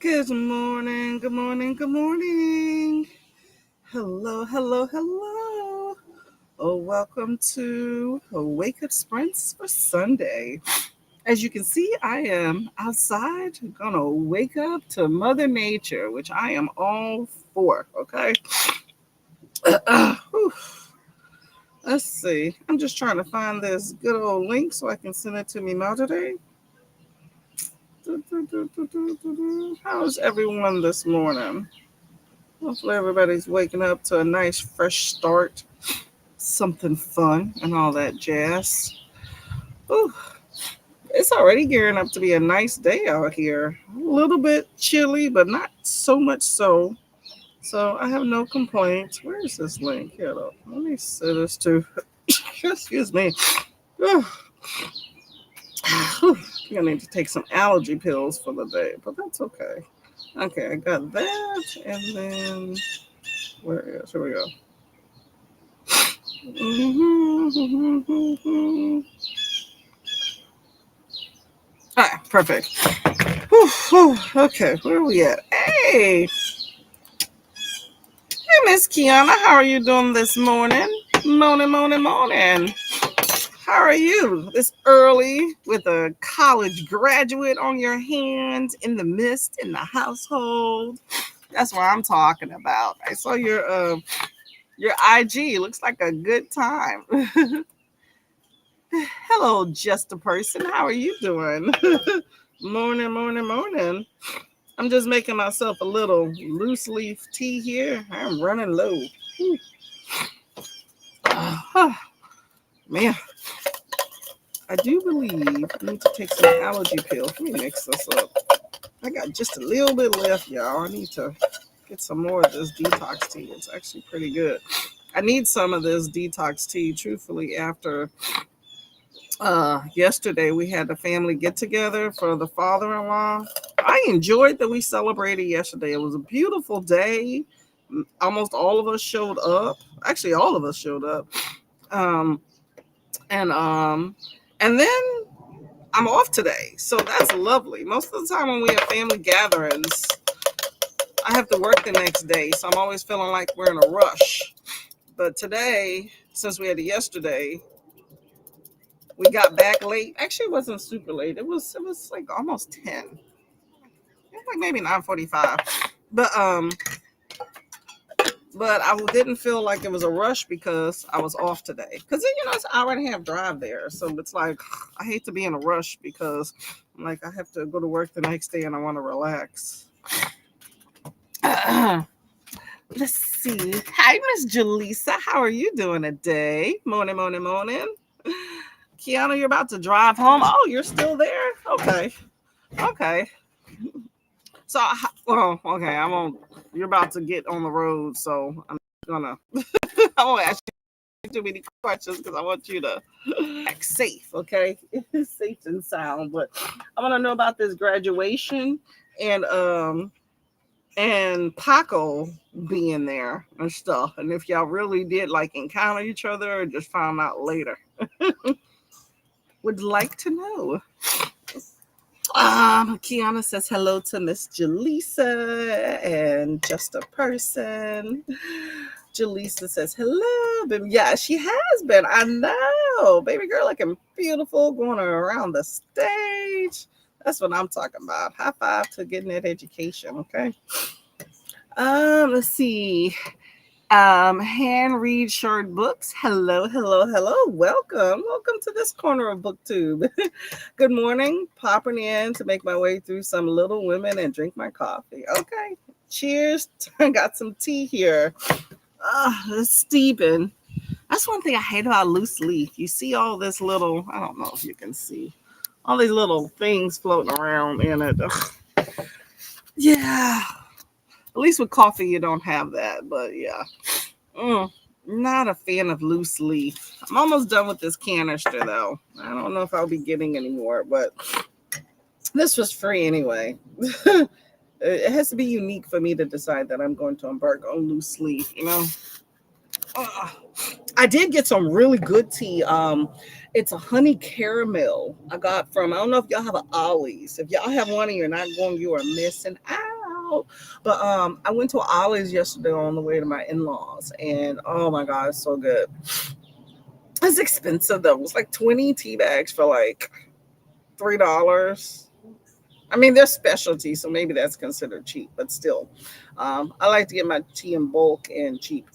Good morning, good morning, good morning. Hello, hello, hello. Oh, welcome to Wake Up Sprints for Sunday. As you can see, I am outside, gonna wake up to Mother Nature, which I am all for, okay? Whew. Let's see. I'm just trying to find this good old link so I can send it to me Mother Day. How's everyone this morning? Hopefully, everybody's waking up to a nice, fresh start, something fun, and all that jazz. Ooh, it's already gearing up to be a nice day out here. A little bit chilly, but not so much so. So I have no complaints. Where is this link? Here, though. Let me set this to. Excuse me. Whew. I need to take some allergy pills for the day, but that's okay. Okay, I got that, and then where is? Here we go. All right, perfect. Whew, whew. Okay, where are we at? Hey, Miss Kiana, how are you doing this morning? Morning, morning, morning. How are you this early with a college graduate on your hands in the midst in the household? That's what I'm talking about. I saw your IG. Looks like a good time. Hello, just a person. How are you doing? Morning, morning, morning. I'm just making myself a little loose leaf tea here. I'm running low. Man, I do believe I need to take some allergy pills. Let me mix this up. I got just a little bit left, y'all. I need to get some more of this detox tea. It's actually pretty good. I need some of this detox tea, truthfully, after yesterday we had the family get together for the father-in-law. I enjoyed that we celebrated yesterday. It was a beautiful day. Almost all of us showed up. Actually, all of us showed up. Um, and um, and then I'm off today, so that's lovely. Most of the time when we have family gatherings, I have to work the next day, so I'm always feeling like we're in a rush. But today, since we had it yesterday, we got back late. Actually, it wasn't super late. It was like almost 10. It was like maybe 9:45. But but I didn't feel like it was a rush because I was off today. Because it's an hour and a half drive there, so it's like I hate to be in a rush because I'm like I have to go to work the next day and I want to relax. Let's see. Hi, Miss Jaleesa. How are you doing today? Morning, morning, morning. Kiana, you're about to drive home. Oh, you're still there? Okay. Okay. So, well, okay. I won't. You're about to get on the road, so I'm gonna. I won't ask you too many questions because I want you to act safe. Okay, safe and sound. But I want to know about this graduation and Paco being there and stuff, and if y'all really did like encounter each other or just found out later. Would like to know. Kiana says hello to Miss Jaleesa and just a person. Jaleesa says hello. Yeah, she has been. I know. Baby girl looking beautiful, going around the stage. That's what I'm talking about. High five to getting that education, okay? Let's see. Hand read short books. Hello, hello, hello. Welcome. Welcome to this corner of BookTube. Good morning. Popping in to make my way through some Little Women and drink my coffee. Okay. Cheers. I got some tea here. It's steeping. That's one thing I hate about loose leaf. You see all this little, I don't know if you can see, all these little things floating around in it. Ugh. Yeah. At least with coffee, you don't have that. But yeah. Mm, not a fan of loose leaf. I'm almost done with this canister though. I don't know if I'll be getting any more, but this was free anyway. It has to be unique for me to decide that I'm going to embark on loose leaf, you know. I did get some really good tea It's a honey caramel I got from, I don't know if y'all have an Ollie's. If y'all have one and you're not going, you are missing out. But I went to Ollie's yesterday on the way to my in-laws, and oh my god, it's so good. It's expensive though. It was like 20 tea bags for like $3. I mean, they're specialty, so maybe that's considered cheap, but still, I like to get my tea in bulk and cheap.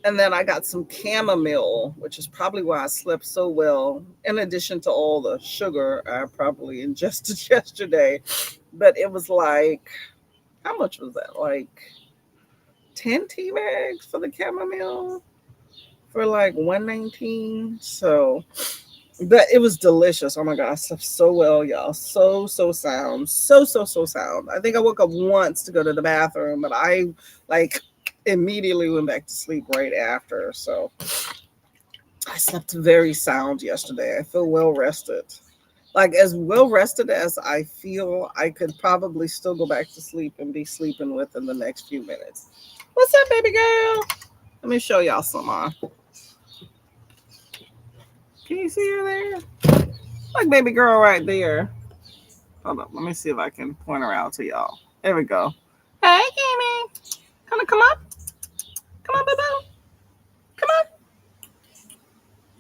And then I got some chamomile, which is probably why I slept so well. In addition to all the sugar I probably ingested yesterday, but it was like, how much was that? Like 10 tea bags for the chamomile for like 119. So but it was delicious. Oh my god, I slept so well, y'all. So sound. So sound. I think I woke up once to go to the bathroom, but I like immediately went back to sleep right after. So I slept very sound yesterday. I feel well rested. Like as well rested as I feel I could probably still go back to sleep and be sleeping within the next few minutes. What's up, baby girl? Let me show y'all some. Can you see her there? Like baby girl right there. Hold up, let me see if I can point her out to y'all. There we go. Hey, Kimmy. Come up. Come on, boo boo. Come on.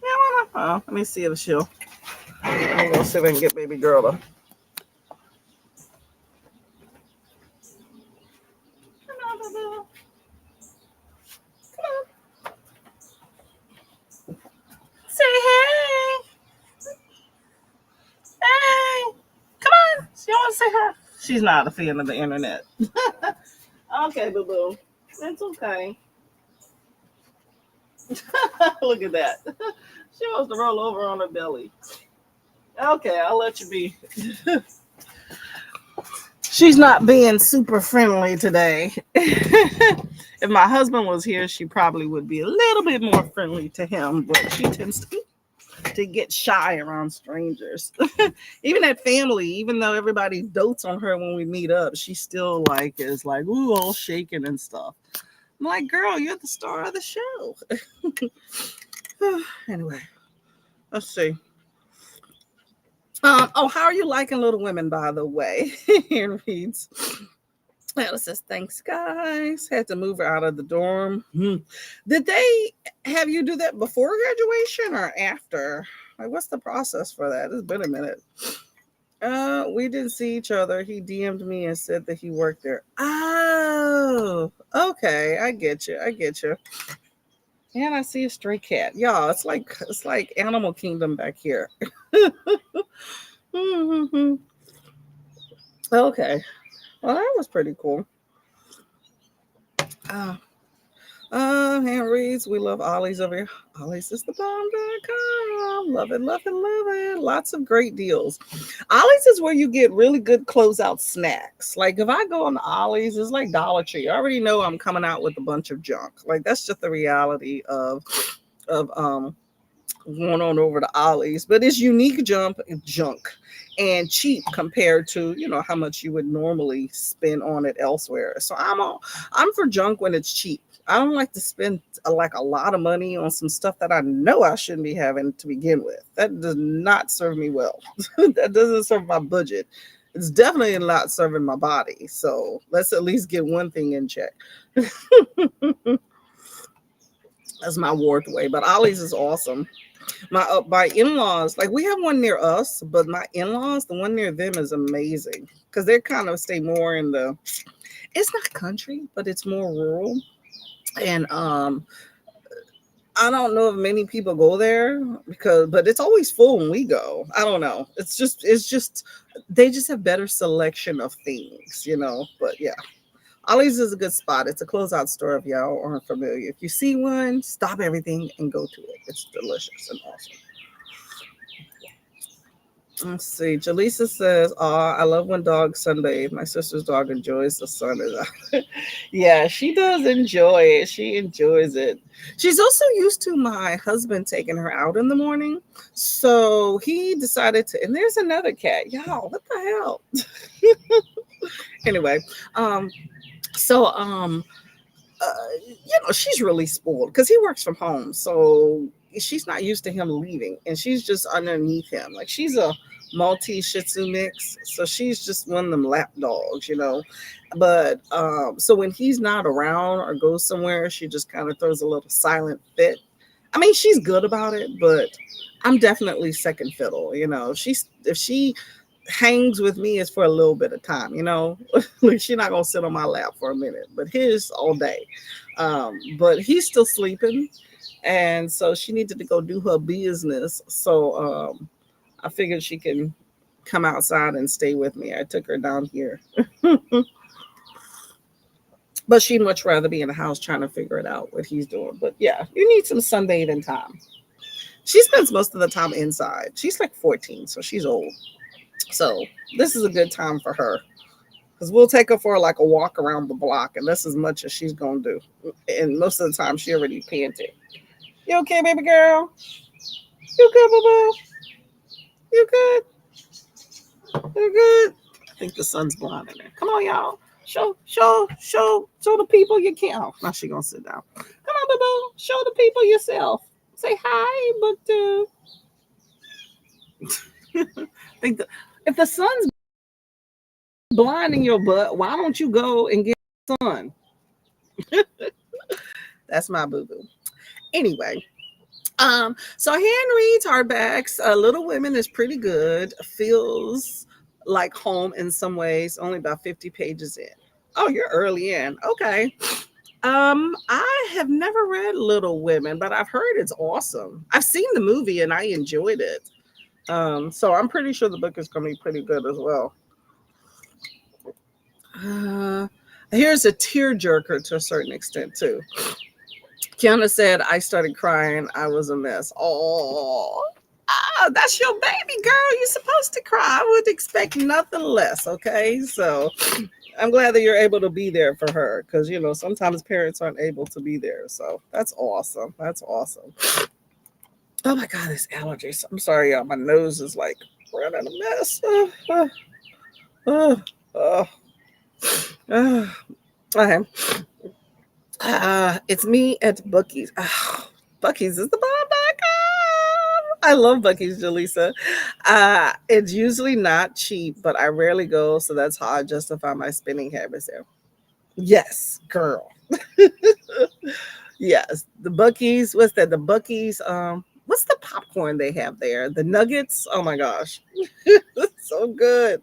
Yeah, mama. Oh, let me see if she'll. Let me go see if I can get baby girl to. Come on, boo boo. Come on. Say hey. Hey. Come on. She want to say hi. She's not a fan of the internet. Okay, boo boo. It's okay. Look at that. She wants to roll over on her belly. Okay, I'll let you be. She's not being super friendly today. If my husband was here, she probably would be a little bit more friendly to him, but she tends to get shy around strangers. Even at family, even though everybody dotes on her when we meet up, she still like is like, ooh, all shaking and stuff. I'm like, girl, you're the star of the show. Anyway, let's see. Oh, how are you liking Little Women, by the way? It reads, it says, thanks, guys. Had to move her out of the dorm. Did they have you do that before graduation or after? Like, what's the process for that? It's been a minute. We didn't see each other. He DM'd me and said that he worked there. Oh, okay. I get you. I get you. And I see a stray cat. Y'all, it's like Animal Kingdom back here. Okay. Well, that was pretty cool. Uh, hand reads, we love Ollie's over here. Ollie's is the bomb.com. Love it, love it, love it. Lots of great deals. Ollie's is where you get really good closeout snacks. Like if I go on Ollie's, it's like Dollar Tree. I already know I'm coming out with a bunch of junk. Like that's just the reality of going on over to Ollie's, but it's unique junk and cheap compared to how much you would normally spend on it elsewhere. So I'm for junk when it's cheap. I don't like to spend like a lot of money on some stuff that I know I shouldn't be having to begin with. That does not serve me well. That doesn't serve my budget. It's definitely not serving my body. So let's at least get one thing in check. That's my ward way. But Ollie's is awesome. My in-laws, like we have one near us, but my in-laws, the one near them is amazing because they kind of stay more in the, it's not country, but it's more rural. And I don't know if many people go there but it's always full when we go. I don't know. It's just they just have better selection of things. But yeah. Ollie's is a good spot. It's a closeout store if y'all aren't familiar. If you see one, stop everything and go to it. It's delicious and awesome. Let's see. Jaleesa says, "Oh, I love when dogs sunbathe. My sister's dog enjoys the sun." Yeah, she does enjoy it. She enjoys it. She's also used to my husband taking her out in the morning. So he decided to, and there's another cat. Y'all, what the hell? Anyway, so she's really spoiled because he works from home. So she's not used to him leaving, and she's just underneath him. Like she's a Maltese Shih Tzu mix, so she's just one of them lap dogs, you know. But so when he's not around or goes somewhere, she just kind of throws a little silent fit. I mean, she's good about it, but I'm definitely second fiddle. You know, she's if she hangs with me, it's for a little bit of time. You know, like she's not gonna sit on my lap for a minute, but his all day. But he's still sleeping, and so she needed to go do her business. So I figured she can come outside and stay with me. I took her down here, but she'd much rather be in the house trying to figure it out what he's doing. But yeah, you need some sunbathing time. She spends most of the time inside. She's like 14, so she's old. So this is a good time for her because we'll take her for like a walk around the block, and that's as much as she's gonna do. And most of the time, she already panted. You okay, baby girl? You good, boo boo? You good? You good? I think the sun's blinding her. Come on, y'all. Show the people you can. Oh, now she gonna sit down. Come on, boo boo. Show the people yourself. Say hi, book dude. think the, if the sun's blinding your butt, why don't you go and get sun? That's my boo boo. Anyway, so Henry Tarback's Little Women is pretty good. Feels like home in some ways. Only about 50 pages in. Oh, you're early in. Okay. I have never read Little Women, but I've heard it's awesome. I've seen the movie and I enjoyed it. So I'm pretty sure the book is going to be pretty good as well. Here's a tearjerker to a certain extent too. Kiana said, I started crying. I was a mess. Oh, that's your baby girl. You're supposed to cry. I would expect nothing less. Okay. So I'm glad that you're able to be there for her because, you know, sometimes parents aren't able to be there. So that's awesome. That's awesome. Oh my God, this allergies. I'm sorry, y'all. My nose is like running a mess. Okay. It's me at Bucky's. Bucky's is the bomb.com. I love Bucky's, Jaleesa. It's usually not cheap, but I rarely go, so that's how I justify my spending habits there. Yes, girl. Yes, the Bucky's. What's that? The Bucky's. What's the popcorn they have there? The nuggets. Oh my gosh, so good.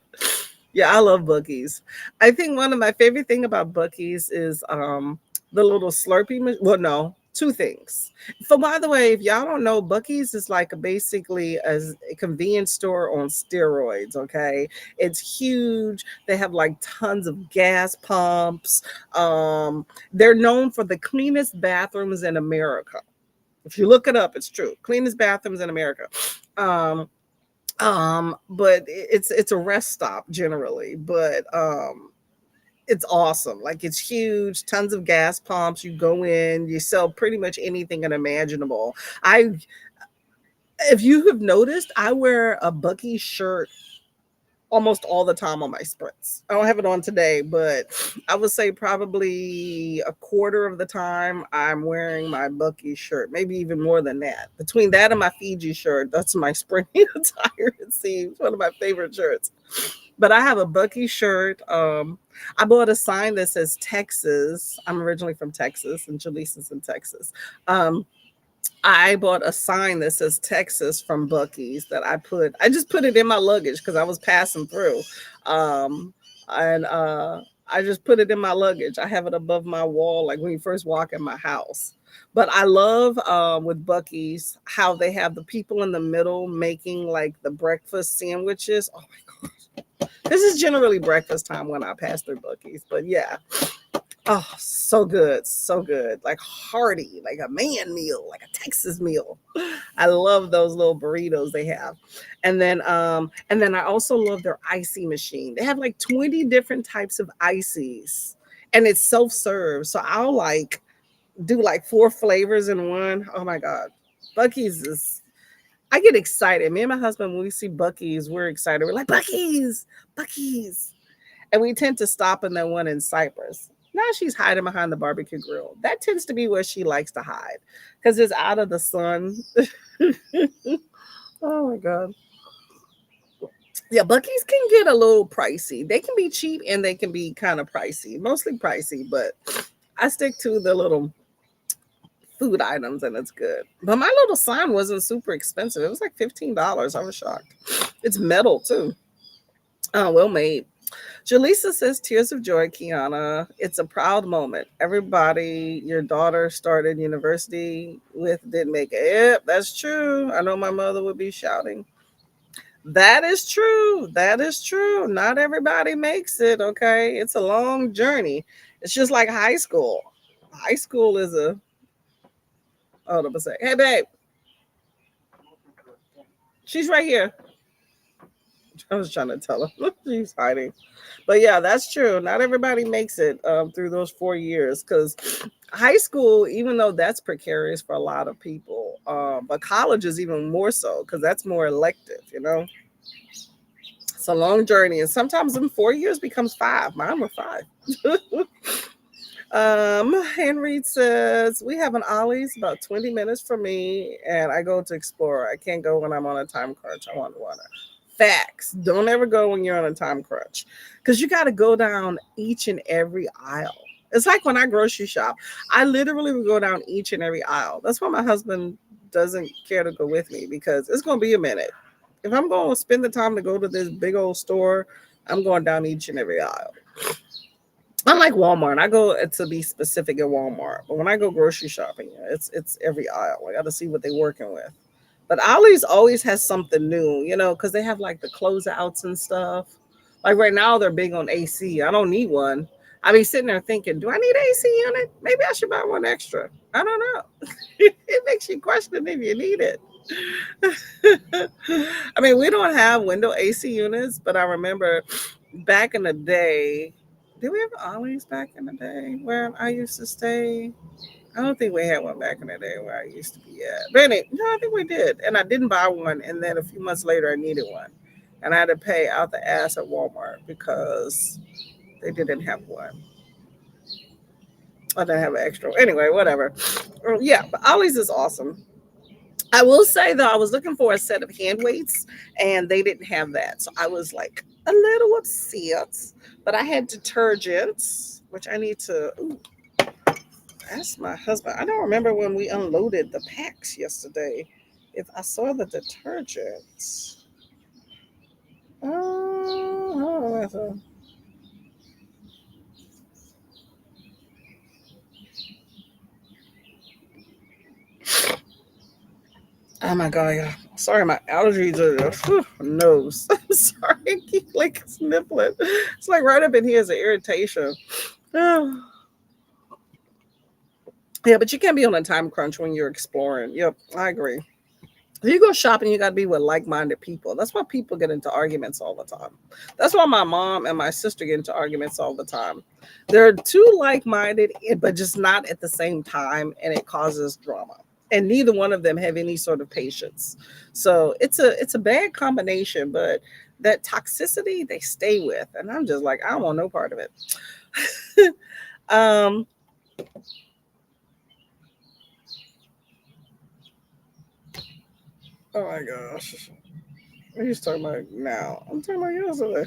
Yeah, I love Bucky's. I think one of my favorite thing about Bucky's is the little Slurpee. Well, no, two things. So by the way, if y'all don't know, Bucky's is like basically a convenience store on steroids. Okay, it's huge. They have like tons of gas pumps. They're known for the cleanest bathrooms in America. If you look it up, it's true. Cleanest bathrooms in America. But it's a rest stop generally, but it's awesome. Like it's huge, tons of gas pumps. You go in, you sell pretty much anything unimaginable. If you have noticed, I wear a Bucky shirt almost all the time on my sprints. I don't have it on today, but I would say probably a quarter of the time I'm wearing my Bucky shirt, maybe even more than that. Between that and my Fiji shirt, that's my sprinting attire, it seems. One of my favorite shirts. But I have a Bucky shirt. I bought a sign that says Texas. I'm originally from Texas, and Jaleesa's in Texas. I bought a sign that says Texas from Bucky's that I just put it in my luggage because I was passing through. And I just put it in my luggage. I have it above my wall, like when you first walk in my house. But I love with Bucky's how they have the people in the middle making like the breakfast sandwiches. Oh my gosh. This is generally breakfast time when I pass through Bucky's. But yeah. Oh, so good, so good. Like hearty, like a man meal, like a Texas meal. I love those little burritos they have. And then I also love their icy machine. They have like 20 different types of ices. And it's self-serve. So I'll like do like 4 flavors in one. Oh my God. Bucky's is I get excited. Me and my husband, when we see Bucky's, we're excited. We're like, Bucky's. And we tend to stop in that one in Cyprus. Now she's hiding behind the barbecue grill. That tends to be where she likes to hide because it's out of the sun. Oh my god. Yeah, Bucky's can get a little pricey. They can be cheap and they can be kind of pricey, mostly pricey, but I stick to the little food items and it's good. But my little sign wasn't super expensive. It was like $15. I was shocked. It's metal too. Oh, well made. Jaleesa says, Tears of Joy, Kiana. It's a proud moment. Everybody your daughter started university with didn't make it. Yep, that's true. I know my mother would be shouting. That is true. That is true. Not everybody makes it, okay? It's a long journey. It's just like high school. High school is a, hold up a sec. Hey, babe, she's right here. I was trying to tell her. She's hiding. But yeah, that's true. Not everybody makes it through those 4 years because high school, even though that's precarious for a lot of people, but college is even more so because that's more elective, you know? It's a long journey. And sometimes in 4 years becomes five. Mine were five. Henry says, we have an Ollie's about 20 minutes from me, and I go to explore. I can't go when I'm on a time crunch. I want water. Facts. Don't ever go when you're on a time crunch because you got to go down each and every aisle. It's like when I grocery shop, I literally would go down each and every aisle. That's why my husband doesn't care to go with me because it's going to be a minute. If I'm going to spend the time to go to this big old store, I'm going down each and every aisle. Unlike Walmart, I go to be specific at Walmart, but when I go grocery shopping, it's every aisle. I got to see what they're working with. But Ollie's always has something new, you know, because they have like the closeouts and stuff. Like right now, they're big on AC. I don't need one. I be sitting there thinking, do I need AC unit? Maybe I should buy one extra. I don't know. It makes you question if you need it. I mean, we don't have window AC units, but I remember back in the day, did we have Ollie's back in the day where I used to stay? I don't think we had one back in the day where I used to be at. But anyway, no, I think we did. And I didn't buy one. And then a few months later, I needed one. And I had to pay out the ass at Walmart because they didn't have one. I didn't have an extra. Anyway, whatever. Yeah, but Ollie's is awesome. I will say though, I was looking for a set of hand weights and they didn't have that. So I was like a little upset. But I had detergents, which I need to ask my husband. I don't remember when we unloaded the packs yesterday. If I saw the detergents. Oh, oh my god, yeah. Sorry, my allergies are nose. I'm sorry, I keep like sniffling. It's like right up in here is an irritation. Oh. Yeah, but you can't be on a time crunch when you're exploring. Yep, I agree. If you go shopping, you got to be with like-minded people. That's why people get into arguments all the time. That's why my mom and my sister get into arguments all the time. They're too like-minded, but just not at the same time, and it causes drama. And neither one of them have any sort of patience. So it's a bad combination, but that toxicity they stay with, and I'm just like I don't want no part of it. um, oh my gosh. What are you talking about now? I'm talking about yesterday.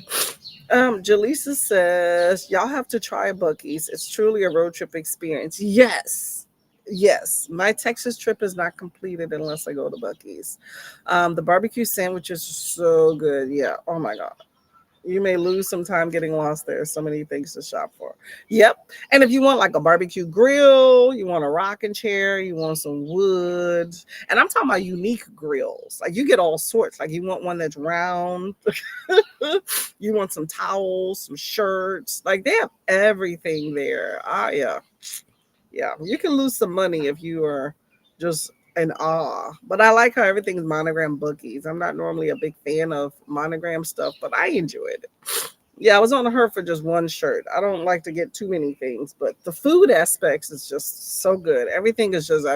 Jaleesa says, y'all have to try Bucky's. It's truly a road trip experience. Yes. Yes. My Texas trip is not completed unless I go to Bucky's. The barbecue sandwiches are so good. Yeah. Oh my God. You may lose some time getting lost. There are so many things to shop for. Yep. And if you want like a barbecue grill, you want a rocking chair, you want some wood. And I'm talking about unique grills. Like you get all sorts. Like you want one that's round. You want some towels, some shirts. Like they have everything there. Ah, yeah. Yeah. You can lose some money if you are just in awe. But I like how everything's monogram bookies. I'm not normally a big fan of monogram stuff, but I enjoyed it. Yeah, I was on her for just one shirt. I don't like to get too many things, but the food aspects is just so good. Everything is just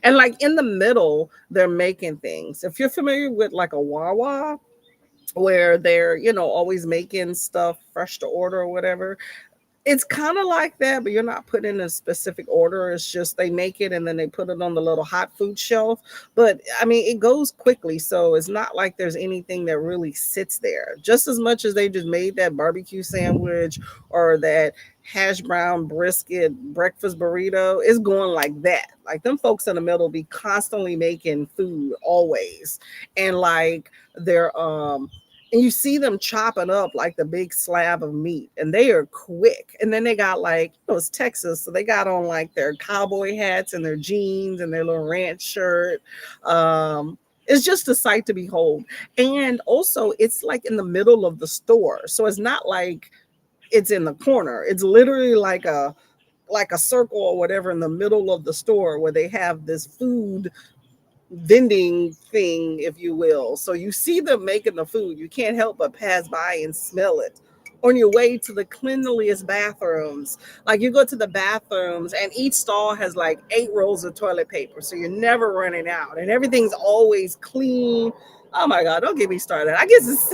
and like in the middle, they're making things. If you're familiar with like a Wawa, where they're always making stuff fresh to order or whatever, It's kind of like that, but you're not put in a specific order. It's just they make it and then they put it on the little hot food shelf. But I mean, it goes quickly, so it's not like there's anything that really sits there. Just as much as they just made that barbecue sandwich or that hash brown brisket breakfast burrito, it's going like that. Like them folks in the middle be constantly making food always, and like they're and you see them chopping up like the big slab of meat, and they are quick. And then they got like, it's Texas, so they got on like their cowboy hats and their jeans and their little ranch shirt. It's just a sight to behold. And also it's like in the middle of the store, so it's not like it's in the corner. It's literally like a circle or whatever in the middle of the store where they have this food vending thing, if you will. So you see them making the food. You can't help but pass by and smell it on your way to the cleanliest bathrooms. Like you go to the bathrooms and each stall has like 8 rolls of toilet paper. So you're never running out and everything's always clean. Oh my God, don't get me started. I guess it's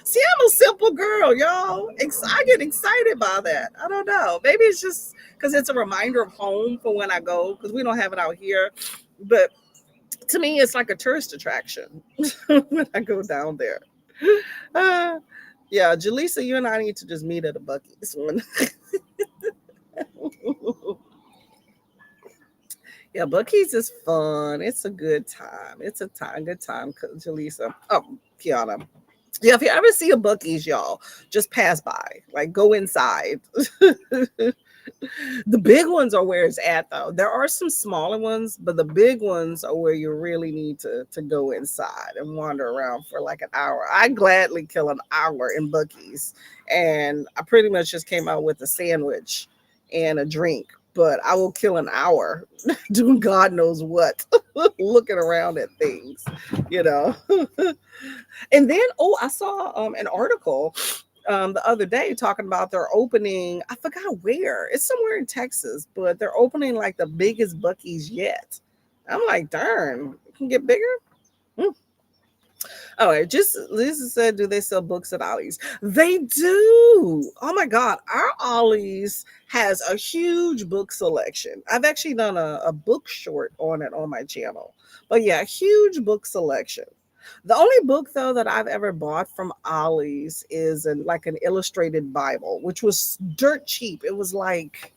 see, I'm a simple girl, y'all. I get excited by that. I don't know. Maybe it's just because it's a reminder of home for when I go, because we don't have it out here. But to me, it's like a tourist attraction when I go down there. Uh, yeah, Jaleesa, you and I need to just meet at a Buc-ee's one. Yeah, Buc-ee's is fun. It's a good time. It's a time, good time, Jaleesa. Oh, Kiana. Yeah, if you ever see a Buc-ee's, y'all, just pass by. Like, go inside. The big ones are where it's at, though. There are some smaller ones, but the big ones are where you really need to go inside and wander around for like an hour. I gladly kill an hour in Buc-ee's, and I pretty much just came out with a sandwich and a drink. But I will kill an hour doing God knows what, looking around at things, you know. And then, oh, I saw an article the other day talking about they're opening, I forgot where, it's somewhere in Texas, but they're opening like the biggest Buc-ee's yet. I'm like, darn, it can get bigger. Hmm. All right, just Lisa said, do they sell books at Ollie's? They do. Oh my God, our Ollie's has a huge book selection. I've actually done a book short on it on my channel. But yeah, huge book selection. The only book though that I've ever bought from Ollie's is like an illustrated Bible, which was dirt cheap. It was like,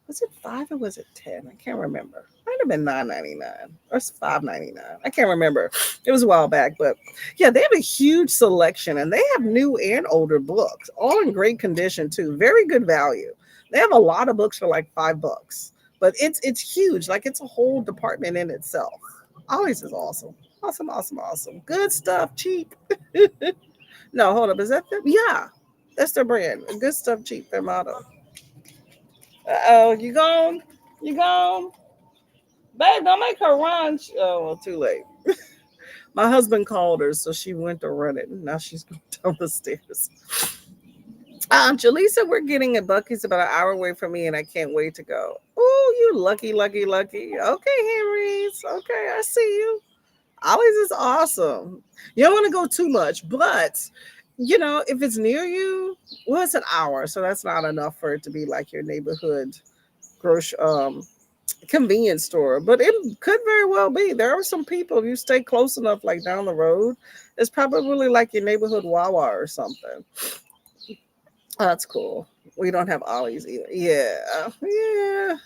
was it 5 or was it 10? I can't remember. Might have been 9.99 or 5.99. I can't remember. It was a while back, but yeah, they have a huge selection and they have new and older books, all in great condition too. Very good value. They have a lot of books for like $5, but it's huge. Like it's a whole department in itself. Always is awesome. Awesome, awesome, awesome. Good stuff, cheap. No, hold up. Is that them? Yeah, that's their brand. Good stuff, cheap, their motto. Oh, you gone? You gone? Babe, don't make her run. Oh, well, too late. My husband called her, so she went to run it. Now she's going down the stairs. Jaleesa, we're getting a Buc-ee's about an hour away from me, and I can't wait to go. Oh, you lucky, lucky, lucky. Okay, Henry's. Okay, I see you. Ollie's is awesome. You don't want to go too much, but if it's near you, well, it's an hour, so that's not enough for it to be like your neighborhood grocery convenience store. But it could very well be. There are some people, if you stay close enough, like down the road, it's probably like your neighborhood Wawa or something. Oh, that's cool. We don't have Ollie's either. Yeah, yeah.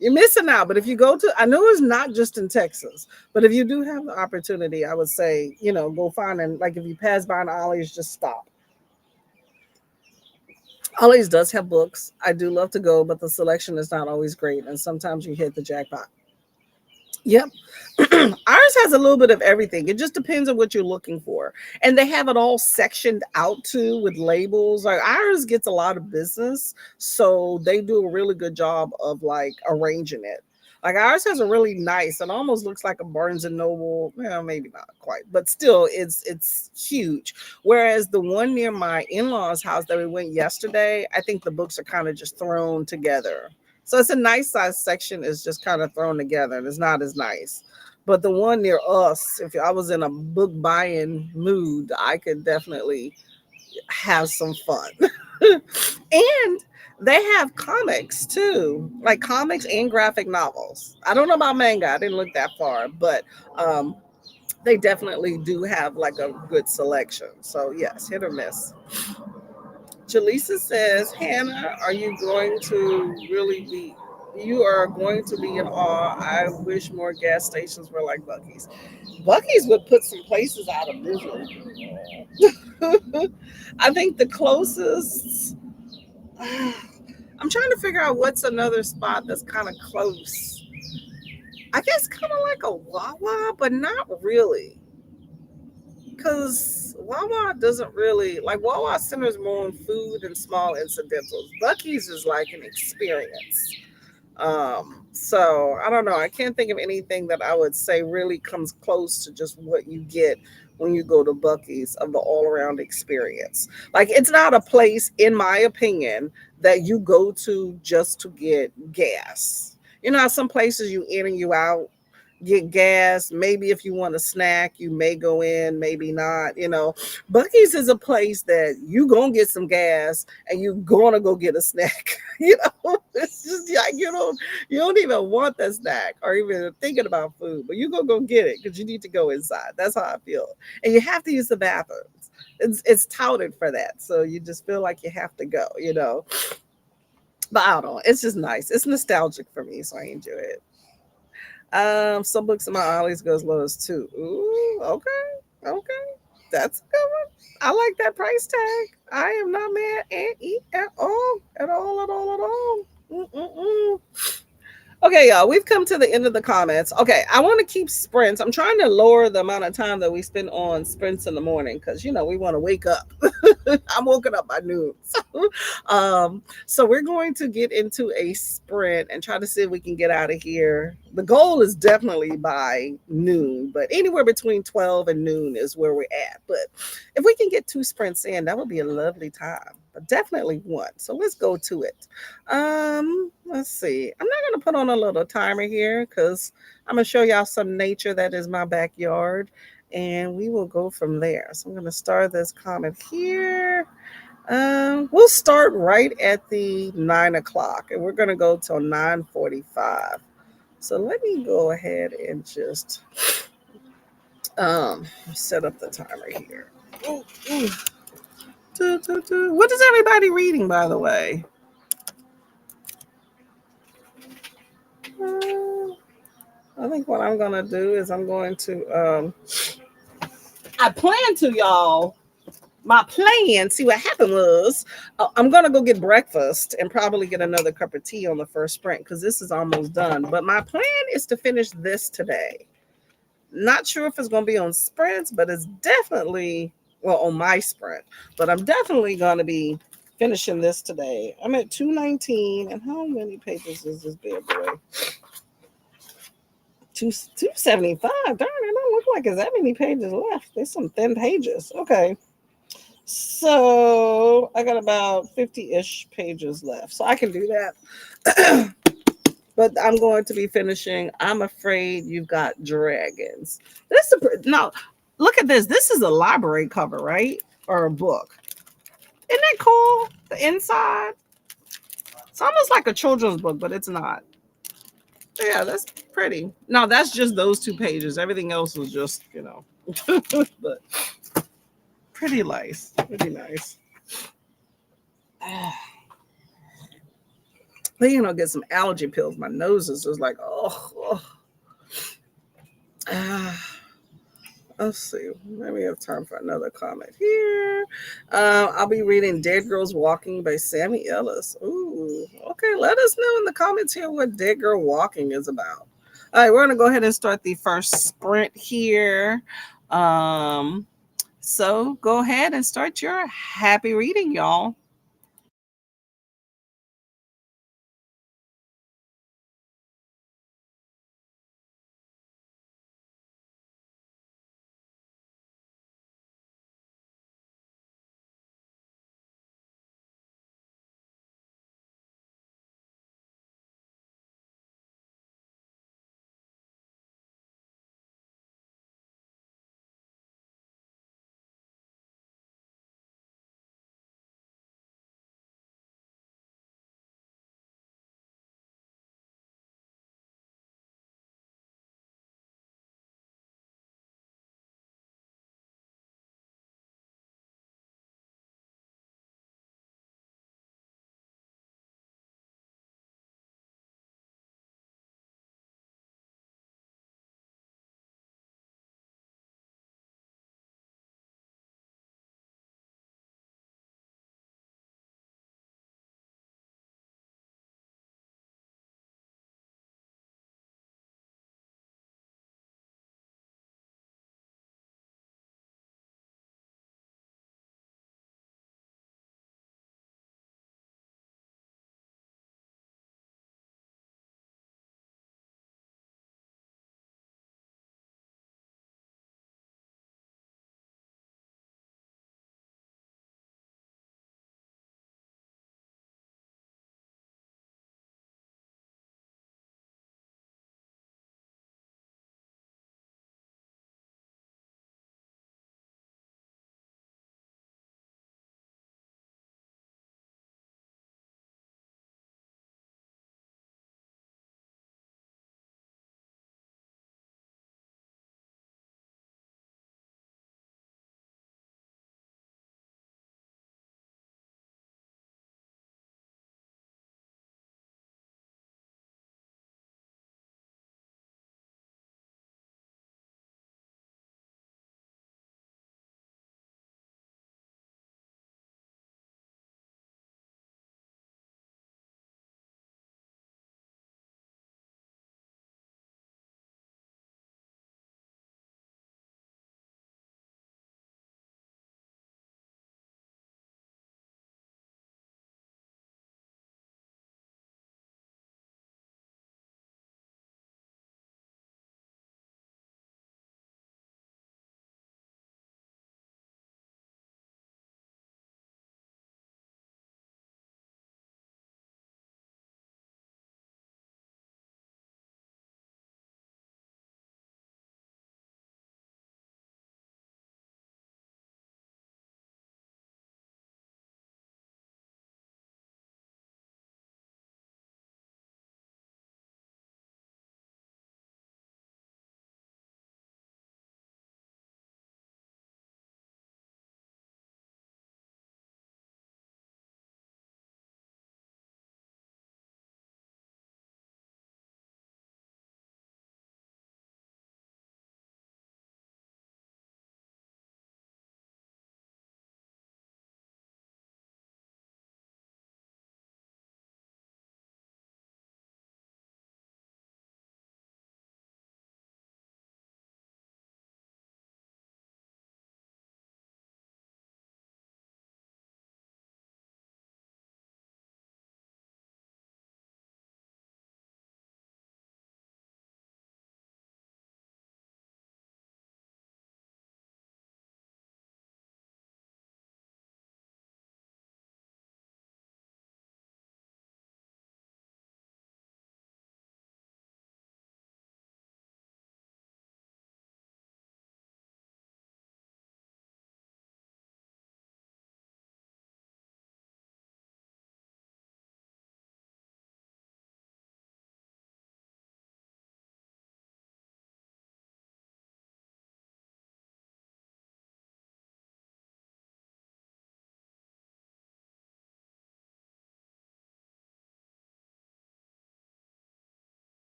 You're missing out. But if you go to, I know it's not just in Texas, but if you do have the opportunity, I would say, go find and like if you pass by an Ollie's, just stop. Ollie's does have books. I do love to go, but the selection is not always great, and sometimes you hit the jackpot. Yep. Ours has a little bit of everything. It just depends on what you're looking for. And they have it all sectioned out too with labels. Like ours gets a lot of business. So they do a really good job of like arranging it. Like ours has a really nice, it almost looks like a Barnes and Noble. Well, maybe not quite, but still it's huge. Whereas the one near my in-laws' house that we went yesterday, I think the books are kind of just thrown together. So it's a nice size section, is just kind of thrown together and it's not as nice. But the one near us, if I was in a book buying mood, I could definitely have some fun. And They have comics too, like comics and graphic novels. I don't know about manga. I didn't look that far, but um, they definitely do have like a good selection. So yes, hit or miss. Jaleesa says, Hannah, are you going to really be? You are going to be in awe. I wish more gas stations were like Bucky's. Bucky's would put some places out of misery. I think the closest. I'm trying to figure out what's another spot that's kind of close. I guess kind of like a Wawa, but not really. Because Wawa doesn't really, like, Wawa centers more on food and small incidentals. Bucky's is like an experience. So I don't know. I can't think of anything that I would say really comes close to just what you get when you go to Bucky's of the all around experience. Like it's not a place, in my opinion, that you go to just to get gas. You know how some places you in and you out, get gas. Maybe if you want a snack, you may go in, maybe not. Bucky's is a place that you gonna get some gas and you gonna go get a snack. It's just like you don't even want that snack or even thinking about food, but you gonna go get it because you need to go inside. That's how I feel. And you have to use the bathrooms. It's touted for that, so you just feel like you have to go. But I don't know. It's just nice. It's nostalgic for me, so I enjoy it. Some books in my always goes lowest too. Ooh, okay, okay, that's a good one. I like that price tag. I am not mad at all, at all, at all, at all. Mm-mm-mm. Okay, y'all, we've come to the end of the comments. Okay, I want to keep sprints. I'm trying to lower the amount of time that we spend on sprints in the morning because we want to wake up. I'm woken up by noon. So we're going to get into a sprint and try to see if we can get out of here. The goal is definitely by noon, but anywhere between 12 and noon is where we're at. But if we can get 2 sprints in, that would be a lovely time. But definitely one. So let's go to it. Let's see. I'm not gonna put on a little timer here because I'm gonna show y'all some nature that is my backyard, and we will go from there. So I'm gonna start this comment here. We'll start right at the 9 o'clock, and we're gonna go till 9:45. So let me go ahead and just um set up the timer here. Ooh, ooh. What is everybody reading, by the way? Uh, I think what I'm gonna do is I'm going to I plan to y'all. My plan, see what happened was I'm gonna go get breakfast and probably get another cup of tea on the first sprint because this is almost done. But my plan is to finish this today. Not sure if it's gonna be on sprints, but it's definitely on my sprint. But I'm definitely gonna be finishing this today. I'm at 219, and how many pages is this bad boy? 275. Darn, it don't look like there's that many pages left. There's some thin pages. Okay. So I got about 50-ish pages left. So I can do that. But I'm going to be finishing. I'm afraid you've got dragons. No, look at this. This is a library cover, right? Or a book. Isn't that cool? The inside. It's almost like a children's book, but it's not. Yeah, that's pretty. No, that's just those 2 pages. Everything else was just. But pretty nice. Pretty nice. Then get some allergy pills. My nose is just like, oh. Ah. Let's see. Maybe we have time for another comment here. I'll be reading Dead Girls Walking by Sammy Ellis. Ooh, okay. Let us know in the comments here what Dead Girl Walking is about. All right, we're gonna go ahead and start the first sprint here. So go ahead and start your happy reading, y'all.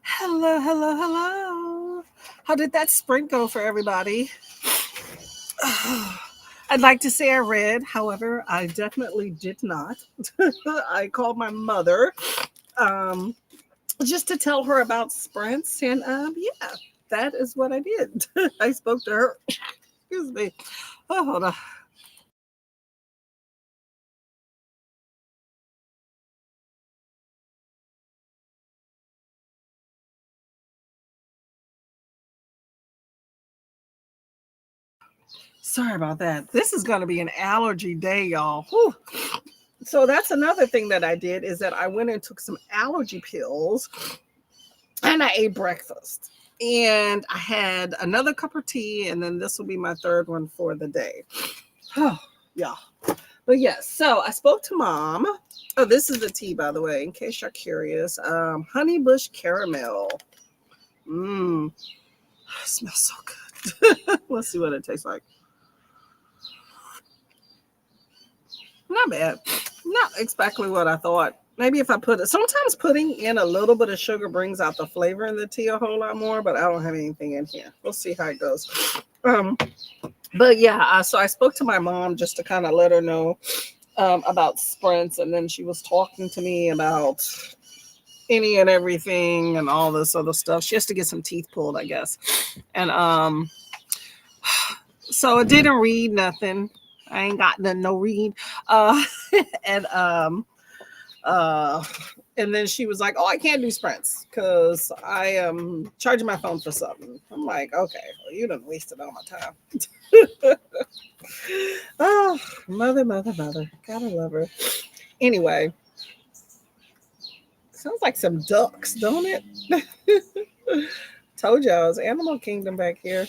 Hello, hello, hello. How did that sprint go for everybody? I'd like to say I read, however, I definitely did not. I called my mother um, just to tell her about sprints, and yeah, that is what I did. I spoke to her. Excuse me. Oh, hold on. Sorry about that. This is going to be an allergy day, y'all. Whew. So that's another thing that I did is that I went and took some allergy pills and I ate breakfast. And I had another cup of tea, and then this will be my third one for the day. Oh, yeah. But yes, so I spoke to mom. Oh, this is the tea, by the way, in case you're curious. Honey bush caramel. Mmm, smells so good. Let's see what it tastes like. Not bad. Not exactly what I thought. Maybe if I put it, sometimes putting in a little bit of sugar brings out the flavor in the tea a whole lot more, but I don't have anything in here. We'll see how it goes. Um, but yeah, so I spoke to my mom just to kind of let her know about sprints, and then she was talking to me about any and everything and all this other stuff. She has to get some teeth pulled, I guess. And so I didn't read nothing. I ain't got nothing no read. Uh and uh and then she was like, "Oh, I can't do sprints because I am charging my phone for something." I'm like, "Okay, well, you done wasted all my time." Oh, mother, mother, mother. Gotta love her. Anyway, sounds like some ducks, don't it? Told y'all it's Animal Kingdom back here.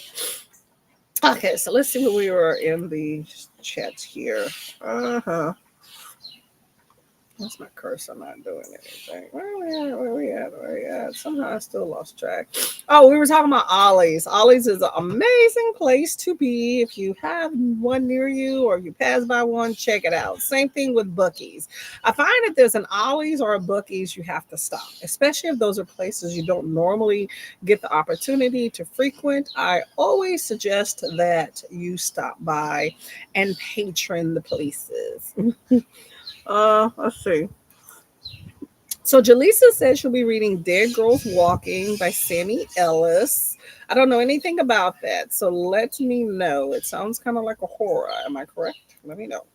Okay, so let's see where we were in the chat here. Uh huh. What's my cursor not doing anything? Where are we at? Where are we at? Where are we at? Somehow I still lost track. Oh, we were talking about Ollie's. Ollie's is an amazing place to be. If you have one near you or you pass by one, check it out. Same thing with Buc-ee's. I find if there's an Ollie's or a Buc-ee's, you have to stop, especially if those are places you don't normally get the opportunity to frequent. I always suggest that you stop by and patron the places. Let's see. So Jaleesa says she'll be reading Dead Girls Walking by Sammy Ellis. I don't know anything about that, so let me know. It sounds kind of like a horror. Am I correct? Let me know.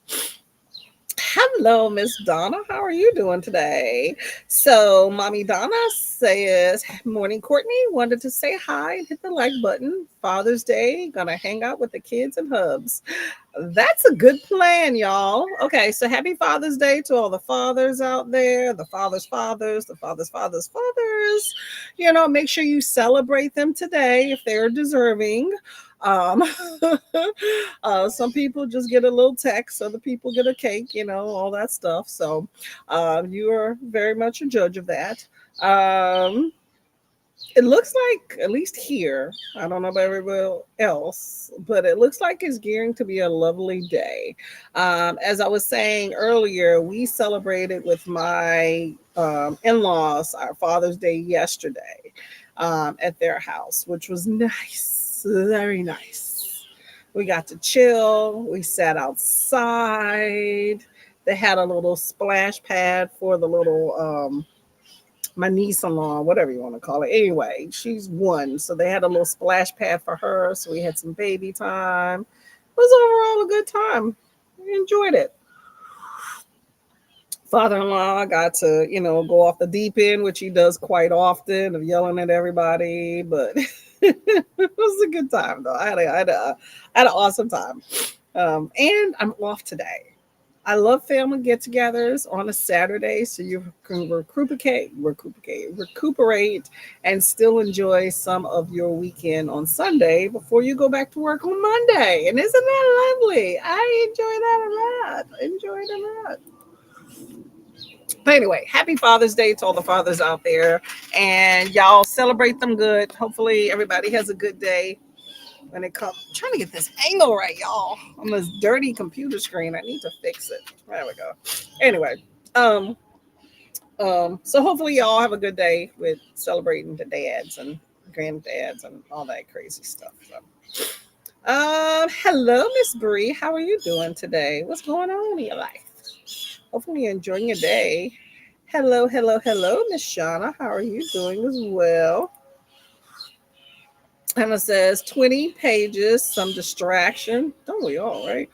Hello, Miss Donna. How are you doing today? So, Mommy Donna says, "Morning, Courtney. Wanted to say hi and hit the like button. Father's Day. Gonna hang out with the kids and hubs." That's a good plan, y'all. Okay, so happy Father's Day to all the fathers out there, the fathers' fathers, the fathers' fathers' fathers. Make sure you celebrate them today if they're deserving. Um, some people just get a little text, other people get a cake, all that stuff. So you are very much a judge of that. Um, it looks like, at least here, I don't know about everywhere else, but it looks like it's gearing to be a lovely day. As I was saying earlier, we celebrated with my in laws our Father's Day yesterday at their house, which was nice, very nice. We got to chill, we sat outside. They had a little splash pad for the little my niece-in-law, whatever you want to call it. Anyway, she's one, so they had a little splash pad for her. So we had some baby time. It was overall a good time. We enjoyed it. Father-in-law got to, go off the deep end, which he does quite often, of yelling at everybody. But it was a good time, though. I had an awesome time. And I'm off today. I love family get-togethers on a Saturday, so you can recuperate, and still enjoy some of your weekend on Sunday before you go back to work on Monday. And isn't that lovely? I enjoy that a lot. Enjoy it a lot. But anyway, happy Father's Day to all the fathers out there, and y'all celebrate them good. Hopefully, everybody has a good day when it comes. I'm trying to get this angle right, y'all, on this dirty computer screen. I need to fix it. There we go. Anyway, um, So hopefully y'all have a good day with celebrating the dads and granddads and all that crazy stuff. So, hello, Miss Bree. How are you doing today? What's going on in your life? Hopefully you're enjoying your day. Hello, hello, hello, Miss Shauna. How are you doing as well? Emma says 20 pages, some distraction. Don't we all, right?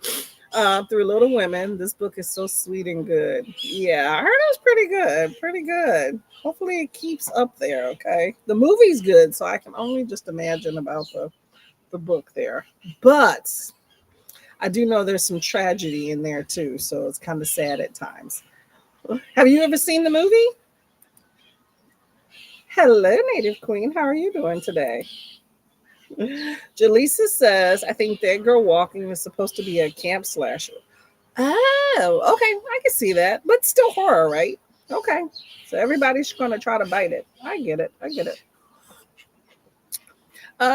Through Little Women. This book is so sweet and good. Yeah, I heard it was pretty good. Pretty good. Hopefully it keeps up there, okay? The movie's good, so I can only just imagine about the book there. But I do know there's some tragedy in there too, so it's kind of sad at times. Have you ever seen the movie? Hello, Native Queen. How are you doing today? Jaleesa says, I think Dead Girl Walking is supposed to be a camp slasher. Oh, okay. I can see that. But still horror, right? Okay. So everybody's going to try to bite it. I get it. I get it.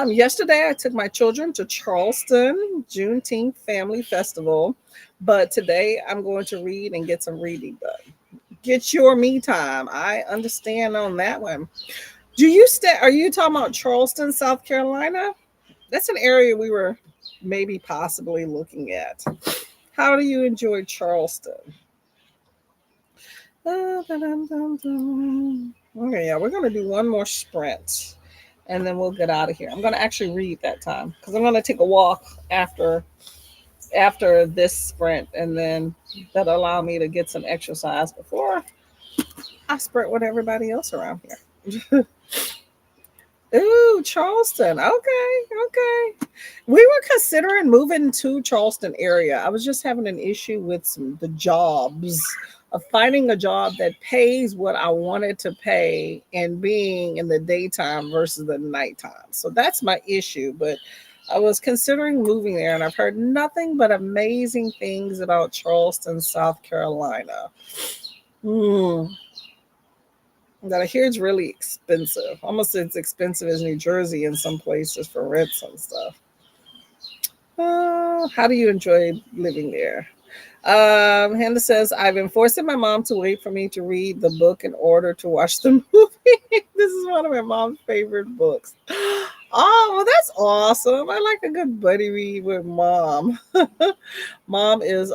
Yesterday, I took my children to Charleston Juneteenth Family Festival. But today, I'm going to read and get some reading done. Get your me time. I understand on that one. Do you stay? Are you talking about Charleston, South Carolina? That's an area we were maybe possibly looking at. How do you enjoy Charleston? Okay, yeah, we're gonna do one more sprint, and then we'll get out of here. I'm gonna actually read that time because I'm gonna take a walk after this sprint, and then that'll allow me to get some exercise before I sprint with everybody else around here. Ooh, Charleston. Okay, okay. We were considering moving to Charleston area. I was just having an issue with the jobs of finding a job that pays what I wanted to pay and being in the daytime versus the nighttime. So that's my issue. But I was considering moving there, and I've heard nothing but amazing things about Charleston, South Carolina. Hmm. That I hear it's really expensive. Almost as expensive as New Jersey in some places for rents and stuff. How do you enjoy living there? Hannah says, I've been forcing my mom to wait for me to read the book in order to watch the movie. This is one of my mom's favorite books. Oh, well, that's awesome. I like a good buddy read with mom. Mom is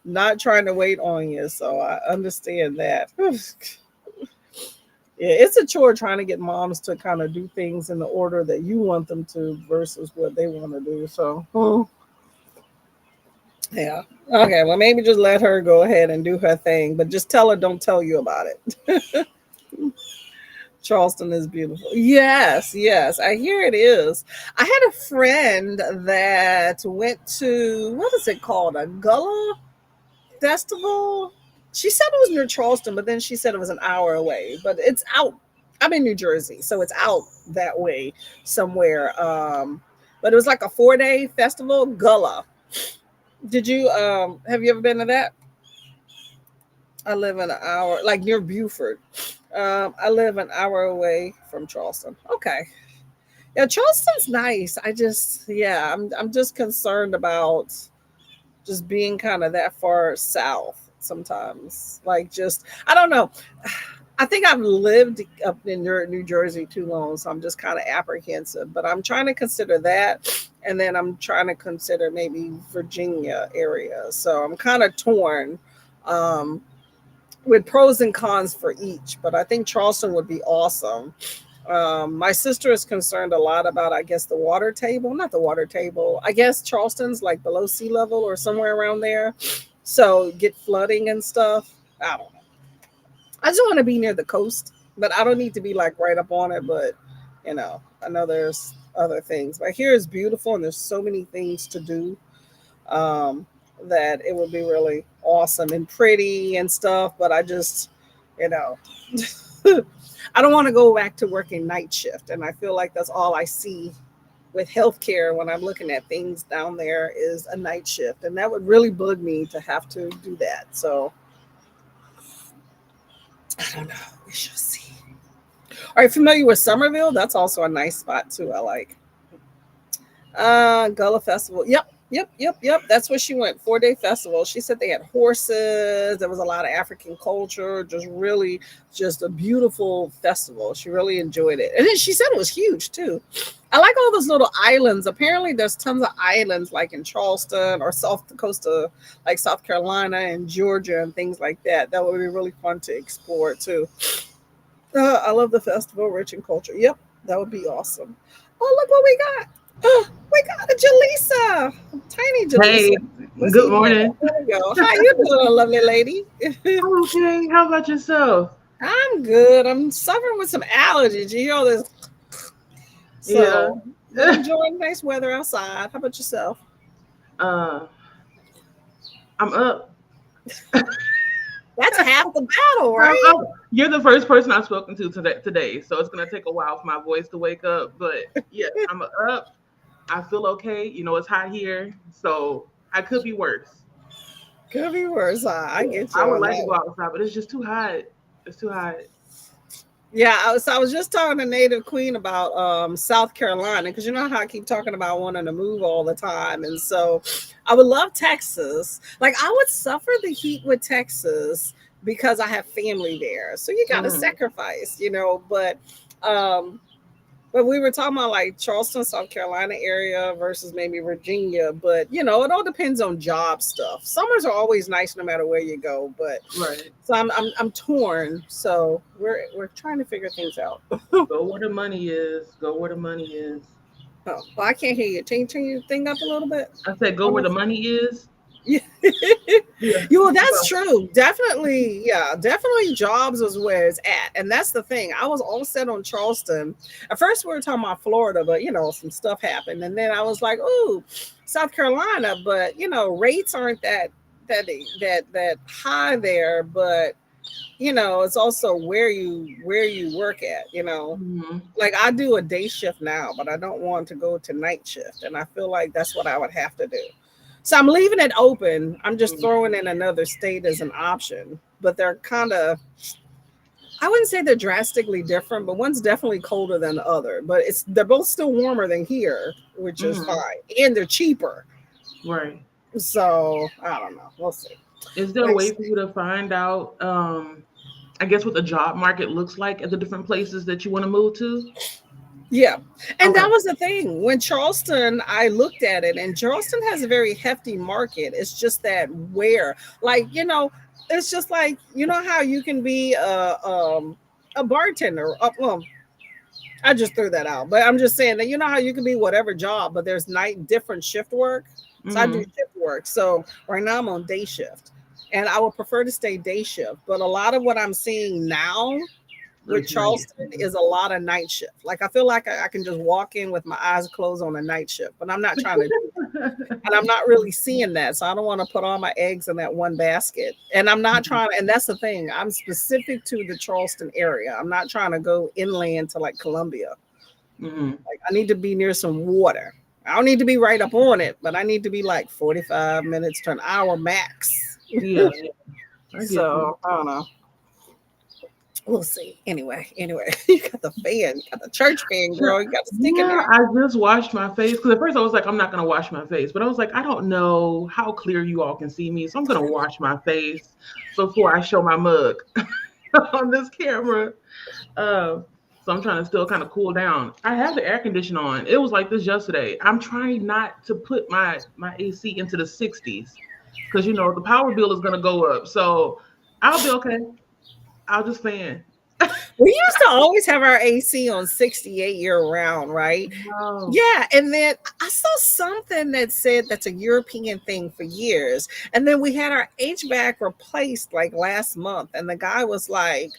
not trying to wait on you, so I understand that. Yeah, it's a chore trying to get moms to kind of do things in the order that you want them to versus what they want to do. So, yeah. Okay, well, maybe just let her go ahead and do her thing, but just tell her don't tell you about it. Charleston is beautiful. Yes, yes, I hear it is. I had a friend that went to, what is it called? A gullah festival. She said it was near Charleston, but then she said it was an hour away. But it's out. I'm in New Jersey, so it's out that way somewhere. But it was like a 4-day festival, gullah. Did you have you ever been to that? I live in an hour, like near Buford. I live an hour away from Charleston. Okay. Yeah, Charleston's nice. I'm just concerned about just being kind of that far south sometimes. Like, just, I don't know. I think I've lived up in New Jersey too long, so I'm just kind of apprehensive. But I'm trying to consider that, and then I'm trying to consider maybe Virginia area. So I'm kind of torn, um, with pros and cons for each. But I think Charleston would be awesome. My sister is concerned a lot about, I guess, the water table. Not the water table. I guess Charleston's like below sea level or somewhere around there. So get flooding and stuff. I don't know. I just want to be near the coast, but I don't need to be like right up on it. But I know there's other things. But here is beautiful, and there's so many things to do, um, that it would be really awesome and pretty and stuff. But I just, you know, I don't want to go back to working night shift, and I feel like that's all I see with healthcare when I'm looking at things down there is a night shift, and that would really bug me to have to do that. So I don't know. We shall see. Are you familiar with Somerville? That's also a nice spot too. I like Gullah Festival. Yep, Yep. That's where she went. 4-day festival. She said they had horses. There was a lot of African culture. Just really, just a beautiful festival. She really enjoyed it, and then she said it was huge too. I like all those little islands. Apparently, there's tons of islands like in Charleston or South Dakota, like South Carolina and Georgia and things like that. That would be really fun to explore too. I love the festival, rich in culture. Yep, that would be awesome. Oh, look what we got. Oh, we got a Jaleesa, tiny Jaleesa. Hey, Let's good see. Yeah, morning. there we go. How you doing, lovely lady? I'm okay. How about yourself? I'm good. I'm suffering with some allergies. You hear all this? Yeah. So, but enjoying nice weather outside. How about yourself? uh, I'm up. That's half the battle, I'm right? up. You're the first person I've spoken to today, so it's gonna take a while for my voice to wake up. But yes, I'm up. I feel okay. It's hot here, so I could be worse. Could be worse. I get you I would on like to that go one. outside, but it's just too hot. It's too hot. Yeah, I was just talking to Native Queen about South Carolina because you know how I keep talking about wanting to move all the time, and so I would love Texas. Like I would suffer the heat with Texas because I have family there, so you got to Mm-hmm. sacrifice, Um, but we were talking about like Charleston, South Carolina area versus maybe Virginia, but it all depends on job stuff. Summers are always nice no matter where you go, but Right. so I'm torn. So we're trying to figure things out. Go where the money is. Go where the money is. Oh, well, I can't hear you. Turn your thing up a little bit. I said, go where the money is. Yeah. Yeah. Well, that's Well, true. Definitely, yeah, definitely jobs is where it's at. And that's the thing. I was all set on Charleston. At first we were talking about Florida, but some stuff happened. And then I was like, ooh, South Carolina, but rates aren't that high there, but it's also where you work at. mhm. Like I do a day shift now, but I don't want to go to night shift. And I feel like that's what I would have to do. So I'm leaving it open. I'm just Mhm. throwing in another state as an option. But they're kind of, I wouldn't say they're drastically different, but one's definitely colder than the other. But they're both still warmer than here, which is Mhm. fine. And they're cheaper. Right. So I don't know. We'll see. Is there a way Next. for you to find out, I guess, what the job market looks like at the different places that you want to move to? Yeah. And Okay. that was the thing. When Charleston, I looked at it, and Charleston has a very hefty market. It's just that where, like, it's just like, how you can be a bartender. Well, I just threw that out. But I'm just saying that how you can be whatever job, but there's different shift work. So I do Mm-hmm. shift work. So right now I'm on day shift. And I would prefer to stay day shift. But a lot of what I'm seeing now with It's night. Charleston is a lot of night shift. Like I feel like I can just walk in with my eyes closed on a night shift, but I'm not trying to do that. And I'm not really seeing that. So I don't want to put all my eggs in that one basket. And I'm not trying and that's the thing. I'm specific to the Charleston area. I'm not trying to go inland to like Columbia. Mm-hmm. Like I need to be near some water. I don't need to be right up on it, but I need to be like 45 minutes to an hour max. Yeah, yeah, I get you. So I don't know. We'll see. Anyway, you got the fan, you got the church fan, Sure. girl. You got to stick in Yeah, there. I just washed my face because at first I was like, I'm not gonna wash my face, but I was like, I don't know how clear you all can see me, so I'm gonna wash my face before I show my mug on this camera. Uh, so I'm trying to still kind of cool down. I have the air conditioner on. It was like this yesterday. I'm trying not to put my AC into the 60s because the power bill is gonna go up. So I'll be okay. I'll just fan. We used to always have our AC on 68 year round, right? No, Yeah, and then I saw something that said that's a European thing for years. And then we had our HVAC replaced like last month, and the guy was like,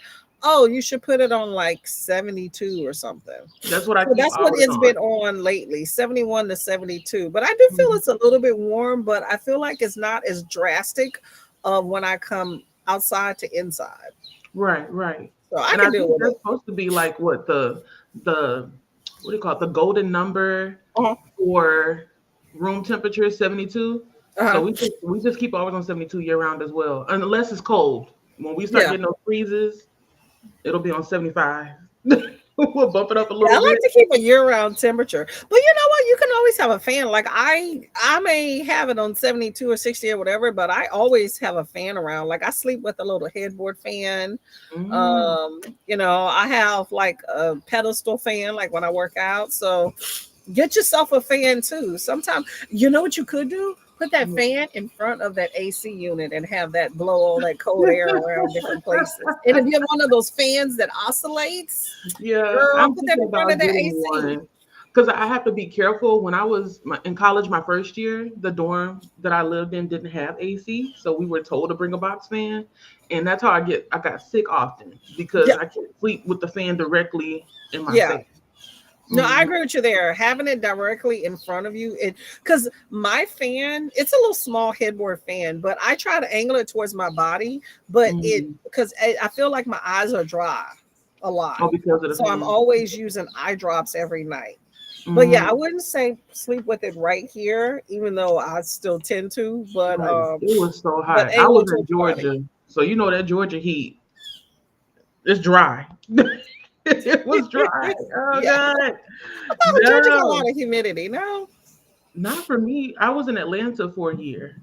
"Oh, you should put it on like 72 or something." that's what I So keep that's what always it's been on. on lately, 71 to 72. But I do feel Mhm. it's a little bit warm, but I feel like it's not as drastic of when I come outside to inside. Right, right. So I And I can deal think with that's it. supposed to be like what the what do you call it? The golden number Uh-huh. for room temperature is 72. So Uh-huh. we just keep always on 72 year round as well. Unless it's cold. When we start Yeah. getting those freezes, it'll be on 75. We'll bump it up a Yeah, I little bit. like to keep a year-round temperature. But you know what? You can always have a fan. Like I may have it on 72 or 60 or whatever, but I always have a fan around. Like I sleep with a little headboard fan. Mm, I have like a pedestal fan like when I work out. So get yourself a fan too. Sometimes you know what you could do? Put that mm. fan in front of that AC unit and have that blow all that cold air around different places. And if you have one of those fans that oscillates, Yeah, girl, I'm put that thinking in front of about the getting AC. one because I have to be careful. When I was in college, my first year, the dorm that I lived in didn't have AC, so we were told to bring a box fan, and that's how I got sick often because Yeah, I can't sleep with the fan directly in my yeah. face. No, I Hmm. agree with you there. Having it directly in front of you, it because my fan, it's a little small headboard fan, but I try to angle it towards my body, but it Hmm. because I feel like my eyes are dry a lot, Oh, because of the so I'm fan. always using eye drops every night. But yeah, I Mm. wouldn't say sleep with it right here, even though I still tend to. Right. It was so But hot. I angle was it in towards your body. Georgia, so you know that Georgia heat. It's dry. It was dry. Oh Yeah, God. oh, Georgia got a No. lot of humidity. No, Not for me. I was in Atlanta for a year,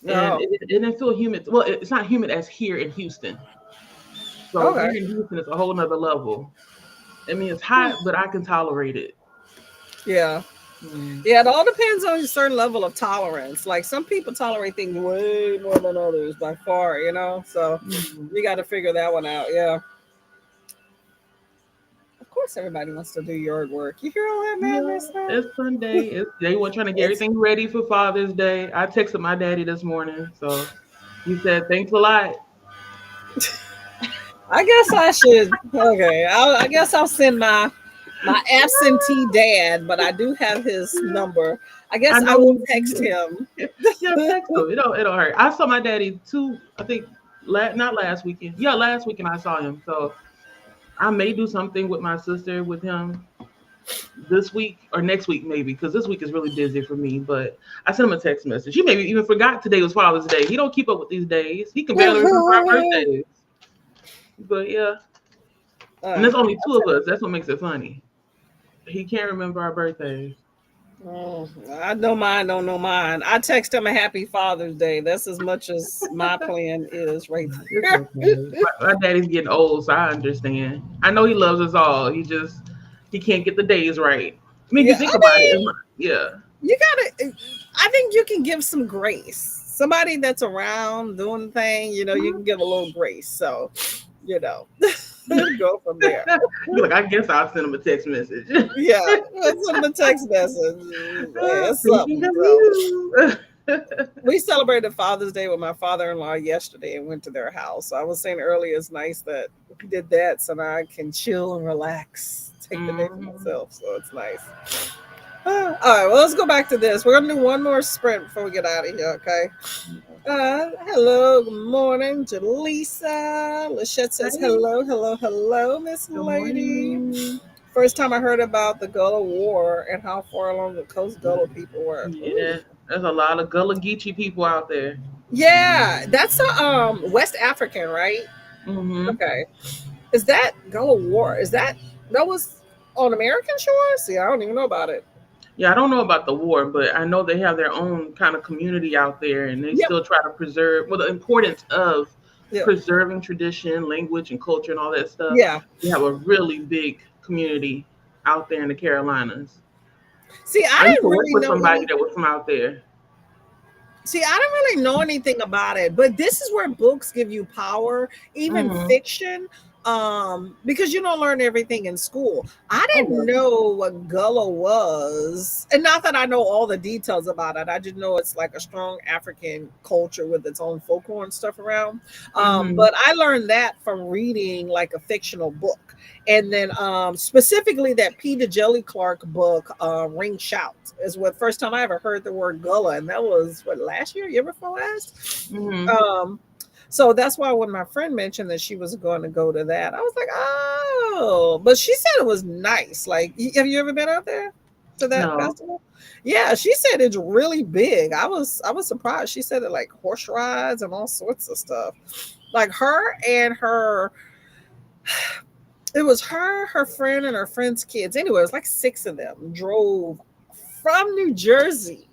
and no, it didn't feel humid. Well, it's not humid as here in Houston. So okay. here in Houston, it's a whole nother level. I mean, it's hot, but I can tolerate it. Yeah. Mm. Yeah, it all depends on a certain level of tolerance. Like some people tolerate things way more than others by far. So Mm. you got to figure that one out. Yeah. Of course, everybody wants to do yard work. You hear all that Yeah, madness now? it's Sunday. They were trying to get It's, everything ready for Father's Day. I texted my daddy this morning, so he said, "Thanks a lot." I guess I should. Okay. I guess I'll send my absentee dad, but I do have his number. I I guess I know will he. text him. Yeah, text him. It'll hurt. I saw my daddy two. I think not last weekend. Yeah, last weekend I saw him. So I may do something with my sister with him this week or next week maybe because this week is really busy for me. But I sent him a text message. He maybe even forgot today was Father's Day. He don't keep up with these days. He can barely remember our All birthdays. But yeah, and there's right. only two of us. That's what makes it funny. He can't remember our birthdays. Oh, I know mine, don't know mine. I text him a happy Father's Day. That's as much as my plan is right It's there. okay. My daddy's getting old, so I understand. I know he loves us all. He can't get the days right. I mean, if you Yeah, think I about it, mean, yeah. you gotta. I think you can give some grace. Somebody that's around doing the thing, you can give a little grace. So, you know, go from there. You're like, I guess I'll send him a text message. Yeah, let's send him a text message. Hey, it's Thinking something. of So you. we celebrated Father's Day with my father-in-law yesterday and went to their house. So I was saying earlier, it's nice that we did that, so now I can chill and relax, take the day for Mhm. myself. So it's nice. All right, well, let's go back to this. We're gonna do one more sprint before we get out of here. Okay. Hello, good morning, Jaleesa. Lachette says Hey, hello, hello, hello, Miss good Lady. morning. First time I heard about the Gullah War and how far along the coast Gullah people were. Yeah, Ooh. there's a lot of Gullah Geechee people out there. Yeah, that's a West African, right? Hmm. Okay. Is that Gullah War? That was on American shores? See, I don't even know about it. Yeah, I don't know about the war, but I know they have their own kind of community out there, and they Yep. still try to preserve. Well, the importance of Yep. preserving tradition, language, and culture, and all that stuff. Yeah. We have a really big community out there in the Carolinas. See, I I used to didn't work really with know somebody any. that was from out there. See, I don't really know anything about it, but this is where books give you power, even Hmm. fiction, because you don't learn everything in school. I didn't Okay. know what Gullah was, and not that I know all the details about it. I just know it's like a strong African culture with its own folklore and stuff around. Hmm. But I learned that from reading like a fictional book. And then specifically that Peter Jelly Clark book, Ring Shout, is what first time I ever heard the word Gullah, and that was what last year, year before last. Hmm. Um, so that's why when my friend mentioned that she was going to go to that, I was like, oh, but she said it was nice. Like, have you ever been out there to that No. festival? Yeah, she said it's really big. I was surprised. She said it like horse rides and all sorts of stuff. Like her and her It was her, her friend, and her friend's kids. Anyway, it was like six of them drove from New Jersey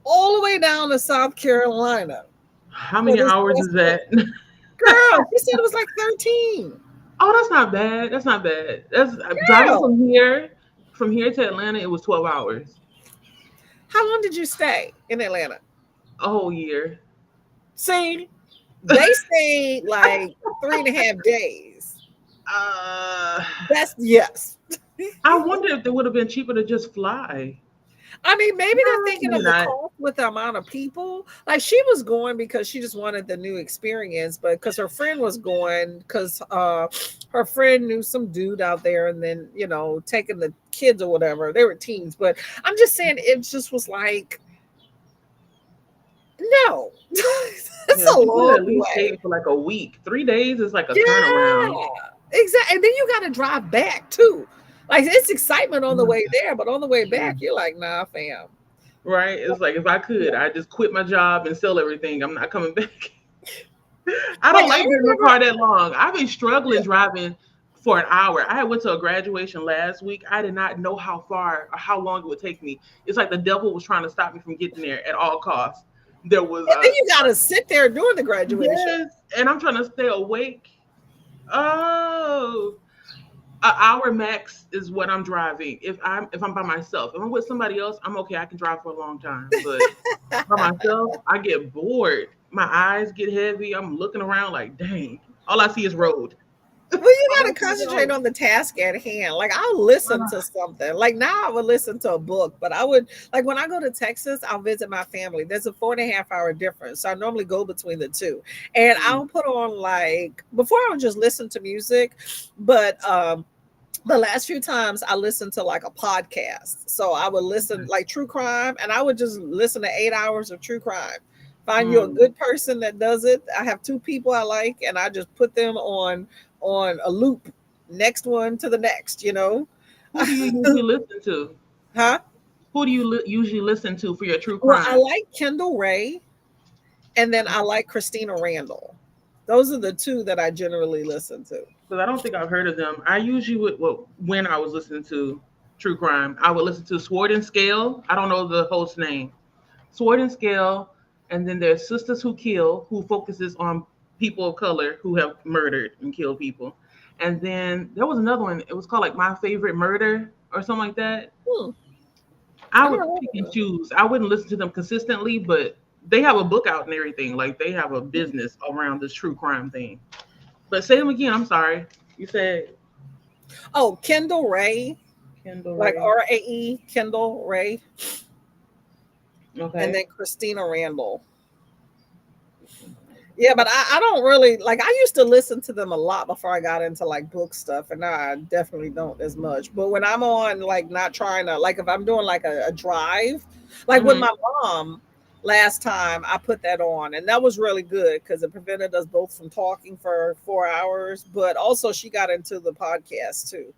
all the way down to South Carolina How for many this hours is festival. that? Girl, she said it was like 13. Oh, that's not bad. That's not bad. That's driving Girl, from here to Atlanta. It was 12 hours, how long did you stay in Atlanta? a whole year. See, they stayed like 3.5 days. Uh, That's yes. I wonder if it would have been cheaper to just fly. I mean, maybe they're No, thinking maybe of the not. cost with the amount of people. Like she was going because she just wanted the new experience, but because her friend was going because her friend knew some dude out there, and then taking the kids or whatever. They were teens, but I'm just saying it just was like no, it's Yeah, a she could have long at least way. stayed for like a week. 3 days is like a turnaround. Yeah, exactly. And then you got to drive back too. Like it's excitement on the Mm, way there, but on the way back, mm. you're like, nah, fam. Right? It's like if I could, I just quit my job and sell everything. I'm not coming back. I Like don't I like being in the remember, car that long. I've been struggling driving for an hour. I went to a graduation last week. I did not know how far or how long it would take me. It's like the devil was trying to stop me from getting there at all costs. There was and then a you got to sit there doing the graduation. yes, and I'm trying to stay awake. Oh, an hour max is what I'm driving. If I'm by myself, if I'm with somebody else, I'm okay. I can drive for a long time, but by myself, I get bored. My eyes get heavy. I'm looking around like, dang, all I see is road. Well, you All got I to see is concentrate road. on the task at hand. Like I'll listen to Ah, something. Like now I would listen to a book, but I would like when I go to Texas, I'll visit my family. There's a 4.5 hour difference. So I normally go between the two. And mm, I'll put on like before I would just listen to music, but the last few times I listened to like a podcast. So I would listen okay. like true crime and I would just listen to 8 hours of true crime. Find you a Mm. good person that does it. I have two people I like and I just put them on a loop. Next one to the next. Who do you usually listen to? Huh? Who do you usually listen to for your true Well, I crime? like Kendall Ray and then I like Christina Randall. Those are the two that I generally listen to. Because I don't think I've heard of them. I usually would, well, when I was listening to true crime, I would listen to Sword and Scale. I don't know the host name. Sword and Scale, and then there's Sisters Who Kill, who focuses on people of color who have murdered and killed people. And then there was another one. It was called like My Favorite Murder or something like that. Hmm, I I never would heard pick of and them. choose. I wouldn't listen to them consistently, but they have a book out and everything. Like they have a business around this true crime thing. But say them again. I'm sorry. You said Oh, Kendall Ray, Kendall like Ray. Rae, Kendall Ray, and Okay. then Christina Randall. Yeah, but I don't really like I used to listen to them a lot before I got into like book stuff, and now I definitely don't as much. But when I'm on like not trying to like if I'm doing like a drive, like with Mm-hmm. my mom last time I put that on and that was really good because it prevented us both from talking for 4 hours, but also she got into the podcast too.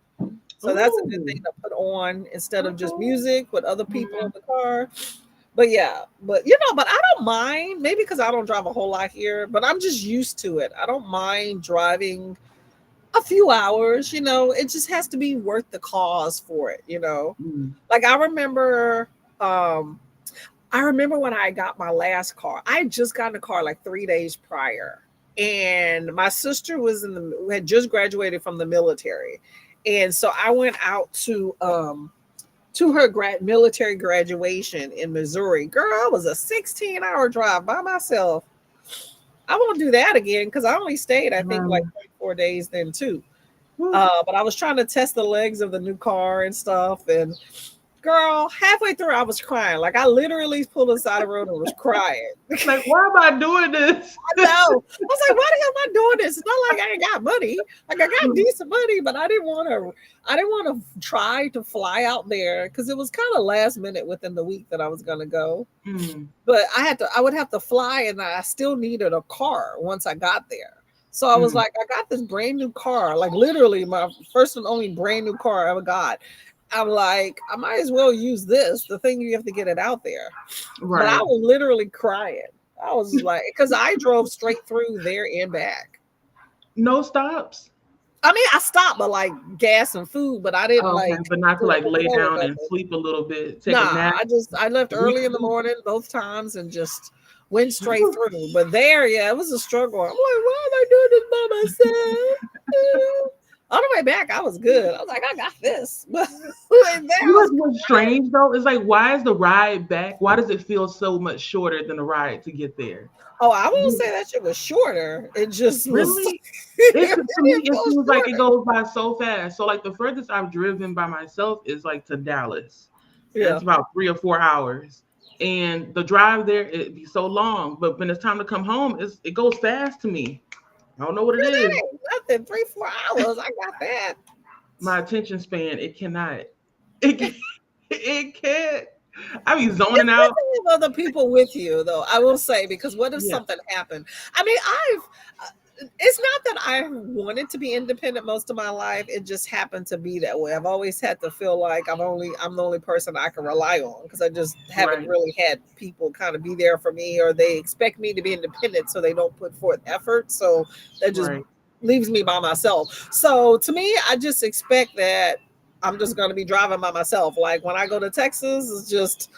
So that's a good thing Ooh. to put on instead of just Okay. music with other people in Mhm. the car. But yeah, but I don't mind. Maybe because I don't drive a whole lot here, but I'm just used to it. I don't mind driving a few hours. It just has to be worth the cause for it. Mm. Like um, I remember when I got my last car. I had just gotten a car like 3 days prior, and my sister had just graduated from the military, and so I went out to her military graduation in Missouri. Girl, it was a 16-hour drive by myself. I won't do that again because I only stayed, I think, like Um, 3, 4 days then too. whew. But I was trying to test the legs of the new car and stuff. And girl, halfway through, I was crying. Like I literally pulled aside the road and was crying. Like, why am I doing this? I know. I was like, why the hell am I doing this? It's not like I ain't got money. Like I got decent money, but I didn't want to try to fly out there because it was kind of last minute within the week that I was gonna go. Mm. But I would have to fly and I still needed a car once I got there. So I was Mm. like, I got this brand new car, like literally my first and only brand new car I ever got. I'm like, I might as well use this. The thing you have to get it out there. But I Right. was literally crying. I was like, because I drove straight through there and back. No stops. I mean, I stopped, but like gas and food, but I didn't Okay, like but not to pull up like a lay wall or down and nothing. sleep a little bit, take a Nah, nap. I left We early in the morning both times and just went straight through. But there, yeah, it was a struggle. I'm like, why am I doing this by myself? On the way back, I was good. I was like, I got this. But like there, You I know was what's strange though? It's like, why is the ride back? Why does it feel so much shorter than the ride to get there? oh, I won't You- say that shit was shorter. It just was. Really? It It to me didn't it feel seems like it shorter. goes by so fast. So like the furthest I've driven by myself is like to Dallas. And Yeah. it's about 3 or 4 hours. And the drive there it'd be so long, but when it's time to come home, it goes fast to me. I don't know what it Girl, that is. ain't nothing. 3, 4 hours. I got that. My attention span, it cannot. It can't, it can't. I be It's zoning good out. to have other people with you, though. I will say because what if Yeah, something happened? I mean, it's not that I wanted to be independent most of my life. It just happened to be that way. I've always had to feel like I'm the only person I can rely on because I just haven't right, really had people kind of be there for me, or they expect me to be independent, so they don't put forth effort. So that just right. leaves me by myself. So to me, I just expect that I'm just going to be driving by myself. Like when I go to Texas, it's just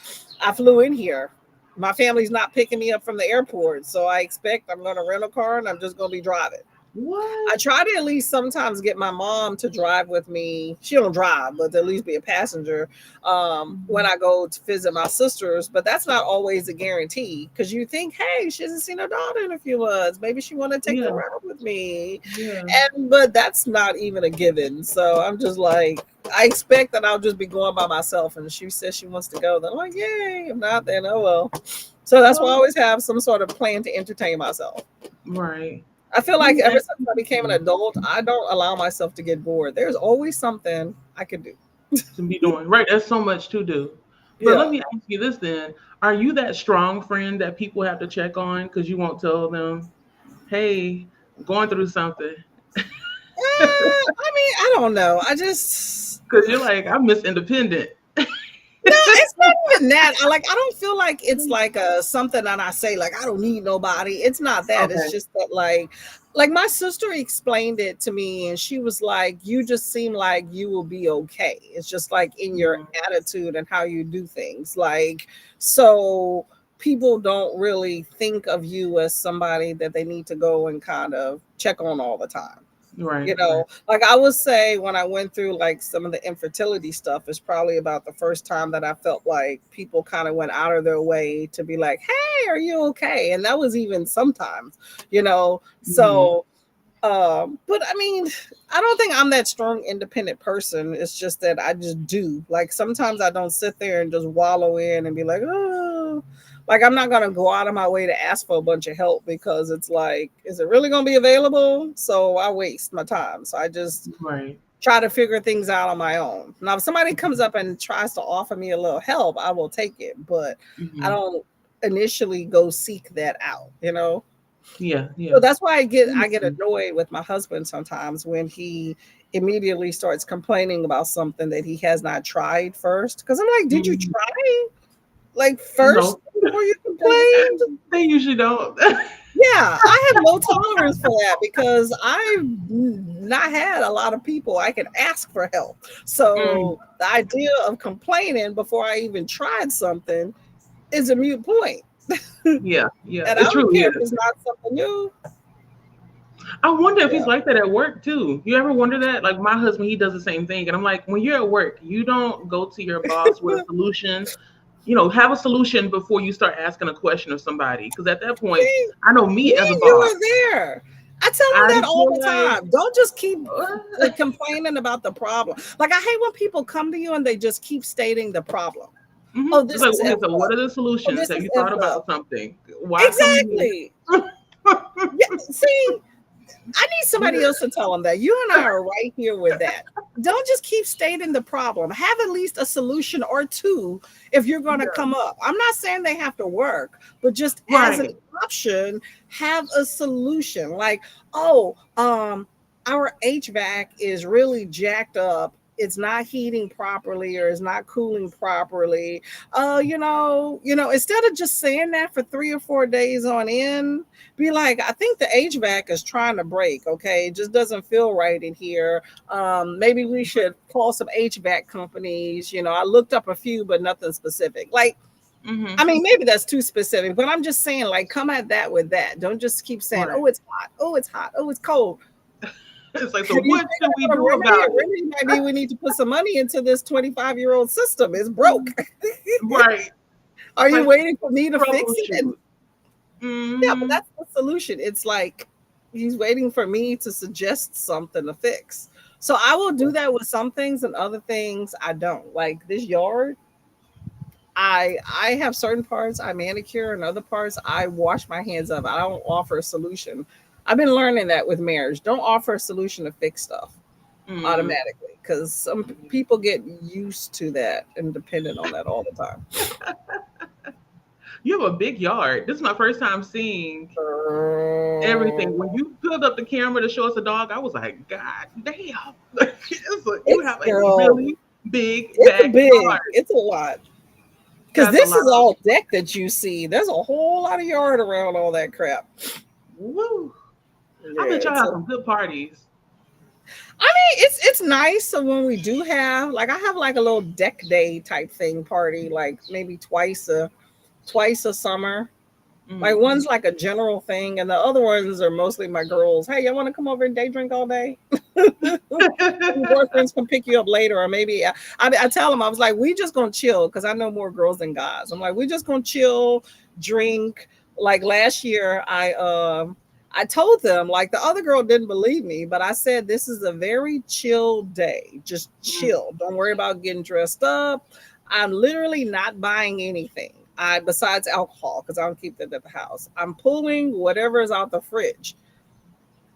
I flew in here. My family's not picking me up from the airport, so I expect I'm going to rent a car and I'm just going to be driving. I What? try to at least sometimes get my mom to drive with me. She don't drive, but at least be a passenger when Mhm. I go to visit my sisters. But that's not always a guarantee because you think, hey, she hasn't seen her daughter in a few months. Maybe she want to take the Yeah, route with me, yeah. and but that's not even a given. So I'm just like, I expect that I'll just be going by myself. And she says she wants to go, then I'm like, yay. If not, then oh well. So that's why I Well, always have some sort of plan to entertain myself. right. I feel Let like me ever ask since you I became an something adult, I don't allow myself to get bored. There's always something I could do. to be doing. Right, there's so much to do. But let Yeah. me ask you this then. Are you that strong friend that people have to check on because you won't tell them, hey, I'm going through something? I mean, I don't know. I just Because you're like, I'm Miss Independent. no, it's not even that. I don't feel like it's like something that I say like I don't need nobody. It's not that. It's Okay. just that my sister explained it to me and she was like, you just seem like you will be okay. It's just like in your Mhm. attitude and how you do things. Like so people don't really think of you as somebody that they need to go and kind of check on all the time. Right, right. Like I would say when I went through like some of the infertility stuff, is probably about the first time that I felt like people kind of went out of their way to be like, hey, are you okay? And that was even sometimes, you know. Hmm. So but I mean, I don't think I'm that strong independent person. It's just that I just do. Like sometimes I don't sit there and just wallow in and be like, oh, like I'm not gonna go out of my way to ask for a bunch of help because it's like, is it really gonna be available? So I waste my time. So I just Right. try to figure things out on my own. Now, if somebody comes up and tries to offer me a little help, I will take it, but I Hmm. don't initially go seek that out. Yeah, So yeah. that's why I get Mhm. annoyed with my husband sometimes when he immediately starts complaining about something that he has not tried first. Because I'm like, did you Mhm. try like first No, before you complained? they usually don't. Yeah, I have no tolerance for that because I've not had a lot of people I can ask for help. Mm, So the idea of complaining before I even tried something is a mute point. yeah, yeah. And I It don't truly care if is. it's not something new. I wonder if he's Yeah. like that at work too. You ever wonder that? Like my husband, he does the same thing. And I'm like, when you're at work, you don't go to your boss with a solution. Have a solution before you start asking a question of somebody. Because at that point, See, I know me me as a and you boss, were there. I tell them I that all feel the like, time. Don't just keep complaining about the problem. Like I hate when people come to you and they just keep stating the problem. Oh, it's this like, is okay, effed so what up. are the Oh, solutions? this Have is you thought effed up. about something? Why come to me? Exactly. Yeah. See, I need somebody else to tell them that. You and I are right here with that. Don't just keep stating the problem. Have at least a solution or two if you're going to Yeah, come up. I'm not saying they have to work, but just as an right. option, have a solution. Like, oh, our HVAC is really jacked up it's not heating properly or it's not cooling properly. Instead of just saying that for 3 or 4 days on end, be like, I think the HVAC is trying to break. Okay, it just doesn't feel right in here. Maybe we should call some HVAC companies. I looked up a few, but nothing specific. Like, Mm-hmm. I mean, maybe that's too specific, but I'm just saying, like, come at that with that. Don't just keep saying, Right. oh, it's hot. Oh, it's hot. Oh, it's cold. It's like, so Have you what should figured we out a do remedy? about A remedy might be we need to put some money into this 25-year-old system. It's broke. it? Right. Are you Like waiting for me to fix it? And troubleshoot. yeah, but Mm-hmm. that's the solution. It's like he's waiting for me to suggest something to fix. So I will do that with some things, and other things I don't. Like this yard, I have certain parts I manicure, and other parts I wash my hands of. I don't offer a solution. I've been learning that with marriage. Don't offer a solution to fix stuff Mm. automatically, because some people get used to that and dependent on that all the time. You have a big yard. This is my first time seeing everything. When Girl, you pulled up the camera to show us a dog, I was like, God damn. You it's have a girl, really big it's a big, backyard. it's a lot. Because That's a this lot is of all deck that you see. There's a whole lot of yard around all that crap. woo. I Yeah, bet y'all it's have a. some good parties. I mean, it's nice. So when we do have, like, I have like a little deck day type thing party, like maybe twice a summer. Like Mm-hmm. one's like a general thing, and the other ones are mostly my girls. Hey, you want to come over and day drink all day? Your boyfriends can pick you up later, or maybe I tell them, I was like, we just gonna chill because I know more girls than guys. I'm like, we just gonna chill, drink. Like last year, I told them, like, the other girl didn't believe me, but I said this is a very chill day. Just Mm. chill. Don't worry about getting dressed up. I'm literally not buying anything. I besides alcohol because I don't keep that at the house. I'm pulling whatever is out the fridge,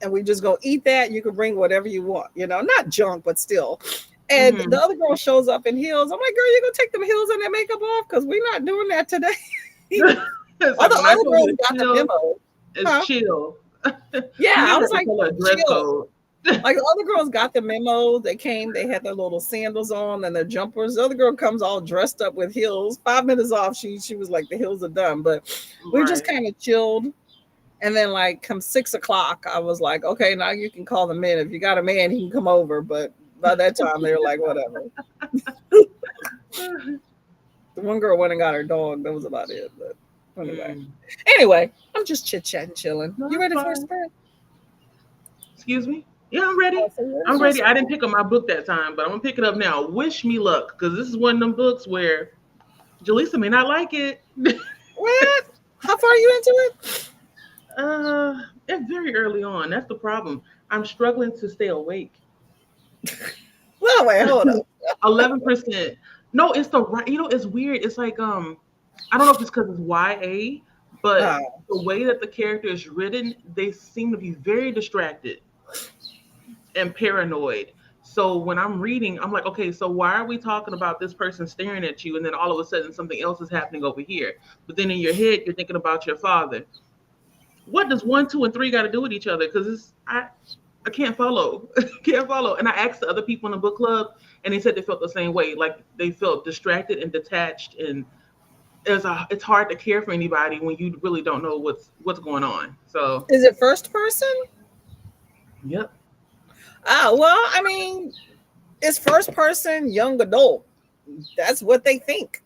and we just go eat that. You can bring whatever you want, not junk, but still. And the Mm-hmm. other girl shows up in heels. I'm like, girl, you gonna take them heels and that makeup off? Because we're not doing that today. It's like when I Other told you girls to got the chill, memo. it's Huh? chill. Yeah, You I even was have to like, tell her a dress chill. code. Like the other girls got the memo. They came, they had their little sandals on and their jumpers. The other girl comes all dressed up with heels. 5 minutes off, she was like, the heels are done. But we just Right. kind of chilled. And then like come 6 o'clock, I was like, okay, now you can call the men. If you got a man, he can come over. But by that time they were like, whatever. The one girl went and got her dog. That was about it. But anyway. Mm. Anyway, I'm just chit chatting, chilling. No, You that's ready for a fine. spread? Excuse me? Yeah, I'm ready. Oh, so where's I'm your ready. I spread? didn't pick up my book that time, but I'm gonna pick it up now. Wish me luck, because this is one of them books where Jaleesa may not like it. What? How far are you into it? uh, it's very early on. That's the problem. I'm struggling to stay awake. Well, wait, hold up. 11%. No, it's the right. It's weird. It's like I don't know if it's because it's YA, but Oh, the way that the character is written, they seem to be very distracted and paranoid. So when I'm reading, I'm like, okay, so why are we talking about this person staring at you, and then all of a sudden something else is happening over here? But then in your head, you're thinking about your father. What does one, two, and three got to do with each other? Because I can't follow, can't follow. And I asked the other people in the book club, and they said they felt the same way. Like they felt distracted and detached, and it's hard to care for anybody when you really don't know what's going on. So, is it first person? yep, Oh, well, I mean, it's first person, young adult. That's what they think.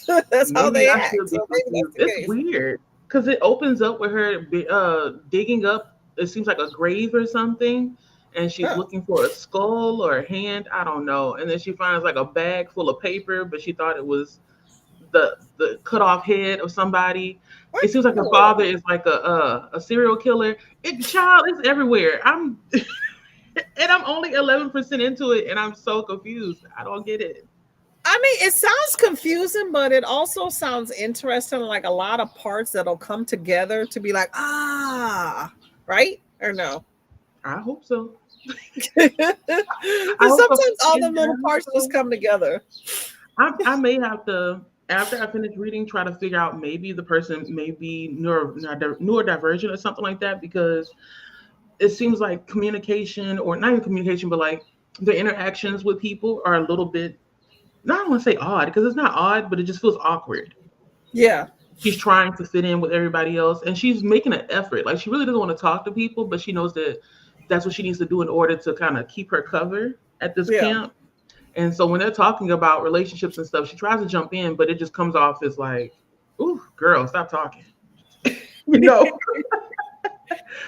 That's how maybe they I act. should be So maybe that's confused. the It's case. weird because it opens up with her digging up. It seems like a grave or something, and she's Huh. looking for a skull or a hand. I don't know. And then she finds like a bag full of paper, but she thought it was the cut off head of somebody. It What? seems like her Oh. father is like a serial killer. It child is everywhere. I'm and I'm only 11% into it, and I'm so confused. I don't get it. I mean, it sounds confusing, but it also sounds interesting. Like a lot of parts that'll come together to be like, ah, right? Or no? I hope so. I Because hope so. sometimes all the And little I hope parts just so. come together. I may have to, after I finish reading, try to figure out maybe the person may be neurodivergent or something like that, because it seems like communication, or not even communication, but like the interactions with people are a little bit, not I want to say odd because it's not odd, but it just feels awkward. Yeah. She's trying to fit in with everybody else, and she's making an effort. Like she really doesn't want to talk to people, but she knows that that's what she needs to do in order to kind of keep her cover at this Yeah. camp. And so when they're talking about relationships and stuff, she tries to jump in, but it just comes off as like, "Ooh, girl, stop talking," you know.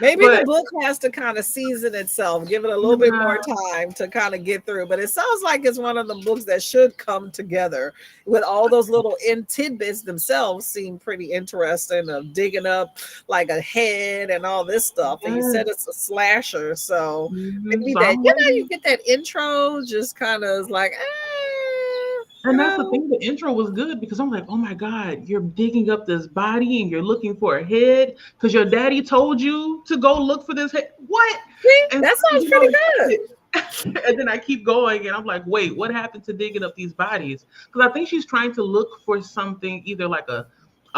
Maybe the But book has to kind of season itself, give it a little bit more yeah, time to kind of get through. But it sounds like it's one of the books that should come together with all those little in tidbits themselves seem pretty interesting of digging up like a head and all this stuff. And you said yes. it's a slasher. So maybe So that, I'm you waiting. get that intro just kind of is like, you And that's the know, thing. The intro was good because I'm like, oh my God, you're digging up this body and you're looking for a head because your daddy told you to go look for this head. What? see, And that so I sounds get all pretty good. excited. And then I keep going and I'm like, wait, what happened to digging up these bodies? Because I think she's trying to look for something, either like a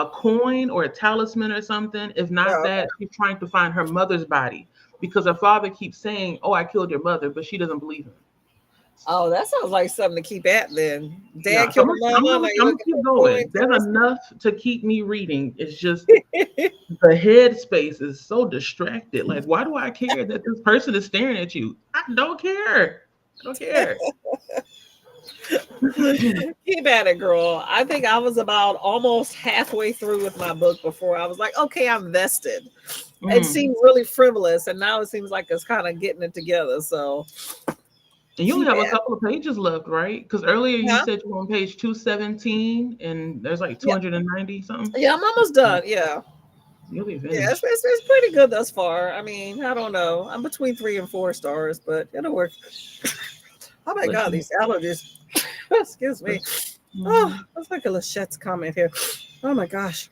coin or a talisman or something. If not Oh, that, she's trying to find her mother's body because her father keeps saying, oh, I killed your mother, but she doesn't believe him. oh, that sounds like something to keep at then. Yeah, Dad so killed a mama. Now you I'm gonna looking keep for going. coins There's or enough to keep me reading. It's just the headspace is so distracted. Like, why do I care that this person is staring at you? I don't care. I don't care. keep at it, girl. I think I was about almost halfway through with my book before I was like, okay, I'm vested. It Mm. seemed really frivolous, and now it seems like it's kind of getting it together. So And you only keep have a at it. couple of pages left, right? Because earlier you Yeah, said you were on page 217 and there's like yeah, 290 something. yeah. I'm almost done. Yeah, You'll be yeah. It's, finished. it's, it's pretty good thus far. I mean, I don't know. I'm between 3 and 4 stars, but it'll work. Oh my Bless god, you. these allergies. Excuse me. Oh, Mhm. let's make a Lachette's comment here. Oh my gosh.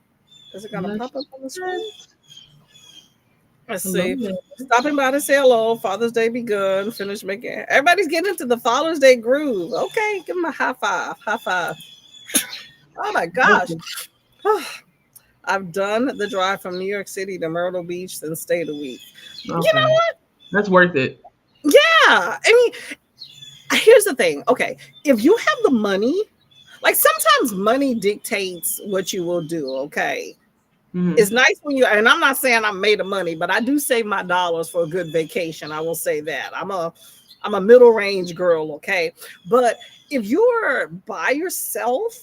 Is it gonna Bless pop up on the screen? you. Let's Hello see. there. Stopping by to say hello. Father's Day be good. Finish making. Everybody's getting into the Father's Day groove. Okay, give them a high five. High five. Oh my Bless gosh. you. I've done the drive from New York City to Myrtle Beach and stayed a week. You Okay. That's worth it. know, yeah. I mean, here's the thing. Okay, if you have the money, like sometimes money dictates what you will do. Okay, it's Hmm. nice when you, and I'm not saying I'm made of money, but I do save my dollars for a good vacation. I will say that. I'm a middle range girl, okay? But if you're by yourself,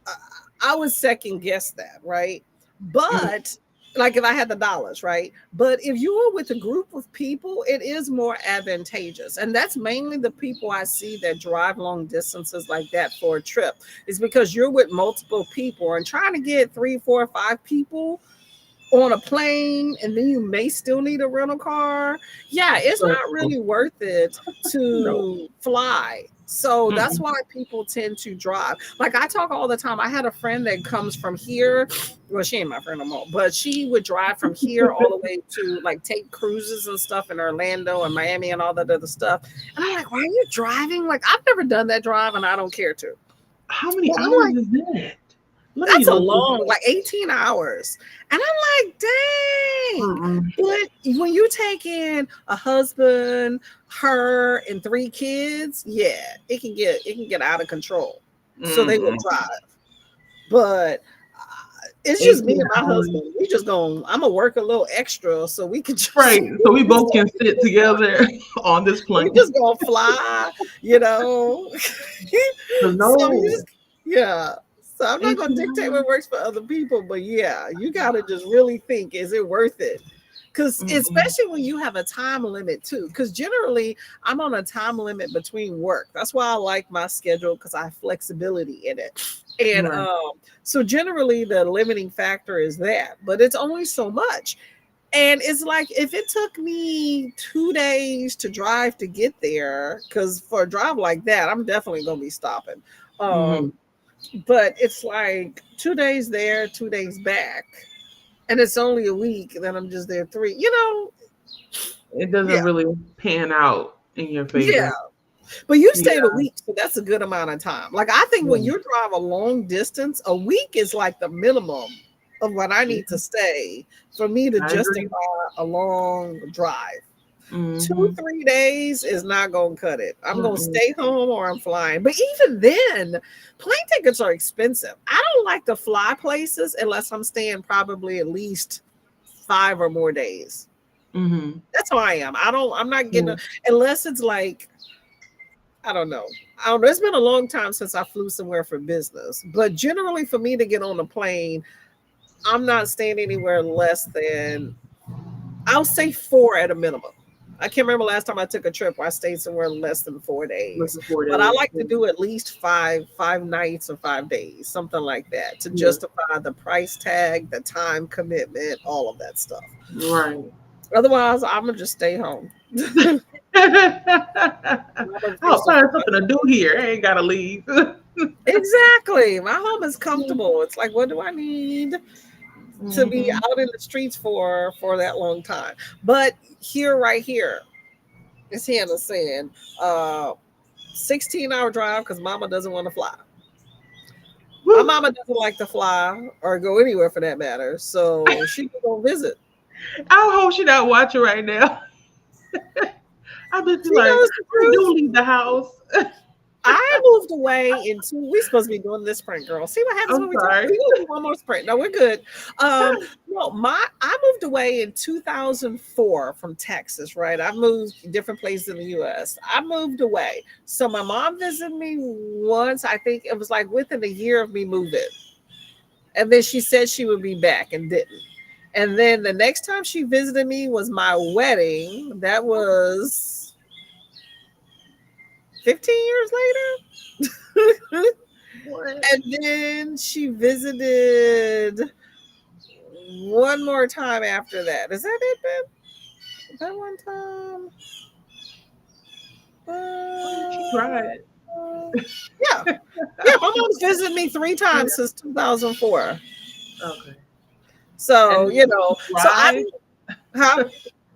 uh, I would second guess that, right? But like if I had the dollars, right? But if you are with a group of people, it is more advantageous. And that's mainly the people I see that drive long distances like that for a trip. Is because you're with multiple people and trying to get 3, 4, 5 people on a plane and then you may still need a rental car. Yeah, it's not So, really worth it no. to fly. So that's Mm-mm. why people tend to drive. Like I talk all the time. I had a friend that comes from here. Well, she ain't my friend no more, but she would drive from here all the way to like take cruises and stuff in Orlando and Miami and all that other stuff. And I'm like, why are you driving? Like I've never done that drive and I don't care to. How many But I'm hours like, is that? Let me that's a look this long, up. like 18 hours. And I'm like, dang. Mm-mm. But when you take in a husband, her, and 3 kids, yeah, it can get out of control. So they will Mm-mm. drive. But it's just me 18 and my hours. husband. We just going I'm gonna work a little extra so we can just Right. So we both can sit together on this we plane. just gonna fly, you know. So you No. just yeah. So I'm not gonna 18 dictate hours. what works for other people, but yeah, you gotta just really think, is it worth it? Because Mm-mm. especially when you have a time limit too. Because generally I'm on a time limit between work. That's why I like my schedule because I have flexibility in it. And Right. so generally the limiting factor is that, but it's only so much. And it's like if it took me 2 days to drive to get there, because for a drive like that, I'm definitely gonna be stopping. Hmm. Um, but it's like 2 days there, 2 days back, and it's only a week. Then I'm just there three. It Yeah, doesn't really pan out in your yeah. favor. But you stayed a Yeah. week, so that's a good amount of time. Like I think when Yeah. you drive a long distance, a week is like the minimum of what I need Yeah. to stay for me to I agree. justify a long drive. Two, Mm-hmm. 3 days is not gonna cut it. I'm gonna Mm-mm. stay home or I'm flying. But even then, plane tickets are expensive. I don't like to fly places unless I'm staying probably at least 5 or more days. Mm-hmm. That's how I am. I'm not getting Yeah. unless it's like, I don't know. I don't know. It's been a long time since I flew somewhere for business. But generally for me to get on a plane, I'm not staying anywhere less than, I'll say 4 at a minimum. I can't remember last time I took a trip where I stayed somewhere less than 4 days. Looking 4 days. But I like to Yeah. do at least five nights or 5 days, something like that, to Yeah. justify the price tag, the time commitment, all of that stuff. Right. Otherwise, I'm gonna just stay home. I'm gonna I'll feast or find something to do here. I ain't gotta leave. exactly. My home is comfortable. It's like, what do I need to be Mm-hmm. out in the streets for that long time? But here, right here, is Hannah saying, uh, 16-hour drive because mama doesn't want to fly. My Woo. mama doesn't like to fly or go anywhere for that matter. So she can go visit. I hope she not watching right now. I bet you She like, knows the I do truth. leave the house. I moved away we supposed to be doing this sprint, girl. See what happens I'm when we talk. sorry. We gonna do one more sprint. No, we're good. No, I moved away in 2004 from Texas, right? I moved different places in the US. I moved away. So my mom visited me once. I think it was like within a year of me moving. And then she said she would be back and didn't. And then the next time she visited me was my wedding. That was 15 years later. What? And then she visited one more time after that. Is that it, Ben? That one time? Oh, she tried. Yeah. Yeah, my mom's visited me 3 times since 2004. Okay. So, And did she so I, drive? huh?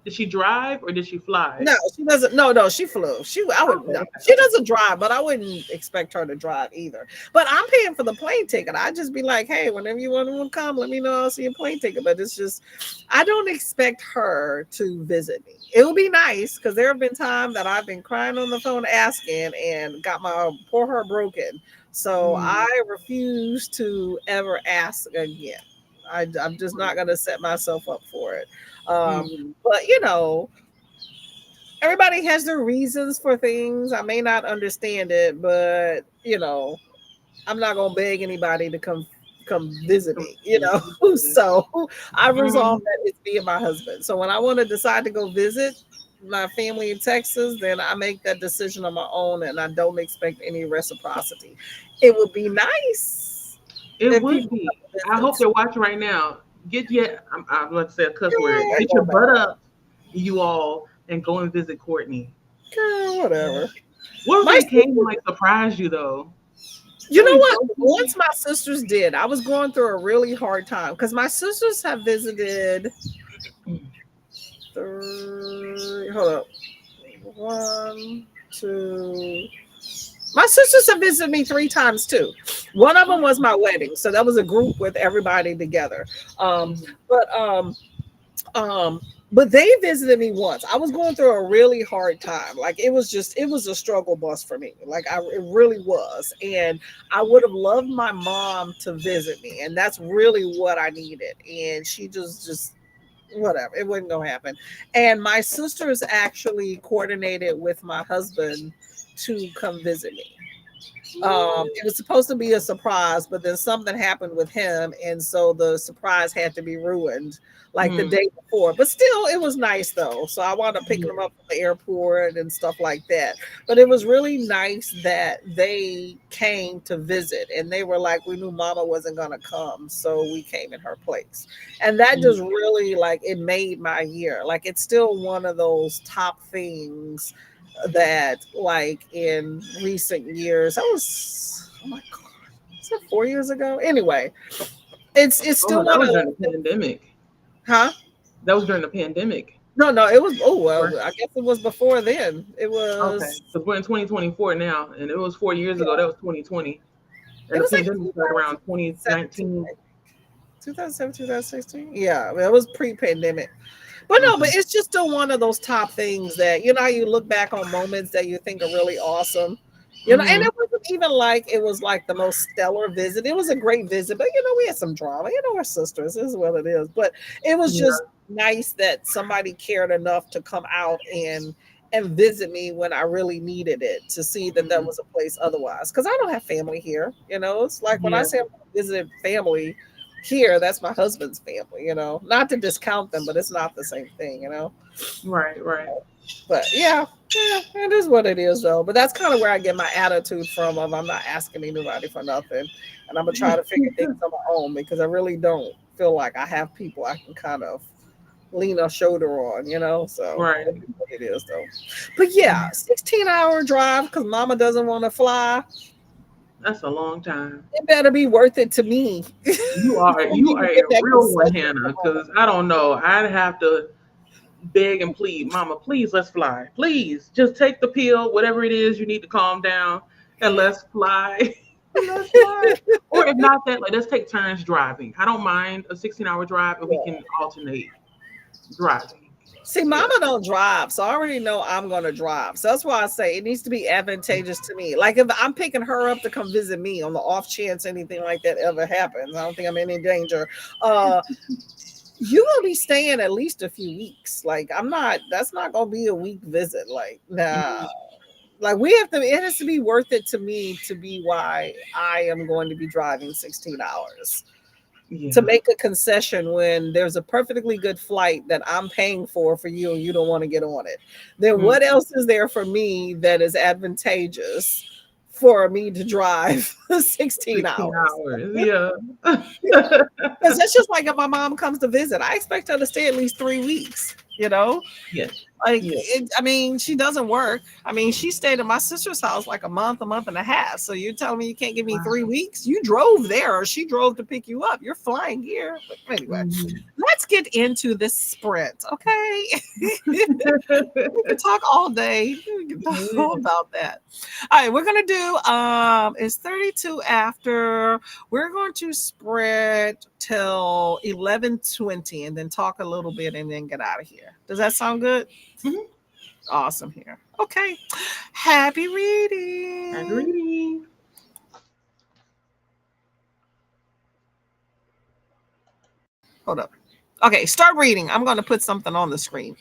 Did she drive or did she fly? No, she doesn't. No, no, she flew. I would Okay, no. okay, She okay. doesn't drive, but I wouldn't expect her to drive either. But I'm paying for the plane ticket. I just be like, hey, whenever you want to come, let me know. I'll see a plane ticket. But it's just, I don't expect her to visit me. It would be nice because there have been times that I've been crying on the phone asking and got my poor heart broken. So Mm, I refuse to ever ask again. I'm just not going to set myself up for it. Um, mm, but everybody has their reasons for things. I may not understand it, but I'm not gonna beg anybody to come visit me. yeah, So I've resolved mhm, that it's me and my husband. So when I want to decide to go visit my family in Texas, then I make that decision on my own, and I don't expect any reciprocity. It would be nice it if would people be. come I hope visit. they're watching right now. Get your, I'm going to say a cuss word. Yeah, Get your go butt back. up, you all, and go and visit Courtney. Girl, whatever. What if My they came and sister like surprised you though? You know Hey, what? Sophie. Once my sisters did, I was going through a really hard time because my sisters have visited three. Hold up, one, two. My sisters have visited me 3 times too. One of them was my wedding, so that was a group with everybody together. Um, Mhm, but um, but they visited me once. I was going through a really hard time. Like it was a struggle bus for me. It really was. And I would have loved my mom to visit me. And that's really what I needed. And she just whatever. It wasn't gonna happen. And my sisters actually coordinated with my husband to come visit me. It was supposed to be a surprise, but then something happened with him, and so the surprise had to be ruined like the mhm, day before. But still, it was nice though. So I wound up picking him yeah, up from the airport and stuff like that. But it was really nice that they came to visit, and they were like, "We knew Mama wasn't gonna come, so we came in her place," and that mhm, just really like it made my year. Like it's still one of those top things that like in recent years that was oh my god, is that 4 years ago? Anyway, it's oh no, still that one of was during the those. pandemic. Huh? That was during the pandemic. No, it was, oh Or well, I guess it was before then. It okay, was, because we're in 2024 now, and it was 4 years ago. yeah, That was 2020, and it the was like pandemic started around 2017, 2019. 2007, 2016. Yeah, I mean, it was pre-pandemic. But no, but Okay. it's just still one of those top things that you know how you look back on moments that you think are really awesome. You know, and Hmm. it wasn't even like it was like the most stellar visit. It was a great visit, but you know, we had some drama. You know, we're sisters, this is what it is. But it was just Yeah. nice that somebody cared enough to come out and visit me when I really needed it to see that there Hmm. was a place otherwise. Because I don't have family here. You know, it's like when I Yeah. say I'm visiting family, here that's my husband's family, you know, not to discount them, but it's not the same thing, you know. Right. Right. But yeah, yeah, it is what it is though. But that's kind of where I get my attitude from of I'm not asking anybody for nothing, and I'm gonna try to figure things on my own because I really don't feel like I have people I can kind of lean a shoulder on, you know. So Right. it is what it is though. But yeah, 16-hour drive because mama doesn't want to fly. That's a long time. It better be worth it to me for You me are to a get that real one, concession Hannah. from mama. Because I don't know. I'd have to beg and plead, Mama, please let's fly. Please just take the pill, whatever it is you need to calm down, and let's fly. Let's fly. Or if not that, like let's take turns driving. I don't mind a 16-hour drive, and we Yeah. can alternate driving. See, Yeah. mama don't drive, so I already know I'm gonna drive. So that's why I say it needs to be advantageous to me. Like if I'm picking her up to come visit me on the off chance anything like that ever happens, I don't think I'm in any danger. Uh, you gonna be staying at least a few weeks. Like I'm not. That's not gonna be a week visit. Like nah. Mhm. Like we have to. It has to be worth it to me to be why I am going to be driving 16 hours to Yeah. make a concession when there's a perfectly good flight that I'm paying for you and you don't want to get on it. Then Mm. what else is there for me that is advantageous for me to drive 16 16 hours? hours. Yeah. Because that's just like if my mom comes to visit, I expect her to stay at least 3 weeks, you know? Yes. Like, Yeah. I mean, she doesn't work. I mean, she stayed at my sister's house like a month and a half. So you're telling me you can't give me three Wow. weeks? You drove there, or she drove to pick you up. You're flying here. But anyway, Mhm. let's get into this sprint, okay? We can talk all day. We can talk all Yeah. about that. All right, we're gonna do it's 32 after. We're going to sprint till 11:20 and then talk a little bit and then get out of here. Does that sound good? Mhm. Awesome here. Okay. Happy Happy reading. reading. Hold up. Okay, start reading. I'm going to put something on the screen.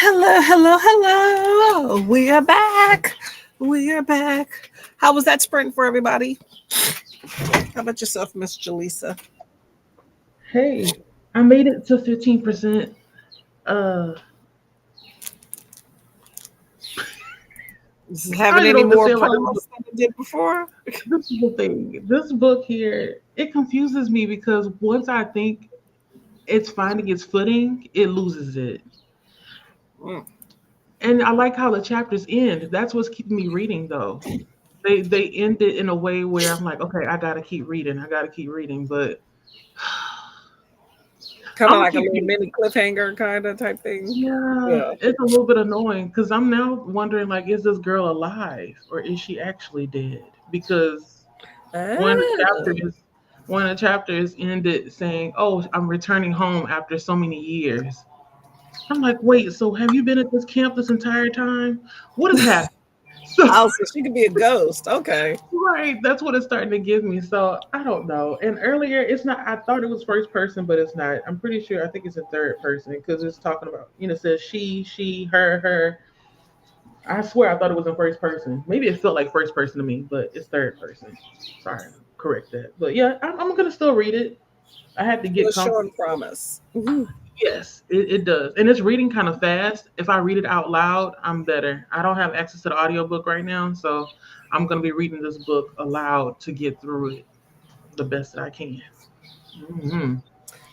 Hello, hello, hello. We are back. We are back. How was that sprint for everybody? How about yourself, Miss Jaleesa? Hey, I made it to 15%. Uh, Is it I having don't even any know what to more say about this book. promise than it did before? This is the thing. This book here, it confuses me because once I think it's finding its footing, it loses it. Mm. And I like how the chapters end. That's what's keeping me reading, though. They end it in a way where I'm like, okay, I gotta keep reading. I gotta keep reading, but Kind I'm of gonna like a keep little reading. mini cliffhanger kind of type thing. Yeah, Yeah. it's a little bit annoying because I'm now wondering, like, is this girl alive or is she actually dead? Because one of the Oh. chapters, one of the chapters ended saying, "Oh, I'm returning home after so many years." I'm like, wait, so have you been at this camp this entire time? What has happened? So, Oh, so she could be a ghost. Okay. right, that's what it's starting to give me. So I don't know. And earlier, it's not. I thought it was first person, but it's not. I'm pretty sure. I think it's a third person because it's talking about, it says she, her, her. I swear I thought it was in first person. Maybe it felt like first person to me, but it's third person. Sorry, correct that. But yeah, I'm gonna still read it. I had to So get it's showing comfortable. promise. Mhm. Yes, it does. And it's reading kind of fast. If I read it out loud, I'm better. I don't have access to the audiobook right now, so I'm going to be reading this book aloud to get through it the best that I can. Hmm.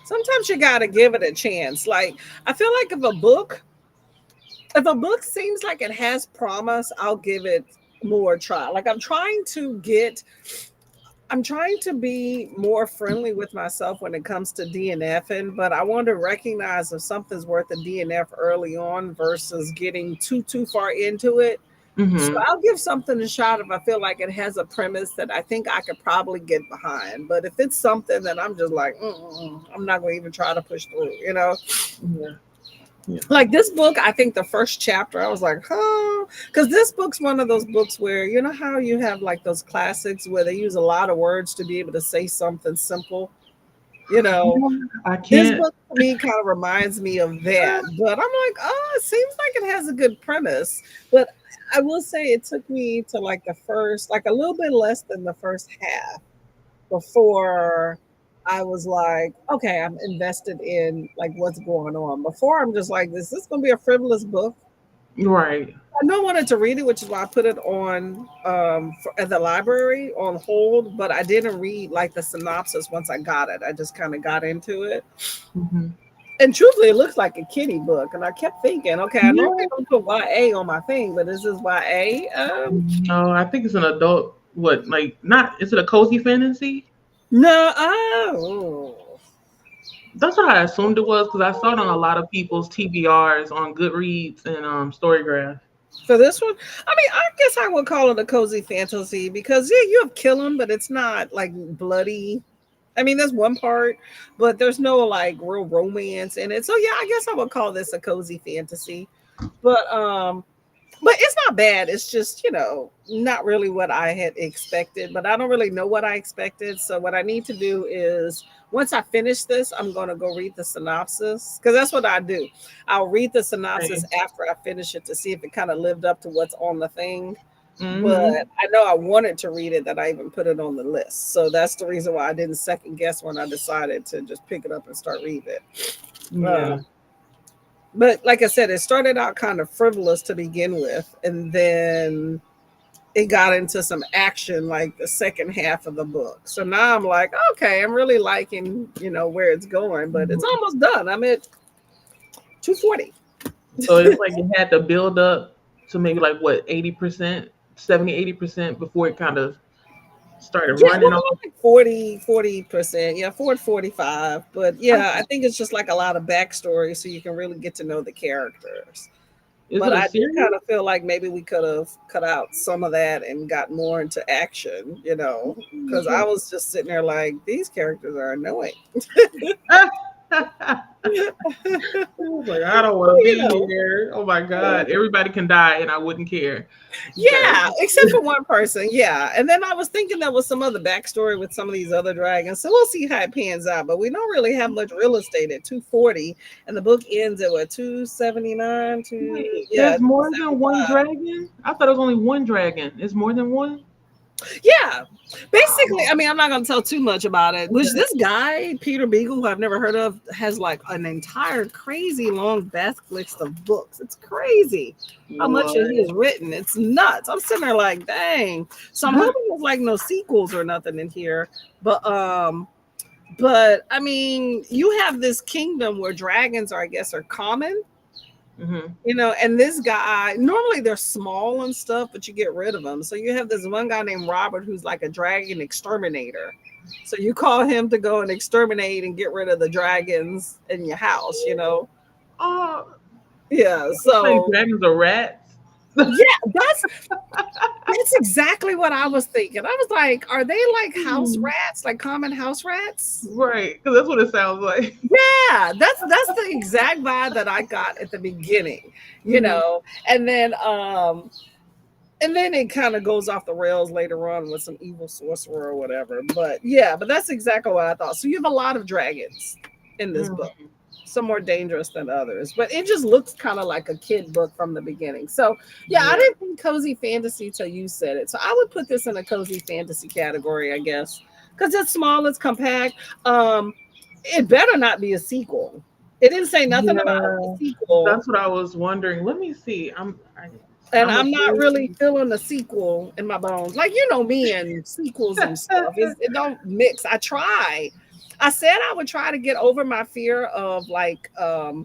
Sometimes you got to give it a chance. Like, I feel like if a book seems like it has promise, I'll give it more try. Like I'm trying to be more friendly with myself when it comes to DNFing, but I want to recognize if something's worth a DNF early on versus getting too far into it. So Hmm. I'll give something a shot if I feel like it has a premise that I think I could probably get behind. But if it's something that I'm just like, I'm not going to even try to push through. Yeah. Yeah. Like this book, I think the first chapter, I was like, huh. Because this book's one of those books where, you know how you have like those classics where they use a lot of words to be able to say something simple? You know, Yeah, I this can't. book to me kind of reminds me of that. But I'm like, oh, it seems like it has a good premise. But I will say it took me to like the first, like a little bit less than the first half before I was like, okay, I'm invested in like what's going on. Before I'm just like, this gonna be a frivolous book. Right. I know I wanted to read it, which is why I put it on at the library on hold. But I didn't read like the synopsis once I got it. I just kind of got into it, Hmm. and truthfully, it looks like a kiddie book. And I kept thinking, okay, I normally Yeah. don't put YA on my thing, but this is YA. No, I think it's an adult. What, like, not? Is it a cozy fantasy? No, oh. That's what I assumed it was because I saw it on a lot of people's TBRs on Goodreads and Storygraph. For this one, I mean, I guess I would call it a cozy fantasy because yeah, you have killing, but it's not like bloody. I mean, there's one part, but there's no like real romance in it. So yeah, I guess I would call this a cozy fantasy. But it's not bad. It's just, not really what I had expected, but I don't really know what I expected. So what I need to do is once I finish this, I'm going to go read the synopsis because that's what I do. I'll read the synopsis Right. after I finish it to see if it kind of lived up to what's on the thing. But Hmm. I know I wanted to read it that I even put it on the list. So that's the reason why I didn't second guess when I decided to just pick it up and start reading it. Uh, Yeah. but like I said, it started out kind of frivolous to begin with, and then it got into some action like the second half of the book. So now I'm like, okay, I'm really liking, where it's going, but it's Mhm. almost done. I'm at 240. So it's like it had to build up to maybe like what, 80%, 70, 80% before it kind of started Yeah, running well, off. like 40%. Yeah, 45. But yeah, I Okay. think it's just like a lot of backstory so you can really get to know the characters. Is But it a I do kind series? of feel like maybe we could have cut out some of that and got more into action, because I Okay. was just sitting there like, these characters are annoying. Ah! I was like, I don't want to You be know, here. Oh my God. Everybody can die and I wouldn't care. Because yeah, except for one person. Yeah. And then I was thinking there was some other backstory with some of these other dragons. So we'll see how it pans out. But we don't really have much real estate at 240. And the book ends at what, 279? wait, Yeah, there's more than one 275. dragon? I thought it was only one dragon. It's more than one? Yeah. Basically, Oh, I mean, I'm not going to tell too much about it. Which okay. this guy, Peter Beagle, who I've never heard of, has like an entire crazy long back list of books. It's crazy how much he What? has written. It's nuts. I'm sitting there like, dang. So I'm hoping there's like no sequels or nothing in here. But I mean, you have this kingdom where dragons are, I guess, are common, Hmm. and this guy, normally they're small and stuff, but you get rid of them. So you have this one guy named Robert who's like a dragon exterminator. So you call him to go and exterminate and get rid of the dragons in your house. Oh, Yeah. you say So dragons are rats? yeah, that's exactly what I was thinking. I was like, are they like house Hmm. rats, like common house rats? Right, because that's what it sounds like. Yeah, that's the exact vibe that I got at the beginning, you Hmm. know. And then and then it kind of goes off the rails later on with some evil sorcerer or whatever. But yeah, but that's exactly what I thought. So you have a lot of dragons in this book. Hmm. Some more dangerous than others, but it just looks kind of like a kid book from the beginning. So yeah, I Yeah. didn't think cozy fantasy till you said it. So I would put this in a cozy fantasy category, I guess, because it's small, it's compact. It better not be a sequel. It didn't say nothing about a Yeah. sequel, That's what I was wondering. Let me see. and I'm I'm not really afraid. feeling the sequel in my bones. Like me and sequels and stuff. It don't mix. I try. I said I would try to get over my fear of like of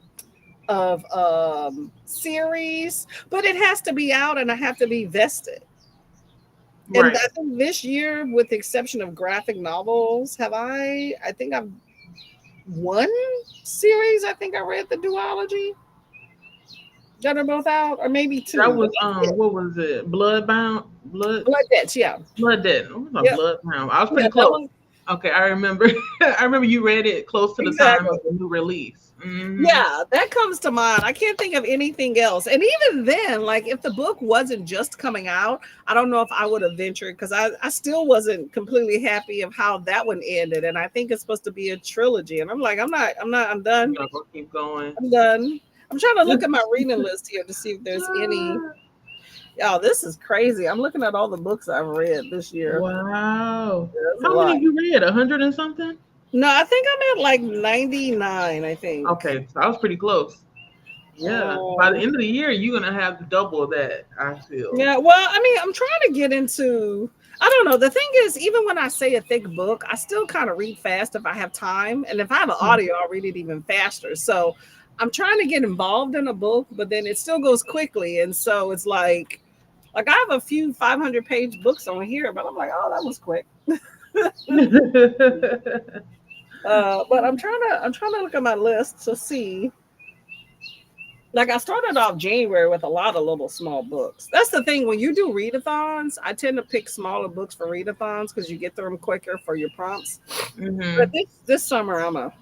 series, but it has to be out and I have to be vested. And Right. I think this year, with the exception of graphic novels, I think I've one series. I think I read the duology that are both out, or maybe That two, but was that's it. what was it? Bloodbound? Blood Debts, yeah. Blood Dead. What was my Yep. Bloodbound? I was Yeah, pretty that close. one. Okay, I remember. I remember you read it close to the time Exactly. of the new release. Hmm. Yeah, that comes to mind. I can't think of anything else. And even then, like if the book wasn't just coming out, I don't know if I would have ventured because I still wasn't completely happy of how that one ended. And I think it's supposed to be a trilogy. And I'm like, I'm I'm done. gonna go keep going. I'm done. I'm trying to look at my reading list here to see if there's any. Oh, this is crazy. I'm looking at all the books I've read this year. Wow. There's a How many lot. have you read? 100 and something? No, I think I'm at like 99, I think. Okay, so I was pretty close. Yeah. By the Um, end of the year, you're gonna have double that, I feel. Yeah, well, I mean, I'm trying to get into. I don't know. The thing is, even when I say a thick book, I still kind of read fast if I have time, and if I have an audio, I'll read it even faster. So I'm trying to get involved in a book, but then it still goes quickly, and so it's like I have a few 500-page books on here, but I'm like, oh, that was quick. But I'm trying to look at my list to see. Like I started off January with a lot of little small books. That's the thing when you do readathons. I tend to pick smaller books for readathons because you get through them quicker for your prompts. But Hmm. this summer I'm a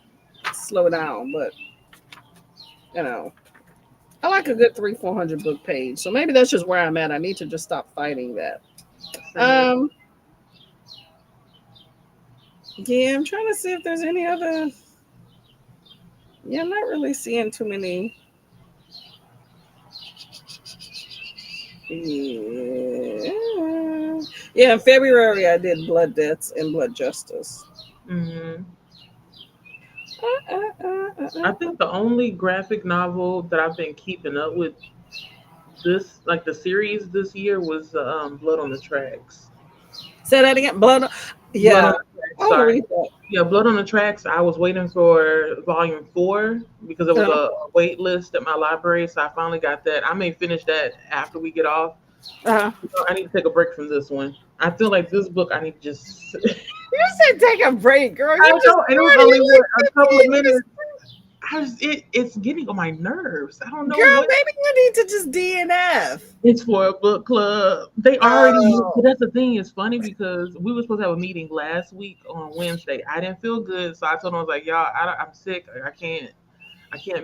slow down. But you know, I like a good 300-400 book page. So maybe that's just where I'm at. I need to just stop fighting that. Same. Um, yeah, I'm trying to see if there's any other. Yeah, I'm not really seeing too many. Yeah. Yeah, in February I did Blood Debts and Blood Justice. Hmm. Uh, uh, I think the only graphic novel that I've been keeping up with this, like the series this year, was Blood on the Tracks. Say that again. Blood. Blood on Yeah, the I Tracks. want to Sorry. read that. Yeah, Blood on the Tracks. I was waiting for volume 4 because there was Uh, a wait list at my library, so I finally got that. I may finish that after we get off. uh, I need to take a break from this one. I feel like this book I need to just you said take a break, girl. I You just know, and it was started. only You what, like a couple 15 of minutes. minutes. it's getting on my nerves. I don't know Girl, what. maybe you need to just DNF. It's for a book club. They already knew. But Oh. that's the thing. It's funny because we were supposed to have a meeting last week on Wednesday. I didn't feel good, so I told them I was like, "Y'all, I'm sick. I can't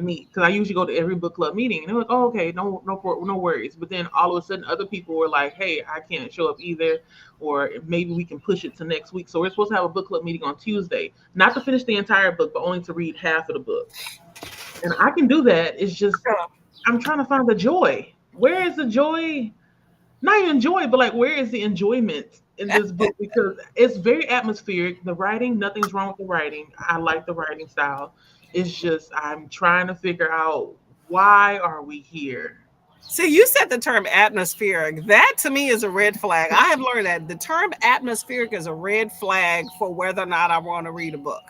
meet because I usually go to every book club meeting." And they're like, "Oh, okay, no worries." But then all of a sudden, other people were like, "Hey, I can't show up either, or maybe we can push it to next week." So we're supposed to have a book club meeting on Tuesday, not to finish the entire book, but only to read half of the book. And I can do that. It's just I'm trying to find the joy. Where is the joy? Not even joy, but like where is the enjoyment in this book? Because it's very atmospheric. The writing, nothing's wrong with the writing. I like the writing style. It's just I'm trying to figure out why are we here? See, you said the term atmospheric. That to me is a red flag. I have learned that the term atmospheric is a red flag for whether or not I want to read a book.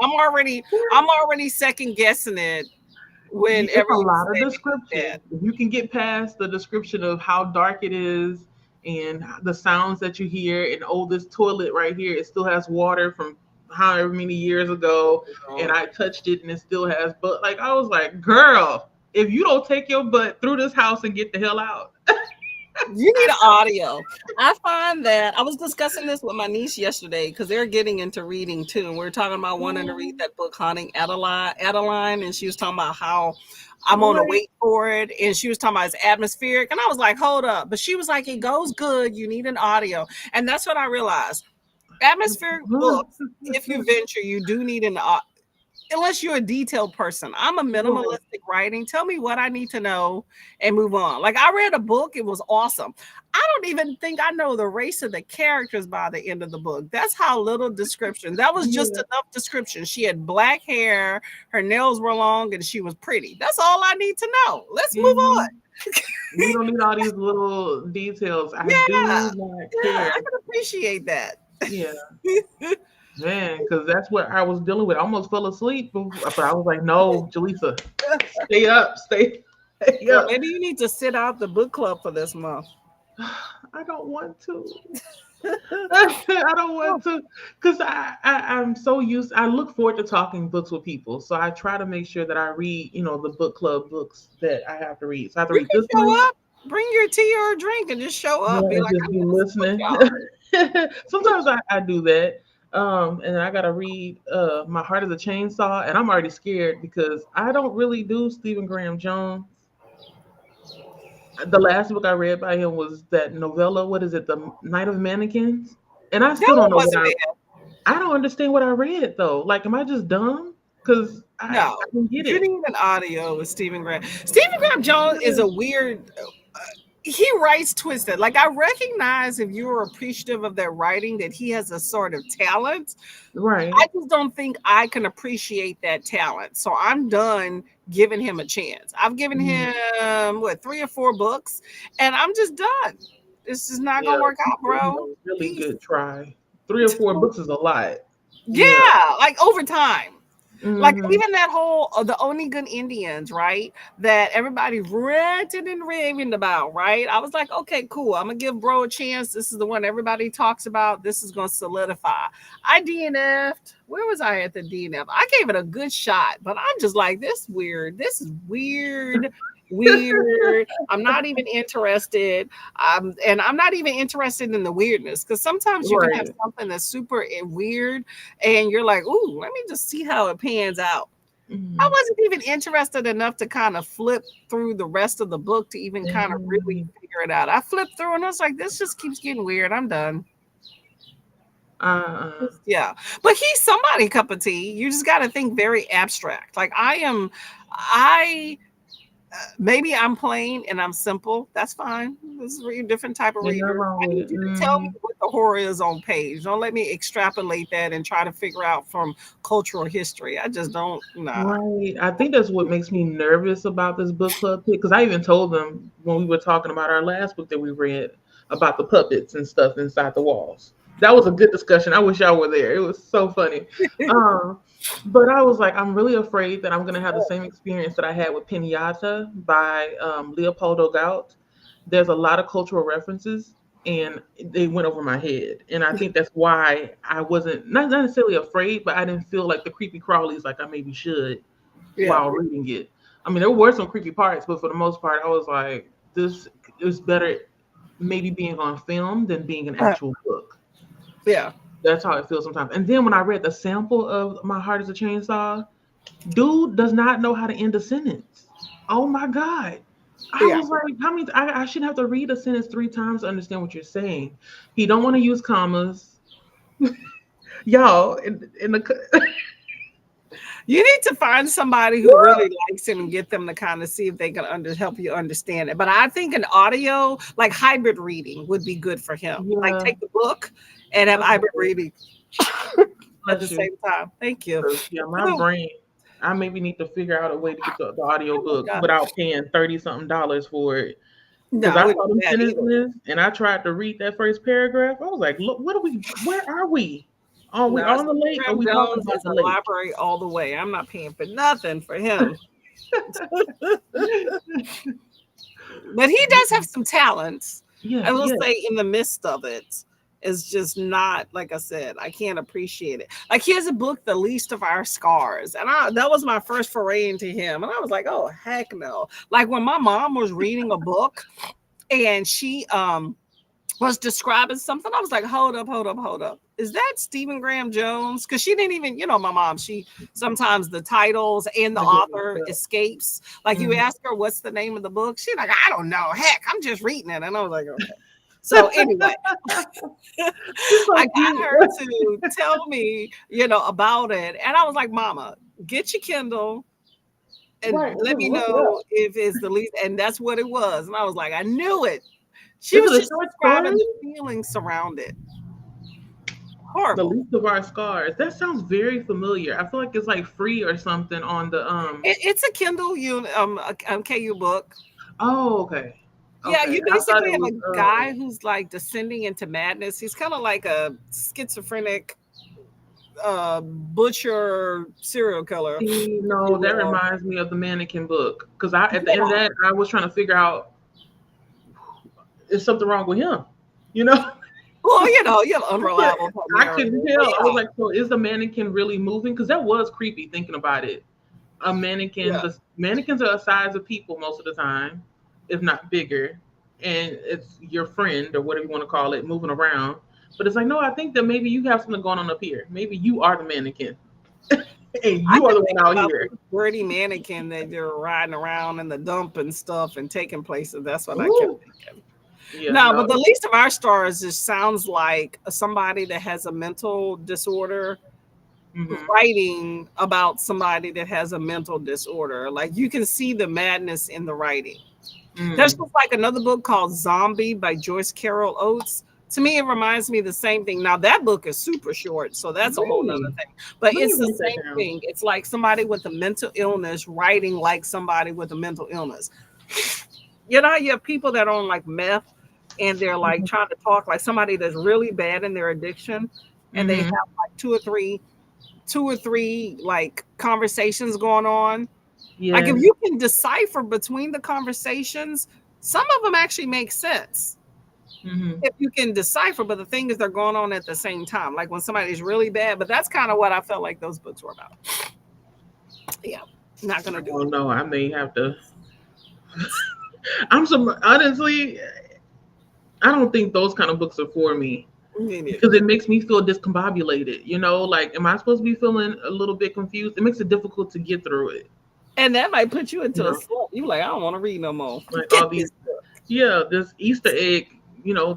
I'm already I'm already second guessing it It's whenever a you lot of say that. description. If you can get past the description of how dark it is and the sounds that you hear, and oh, this toilet right here, it still has water from however many years ago, and Oh. I touched it and it still has. But like, I was like, girl, if you don't take your butt through this house and get the hell out, You need an audio. I find that I was discussing this with my niece yesterday because they're getting into reading too, and we are talking about wanting to read that book, Haunting Adeline, and she was talking about how I'm on a right? wait for it, and she was talking about it's atmospheric, and I was like, hold up, but she was like, it goes good. You need an audio, and that's what I realized. Atmospheric books, if you venture, you do need an unless you're a detailed person. I'm a Right. minimalistic writing. Tell me what I need to know and move on. Like I read a book, it was awesome. I don't even think I know the race of the characters by the end of the book. That's how little description. That was just Yeah. enough description. She had black hair, her nails were long, and she was pretty. That's all I need to know. Let's move Hmm. on. We don't need all these little details. I Yeah, do not yeah, care. I can appreciate that. Yeah. Man, because that's what I was dealing with. I almost fell asleep, but I was like, no, Jaleesa, stay up, stay Girl, up. maybe you need to sit out the book club for this month. I don't want to. I don't want to, because I'm so used. I look forward to talking books with people, so I try to make sure that I read, the book club books that I have to read. So I have to You read can this one, show up, bring your tea or a drink, and just show yeah, up. Be and like, just I'm be here to support listening. y'all. Sometimes I do that. And I gotta read My Heart is a Chainsaw, and I'm already scared because I don't really do Stephen Graham Jones. The last book I read by him was that novella, what is it, The Night of Mannequins? And I That still don't one know what wasn't bad. I don't understand what I read though. Like, am I just dumb? Because No, I didn't get you it. need an audio with Stephen Graham. Stephen Graham Jones is a weird. He writes twisted. Like I recognize if you're appreciative of that writing, that he has a sort of talent. I Right. just don't think I can appreciate that talent. So I'm done giving him a chance. I've given Mhm. him what 3 or 4 books, and I'm just done. This is not gonna Yeah, work you out, gave him bro. a really Peace. good try. 3 or 4 books is a lot. Yeah. Yeah, like over time. Like Hmm. even that whole the Onigun Indians, right? That everybody ranted and raving about, right? I was like, okay, cool. I'm gonna give bro a chance. This is the one everybody talks about. This is gonna solidify. I DNF'd. Where was I at the DNF? I gave it a good shot, but I'm just like, this weird. This is weird. Weird. I'm not even interested. And I'm not even interested in the weirdness because sometimes you can have Right. something that's super weird and you're like, ooh, let me just see how it pans out. I Hmm. wasn't even interested enough to kind of flip through the rest of the book to even kind of really Dang. figure it out. I flipped through and I was like, this just keeps getting weird. I'm done. Uh-uh. Yeah. But he's somebody cup of tea. You just got to think very abstract. Like I maybe I'm plain and I'm simple. That's fine. This is a different type of Ain't nothing reader. wrong I with need it. you to tell me Hmm. what the horror is on page. Don't let me extrapolate that and try to figure out from cultural history. I just don't. Nah. Right. I think that's what makes me nervous about this book club pick. Because I even told them when we were talking about our last book that we read about the puppets and stuff inside the walls. That was a good discussion. I wish y'all were there. It was so funny. Um, but I was like, I'm really afraid that I'm going to have the same experience that I had with Pinata by Leopoldo Gaut. There's a lot of cultural references, and they went over my head. And I think that's why I wasn't not necessarily afraid, but I didn't feel like the creepy crawlies like I maybe should. Yeah. while reading it. I mean, there were some creepy parts, but for the most part, I was like, this is better maybe being on film than being an actual book. Yeah. That's how it feels sometimes. And then when I read the sample of My Heart is a Chainsaw, dude does not know how to end a sentence. Oh my God. I Yeah. was like, how many I should have to read a sentence 3 times to understand what you're saying. He don't want to use commas. Y'all, in the You need to find somebody who really likes it and get them to kind of see if they can help you understand it. But I think an audio, like hybrid reading, would be good for him. Like yeah. take the book and have hybrid Okay. reading at the Bless you. same time. Thank you. 'Cause, yeah, my Oh, brain, I maybe need to figure out a way to get the audio oh my book God. without paying 30 something dollars for it. No, Because I I wouldn't saw do them that either. sentences and I tried to read that first paragraph. I was like, look, what are we, where are we? Are we No, on the Stephen lake? Are Graham we talking Jones about is the a lake? library all the way. I'm not paying for nothing for him. But he does have some talents. I Yes, will yes. say, in the midst of it, is just not like I said. I can't appreciate it. Like he has a book, "The Least of Our Scars," and that was my first foray into him, and I was like, "Oh heck no!" Like when my mom was reading a book, and she was describing something, I was like, "Hold up, hold up, hold up! Is that Stephen Graham Jones?" Because she didn't even, my mom. She sometimes the titles and the I get author mixed up. escapes. Like you Mhm. ask her, "What's the name of the book?" She's like, "I don't know. Heck, I'm just reading it," and I was like, "Okay." So anyway, She's I so got cute. her to tell me, about it. And I was like, "Mama, get your Kindle and Right. let Just me look it know up. if it's the least." And that's what it was. And I was like, I knew it. She Is was it a just short story? describing the feelings surrounded. The Horrible. least of our scars. That sounds very familiar. I feel like it's like free or something on the It's a Kindle KU book. Oh, okay. Yeah, Okay. you I thought basically it have was a guy who's like descending into madness. He's kind of like a schizophrenic butcher serial killer, see, if you no, that will. reminds me of the mannequin book. Because I at the end of Yeah. that I was trying to figure out is something wrong with him. You know? Well, you're unreliable type I narrator. couldn't But tell. I was yeah, like, so is the mannequin really moving? Because that was creepy thinking about it. A mannequin, yeah. because mannequins are the size of people most of the time, if not bigger. And it's your friend or whatever you want to call it moving around. But it's like, no, I think that maybe you have something going on up here. Maybe you are the mannequin and I you are kept the one thinking out about here. the dirty mannequin that you're riding around in the dump and stuff and taking places. That's what I kept Ooh. thinking. Yeah, No, no. but the least of our stars just sounds like somebody that has a mental disorder Mm-hmm. writing about somebody that has a mental disorder. Like you can see the madness in the writing. There's Mm. just like another book called Zombie by Joyce Carol Oates. To me, it reminds me of the same thing. Now that book is super short, so that's a whole nother Really? thing. But Let me it's the write that same down. thing. It's like somebody with a mental illness writing like somebody with a mental illness. You have people that are on like meth and they're like Mm-hmm. trying to talk like somebody that's really bad in their addiction, and they have Mm-hmm. like two or three like conversations going on. Like if Yes. you can decipher between the conversations, some of them actually make sense Mm-hmm. if you can decipher. But the thing is, they're going on at the same time. Like when somebody's really bad. But that's kind of what I felt like those books were about. Yeah, not I gonna do don't it. know. I may have to. I'm some honestly. I don't think those kind of books are for me Me neither. because it makes me feel discombobulated. You know, like, am I supposed to be feeling a little bit confused? It makes it difficult to get through it. And that might put you You into a know, slump. You like, I don't want to read no more. like Get all these, this book. yeah, this Easter egg. You know,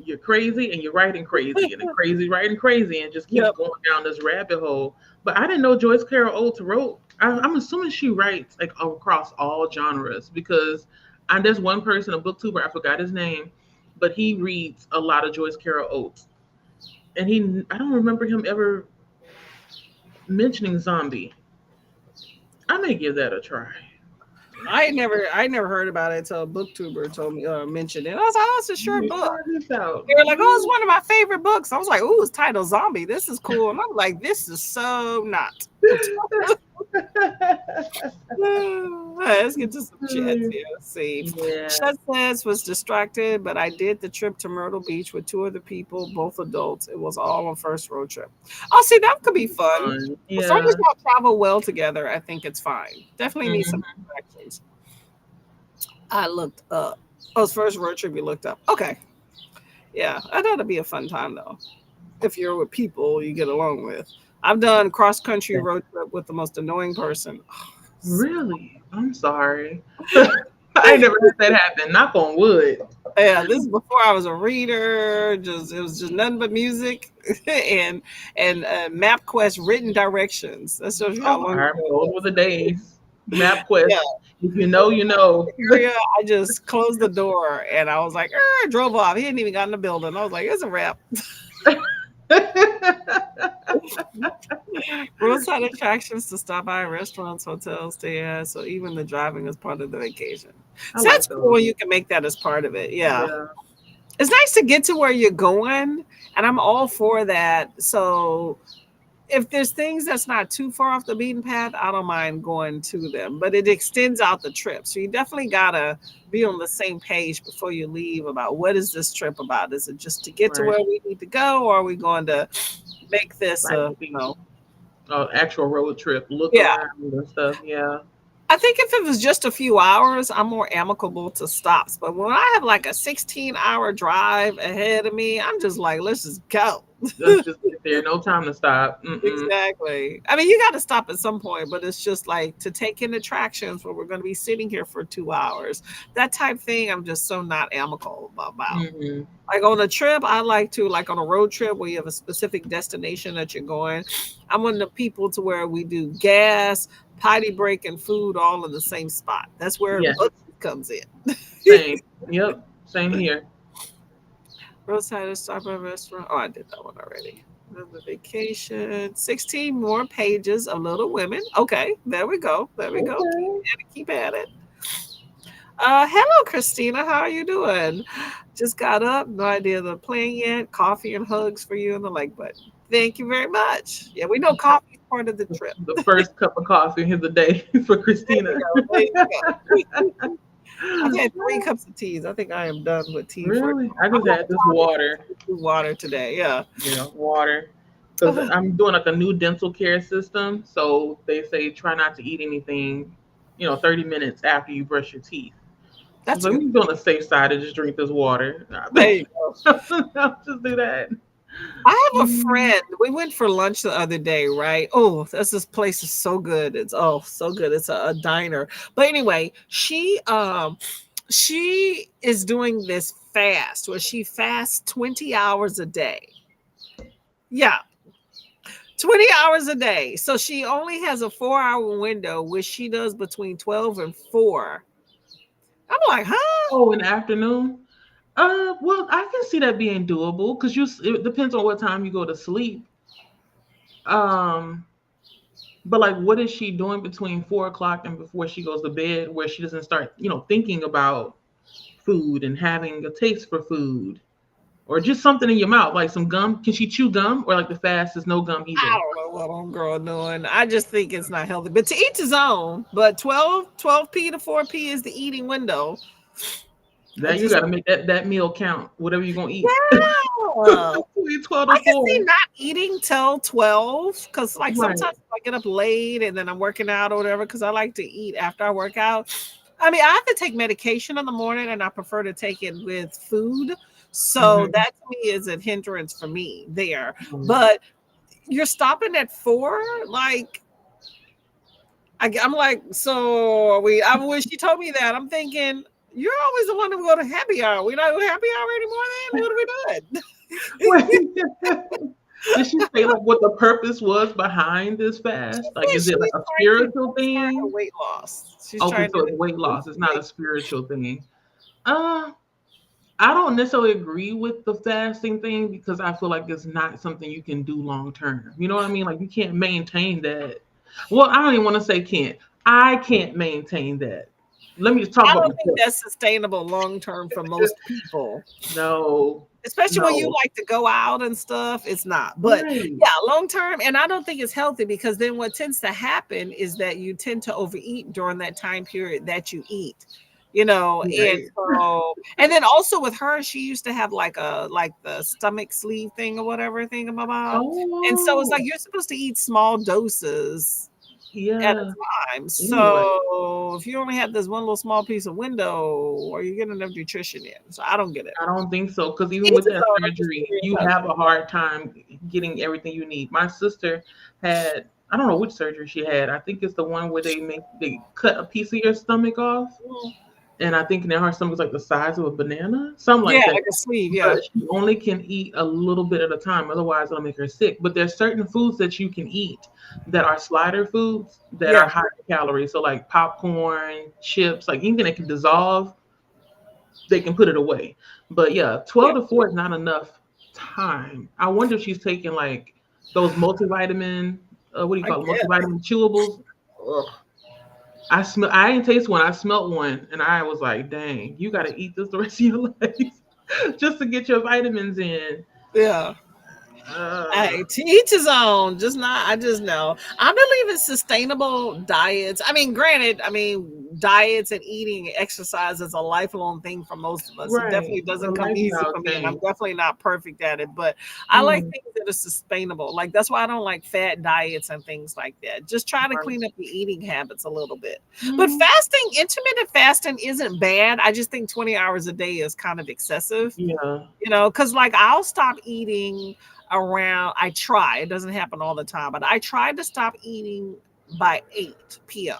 you're crazy and you're writing crazy and then crazy writing crazy and just keeps Yep. going down this rabbit hole. But I didn't know Joyce Carol Oates wrote. I'm assuming she writes like across all genres because there's one person, a booktuber, I forgot his name, but he reads a lot of Joyce Carol Oates and I don't remember him ever mentioning zombie. I may give that a try. I never heard about it until a booktuber told me mentioned it. I was like, oh, it's a Let short me book. try this out. They were like, oh, it's one of my favorite books. I was like, oh, it's titled Zombie. This is cool. And I'm like, this is so not. Let's get to some chats here. Let's see. Yeah. Shed says was distracted, but I did the trip to Myrtle Beach with two other people, both adults. It was all a first road trip. Oh, see, that could be fun. As long as Yeah. y'all travel well together, I think it's fine. Definitely need some Hmm. distractions. I looked up. Oh, it's first road trip you looked up. Okay. Yeah, I thought it'd be a fun time though. If you're with people you get along with. I've done cross country road trip with the most annoying person. Really? I'm sorry. I ain't never had that happen. Knock on wood. Yeah, this is before I was a reader. Just it was just nothing but music and MapQuest written directions. That shows you how Oh, long ago it those were was. the days. Yeah, MapQuest. If you know, you know. area. I just closed the door and I was like, drove off. He hadn't even got in the building. I was like, it's a wrap. Roadside attractions to stop by restaurants, hotels, stay at. So even the driving is part of the vacation. I So that's like cool those. when you can make that as part of it. Yeah. Yeah. It's nice to get to where you're going. And I'm all for that. So if there's things that's not too far off the beaten path, I don't mind going to them. But it extends out the trip. So you definitely gotta be on the same page before you leave about what is this trip about? Is it just to get to Right. where we need to go, or are we going to make this Right. Actual road trip, look yeah. around and stuff. Yeah. I think if it was just a few hours, I'm more amicable to stops. But when I have like a 16-hour drive ahead of me, I'm just like, let's just go. Let's just get there. No time to stop. Mm-mm. Exactly. I mean, you got to stop at some point, but it's just like to take in attractions where we're going to be sitting here for 2 hours. That type thing, I'm just so not amicable about. Mm-hmm. Like on a trip, I like to, like on a road trip where you have a specific destination that you're going. I'm one of the people to where we do gas, potty break, and food all in the same spot. That's where Yeah. budget comes in. Same. Yep. Same here. Roadside stop at restaurant. Oh, I did that one already. Another vacation. 16 more pages of Little Women. Okay, there we go. There we go. Okay. Keep at it. Hello, Christina. How are you doing? Just got up. No idea the plan yet. Coffee and hugs for you and the like button. Thank you very much. Yeah, we know coffee is part of the trip. The first cup of coffee of the day for There you Christina. go. There you go. I've had 3 cups of teas. I think I am done with tea for Really? I I'm just not had this water. water today. Yeah. Yeah, water. Because I'm doing like a new dental care system. So they say try not to eat anything, 30 minutes after you brush your teeth. So That's let good. me be on the safe side and just drink this water. There you go. I'll just do that. I have a Mm. friend. We went for lunch the other day, right? Oh, this place is so good. It's so good. It's a diner. But anyway, she is doing this fast where she fasts 20 hours a day. Yeah, 20 hours a day. So she only has a 4-hour window, which she does between 12 and 4. I'm like, huh? Oh, in the afternoon? Well, I can see that being doable because it depends on what time you go to sleep. Um, but like, what is she doing between 4 o'clock and before she goes to bed, where she doesn't start, thinking about food and having a taste for food, or just something in your mouth, like some gum? Can she chew gum, or like the fast is no gum I either? don't know what I'm girl doing. I just think it's not healthy. But to each his own. But 12 p to 4 p is the eating window. I That you just got to make that meal count. Whatever you're gonna eat, yeah. between 12 I to can see 4. not eating till 12 because, like, Right. sometimes I get up late and then I'm working out or whatever because I like to eat after I work out. I mean, I have to take medication in the morning and I prefer to take it with food. So Hmm. that to me is a hindrance for me there. But you're stopping at 4? Like, I'm like, so are we? When she told me that, I'm thinking, you're always the one who go to happy hour. We not doing happy hour anymore then? What are we doing? Wait, did she say like what the purpose was behind this fast? Like, is She's it like a trying to spiritual jumpstart her thing? weight loss. She's Okay, trying so it's to weight lose loss. It's not weight. a spiritual thing. Uh, I don't necessarily agree with the fasting thing because I feel like it's not something you can do long term. You know what I mean? Like you can't maintain that. Well, I don't even want to say can't. I can't maintain that. Let me just talk I about don't think myself. that's sustainable long term for most people. No, Especially when you no, like to go out and stuff, it's not. But right, yeah, long term, and I don't think it's healthy because then what tends to happen is that you tend to overeat during that time period that you eat. And right. so, and then also with her, she used to have like the stomach sleeve thing or whatever thing about. And so it's like Oh, you're supposed to eat small doses at yeah. a time. Anyway, So if you only have this one little small piece of window, are you getting enough nutrition in? So I don't get it. I don't think so. Because even Each with his that own. I'm just surgery, curious you how have a hard time getting everything you need. My sister had, I don't know which surgery she had. I think it's the one where they cut a piece of your stomach off. Mm. And I think now her stomach's like the size of a banana, something Yeah, like that. like a sleeve. But Yeah, she only can eat a little bit at a time, otherwise it'll make her sick. But there's certain foods that you can eat that are slider foods that yeah, are high in calories. So like popcorn, chips, like anything that can dissolve, they can put it away. But yeah, yeah. 12 to 4 is not enough time. I wonder if she's taking like those multivitamin, what do you I call it, guess. multivitamin chewables. Ugh. I didn't taste one. I smelt one, and I was like, "Dang, you got to eat this the rest of your life just to get your vitamins in." Yeah. Uh, Hey, to each his own. Just not. I just know. I believe in sustainable diets. I mean, granted, diets and eating and exercise is a lifelong thing for most of us. It right, definitely a doesn't come easy lifestyle for me, and I'm change. definitely not perfect at it. But I like Mm, things that are sustainable. Like that's why I don't like fat diets and things like that. Just try to right. clean up your eating habits a little bit. But Mm, fasting, intermittent fasting, isn't bad. I just think 20 hours a day is kind of excessive. yeah. Because like I'll stop eating around, I try, it doesn't happen all the time, but I try to stop eating by 8 p.m.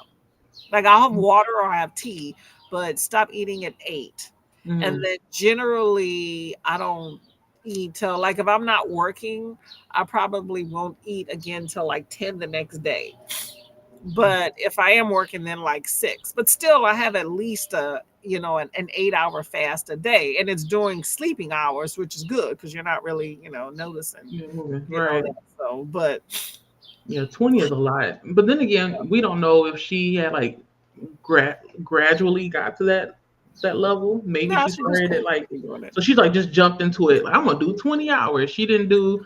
Like I'll have water or I have tea, but stop eating at 8. And Mm-hmm. then generally I don't eat till, like, if I'm not working, I probably won't eat again till like 10 the next day. But if I am working, then like 6. But still, I have at least an 8-hour fast a day, and it's during sleeping hours, which is good because you're not really noticing Right. that. So, but Yeah, 20 is a lot. But then again, we don't know if she had like gradually got to that level. Maybe no, she she just started at like, constantly doing it. so she's like just jumped into it. Like I'm gonna do 20 hours. She didn't do,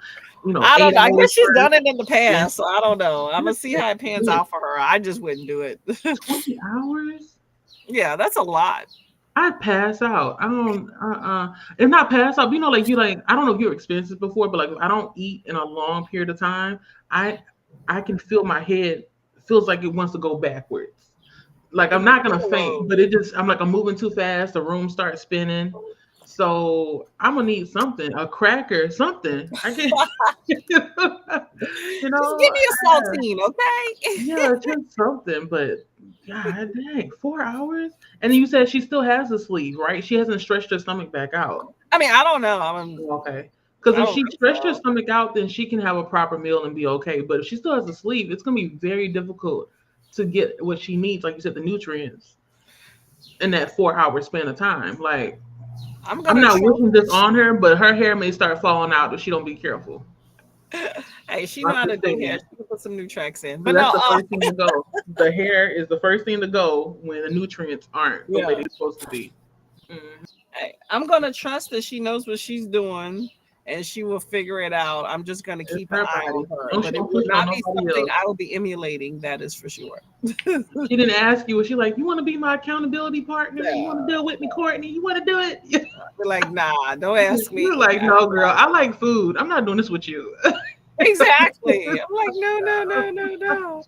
I don't eight know. I hours guess she's done first. it in the Then past, so I don't know. I'm gonna see how it pans good. out for her. I just wouldn't do it. 20 hours. Yeah, that's a lot. I'd pass out. I don't. It's not pass out. But like you like. I don't know if you've experienced this before, but like if I don't eat in a long period of time, I I can feel my head feels like it wants to go backwards. Like I'm not gonna faint, Whoa. but I'm like I'm moving too fast. The room starts spinning. So I'm gonna need something, a cracker, something. I can, Just give me a I, saltine, okay? yeah, just something. But God dang, 4 hours. And then you said she still has a sleeve, right? She hasn't stretched her stomach back out. I mean, I don't know. Okay. Because I if don't she think stretched her so. stomach out, then she can have a proper meal and be okay. But if she still has a sleeve, it's gonna be very difficult to get what she needs, like you said, the nutrients in that 4 hour span of time. Like I'm I'm gonna not trust wishing this her. on her, but her hair may start falling out if she don't be careful. Hey, she know I'm how to just do hair. saying. She can put some new tracks in. So But that's no, the first thing to go. The hair is the first thing to go when the nutrients aren't the way yeah. they're supposed to be. Mhm. Hey, I'm gonna trust that she knows what she's doing and she will figure it out. I'm just gonna It's keep an her eye on body. her. Don't she But it don't will push it on not be nobody something else. I will be emulating, that is for sure. She didn't ask you. Was she like, you want to be my accountability partner? You want to Yeah. do it with me, Courtney? You want to do it? We're like, nah, don't ask You're me. like, no, girl. I like food. I'm not doing this with you. Exactly. I'm like, no, no, no, no, no.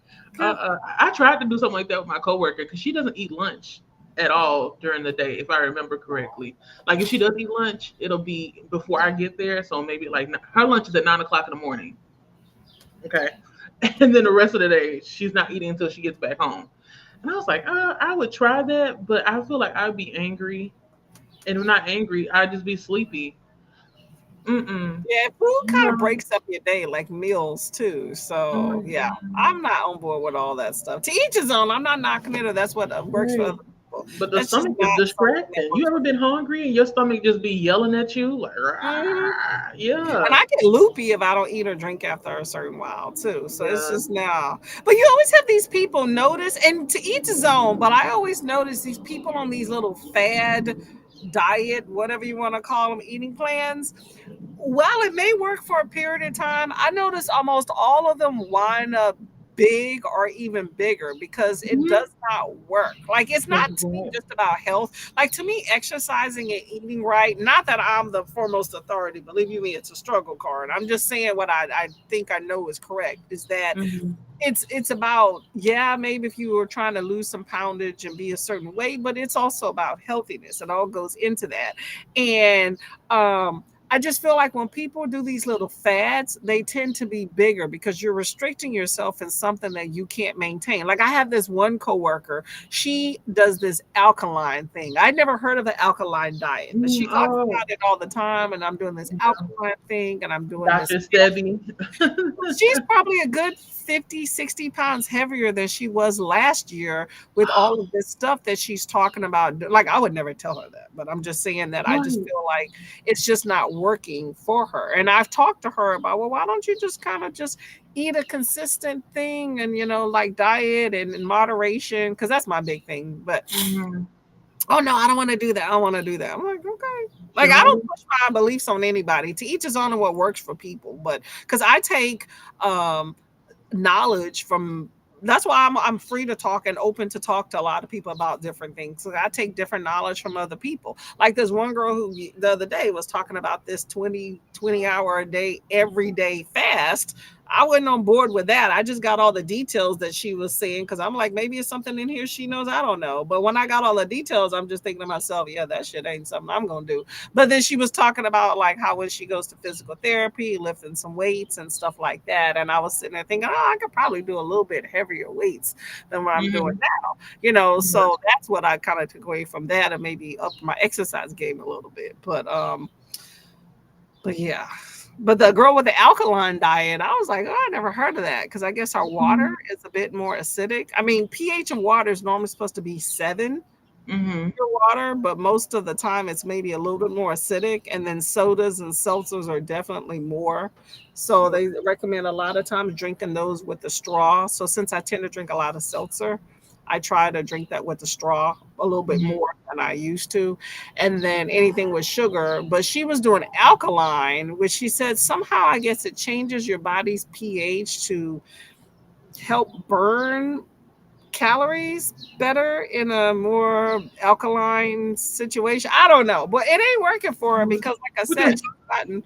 I tried to do something like that with my coworker because she doesn't eat lunch at all during the day, if I remember correctly. Like if she does eat lunch, it'll be before I get there. So maybe like her lunch is at 9 o'clock in the morning. Okay, and then the rest of the day she's not eating until she gets back home. And I was like, I would try that, but I feel like I'd be angry, and if not angry, I'd just be sleepy. Mm-mm. Yeah, food kind of No. breaks up your day, like meals too. So yeah, Mm-mm. I'm not on board with all that stuff. To each his own. I'm not knocking it, or that's what works for Right. other people. people. But the That's just stomach is not something that distracting. You works ever for been me. hungry and your stomach just be yelling at you like, Mhm. "Rah." And Yeah, I get loopy if I don't eat or drink after a certain while too. So it's yeah. just now. But you always have these people notice, and to each his own. But I always notice these people on these little fad diet, whatever you want to call them, eating plans. While it may work for a period of time, I notice almost all of them wind up big or even bigger because it Mhm. does not work. Like it's not to me Exactly. just about health. Like to me, exercising and eating right, not that I'm the foremost authority, believe you me, it's a struggle card. I'm just saying what I think I know is correct is that Mhm. it's about, yeah, maybe if you were trying to lose some poundage and be a certain way, but it's also about healthiness. It all goes into that. And I just feel like when people do these little fads, they tend to be bigger because you're restricting yourself in something that you can't maintain. Like I have this one coworker, she does this alkaline thing. I never heard of the alkaline diet, but Mm, she talks oh, about it all the time. And I'm doing this yeah. alkaline thing and I'm doing this. Dr. Sebi. She's probably a good 50, 60 pounds heavier than she was last year with all of this stuff that she's talking about. Like, I would never tell her that, but I'm just saying that I just Right. feel like it's just not working for her. And I've talked to her about, well, why don't you just kind of just eat a consistent thing and, like diet and in moderation? Because that's my big thing. But Mhm. oh no, I don't want to do that. I don't want to do that. I'm like, okay. Like I don't Journal. push my beliefs on anybody. To each his own and what works for people. But because I take um knowledge from, that's why I'm free to talk and open to talk to a lot of people about different things. So I take different knowledge from other people. Like this one girl who the other day was talking about this 20 hour a day every day fast. I wasn't on board with that. I just got all the details that she was saying because I'm like, maybe it's something in here she knows I don't know. But when I got all the details, I'm just thinking to myself, yeah, that shit ain't something I'm gonna do. But then she was talking about like how when she goes to physical therapy, lifting some weights and stuff like that. And I was sitting there thinking, oh, I could probably do a little bit heavier weights than what I'm doing Mhm. now. Yeah. So that's what I kind of took away from that and maybe up my exercise game a little bit. But yeah. But the girl with the alkaline diet, I was like, oh, I never heard of that because I guess our water Mhm. is a bit more acidic. I mean, pH of water is normally supposed to be 7 Mhm. pure water, but most of the time it's maybe a little bit more acidic. And then sodas and seltzers are definitely more. So they recommend a lot of times drinking those with the straw. So since I tend to drink a lot of seltzer, I try to drink that with the straw a little bit Mhm. more than I used to. And then anything with sugar. But she was doing alkaline, which she said somehow I guess it changes your body's pH to help burn calories better in a more alkaline situation. I don't know, but it ain't working for her Mhm. because, like I What said, the- she's gotten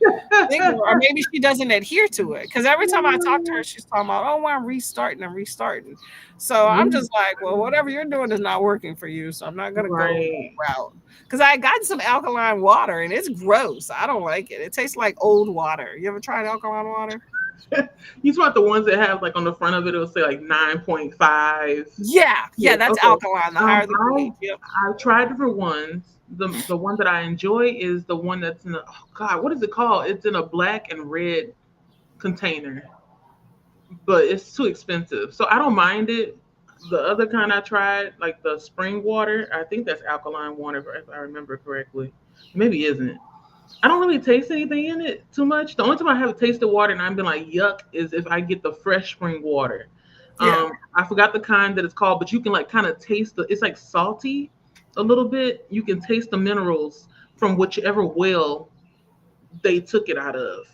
bigger, or maybe she doesn't adhere to it. Because every time I talk to her, she's talking about, oh, I'm restarting and restarting. So I'm Really? just like, well, whatever you're doing is not working for you. So I'm not gonna go Right. that route. Because I got some alkaline water and it's gross. I don't like it. It tastes like old water. You ever tried alkaline water? You talk about the ones that have like on the front of it, it'll say like 9.5. Yeah, Yeah, yeah, that's okay. alkaline. The higher the I pH. Yep. I tried different ones. The one that I enjoy is the one that's in a, oh God, what is it called? It's in a black and red container, but it's too expensive. So I don't mind it. The other kind I tried, like the spring water, I think that's alkaline water if I remember correctly. Maybe it isn't. I don't really taste anything in it too much. The only time I have tasted water and I've been like yuck is if I get the fresh spring water. Yeah. I forgot the kind that it's called, but you can like kind of taste the. It's like salty a little bit. You can taste the minerals from whichever well they took it out of.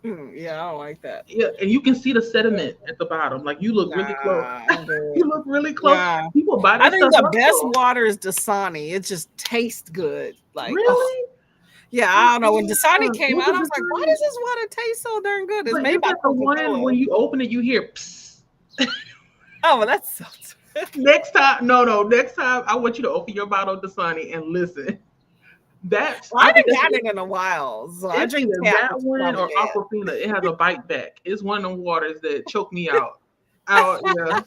Yeah, I don't like that. Yeah, and you can see the sediment at the bottom. Like you look really close. Nah, I'm good. You look really close. Nah. People buy I that think stuff the up best though. water is Dasani. It just tastes good. Like, oh, Really? yeah, I don't know. When Dasani came What's out, a I was like, why design? does this water taste so darn good? It's But made is by that the Coca one Cola. when you open it, you hear psst? Oh, well, that's so. Next time, no, no. Next time, I want you to open your bottle of Dasani and listen. That's Well, I I think haven't that's gotten it in a while, so I it's drink either tap, that which is one probably or bad. Aquafina. It has a bite back. It's one of them waters that choke me out. Out, yeah.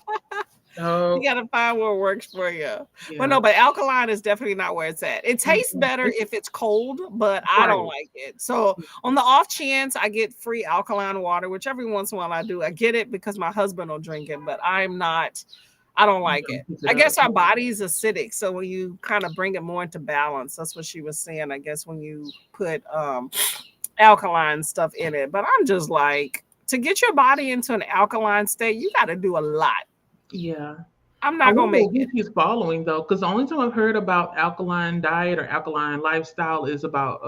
You Oh, gotta find what works for you. But yeah. no, but alkaline is definitely not where it's at. It tastes Mm-mm. better It's if it's cold, but I don't right. like it. So on the off chance I get free alkaline water, which every once in a while I do, I get it because my husband will drink it, but I'm not. I don't You like know, it. pick I it up. guess our body's acidic, so when you kind of bring it more into balance, that's what she was saying. I guess when you put alkaline stuff in it, but I'm just like, to get your body into an alkaline state, you got to do a lot. Yeah. I'm I not gonna wonder make who it. she's following though, because the only time I've heard about alkaline diet or alkaline lifestyle is about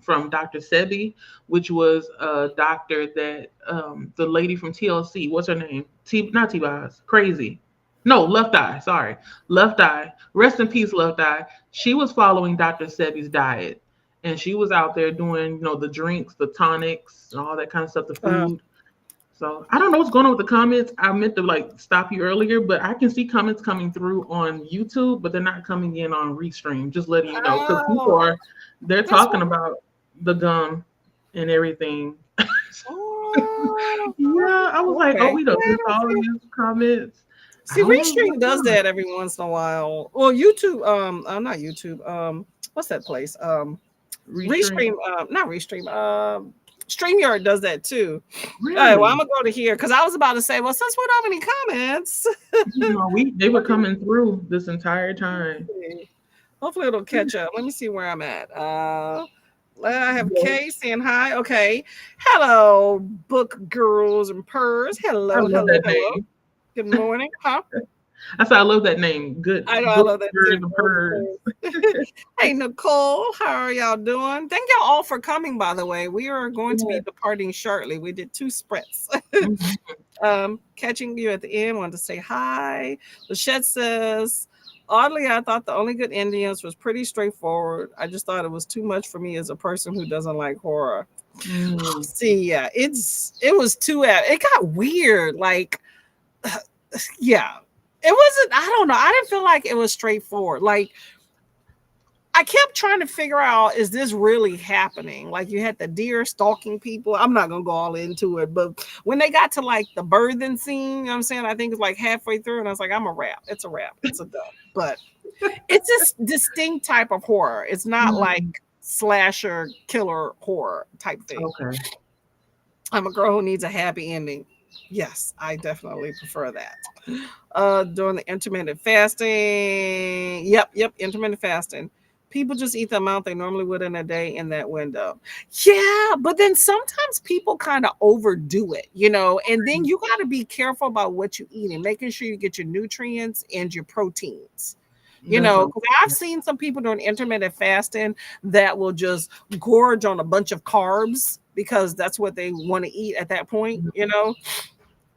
from Dr. Sebi, which was a doctor that the lady from TLC, what's her name? Not T Boz, crazy. No, Left Eye, sorry. Left Eye. Rest in peace, Left Eye. She was following Dr. Sebi's diet. And she was out there doing, the drinks, the tonics, and all that kind of stuff, the Uh, food. So I don't know what's going on with the comments. I meant to like stop you earlier, but I can see comments coming through on YouTube, but they're not coming in on Restream. Just letting you know, because people oh, they're that's talking what. about the gum and everything. Oh, Yeah, I was like, oh, okay. we don't Yeah, miss all these comments. I see, don't know what's Restream going does on. that every once in a while. Well, YouTube, not YouTube. What's that place? Restream, Restream, not Restream. StreamYard does that too. All right, well, I'm really? gonna go to here because I was about to say, well, since we don't have any comments, No, we they were coming through this entire time. hopefully it'll catch up. Let me see where I'm at. I have Yes, Kay saying hi. Okay, hello, book girls and purs. I Hello, love hello, that hello. name. Good morning, huh? I said I love that name. Good I book, love that birds, too. and Girls birds. and purs. Hey, Nicole, how are y'all doing? Thank y'all all for coming. By the way, we are going to be departing shortly. We did 2 sprints. Mhm. Catching you at the end, wanted to say hi. Lachette says, oddly, I thought the only good Indians was pretty straightforward. I just thought it was too much for me as a person who doesn't like horror. Mm. See, yeah, it was too it got weird. Like, yeah. It wasn't, I don't know. I didn't feel like it was straightforward. Like, I kept trying to figure out, is this really happening? Like, you had the deer stalking people. I'm not gonna go all into it, but when they got to like the birthing scene, you know what I'm saying? I think it's like halfway through, and I was like, I'm a wrap. It's a wrap. It's a dub. But it's this distinct type of horror. It's not like Mm. slasher killer horror type thing. Okay. I'm a girl who needs a happy ending. Yes, I definitely prefer that. During the intermittent fasting. Yep, intermittent fasting. People just eat the amount they normally would in a day in that window. Yeah, but then sometimes people kind of overdo it, and then you got to be careful about what you eat and making sure you get your nutrients and your proteins. That's so Because I've seen some people doing intermittent fasting that will just gorge on a bunch of carbs because that's what they want to eat at that point.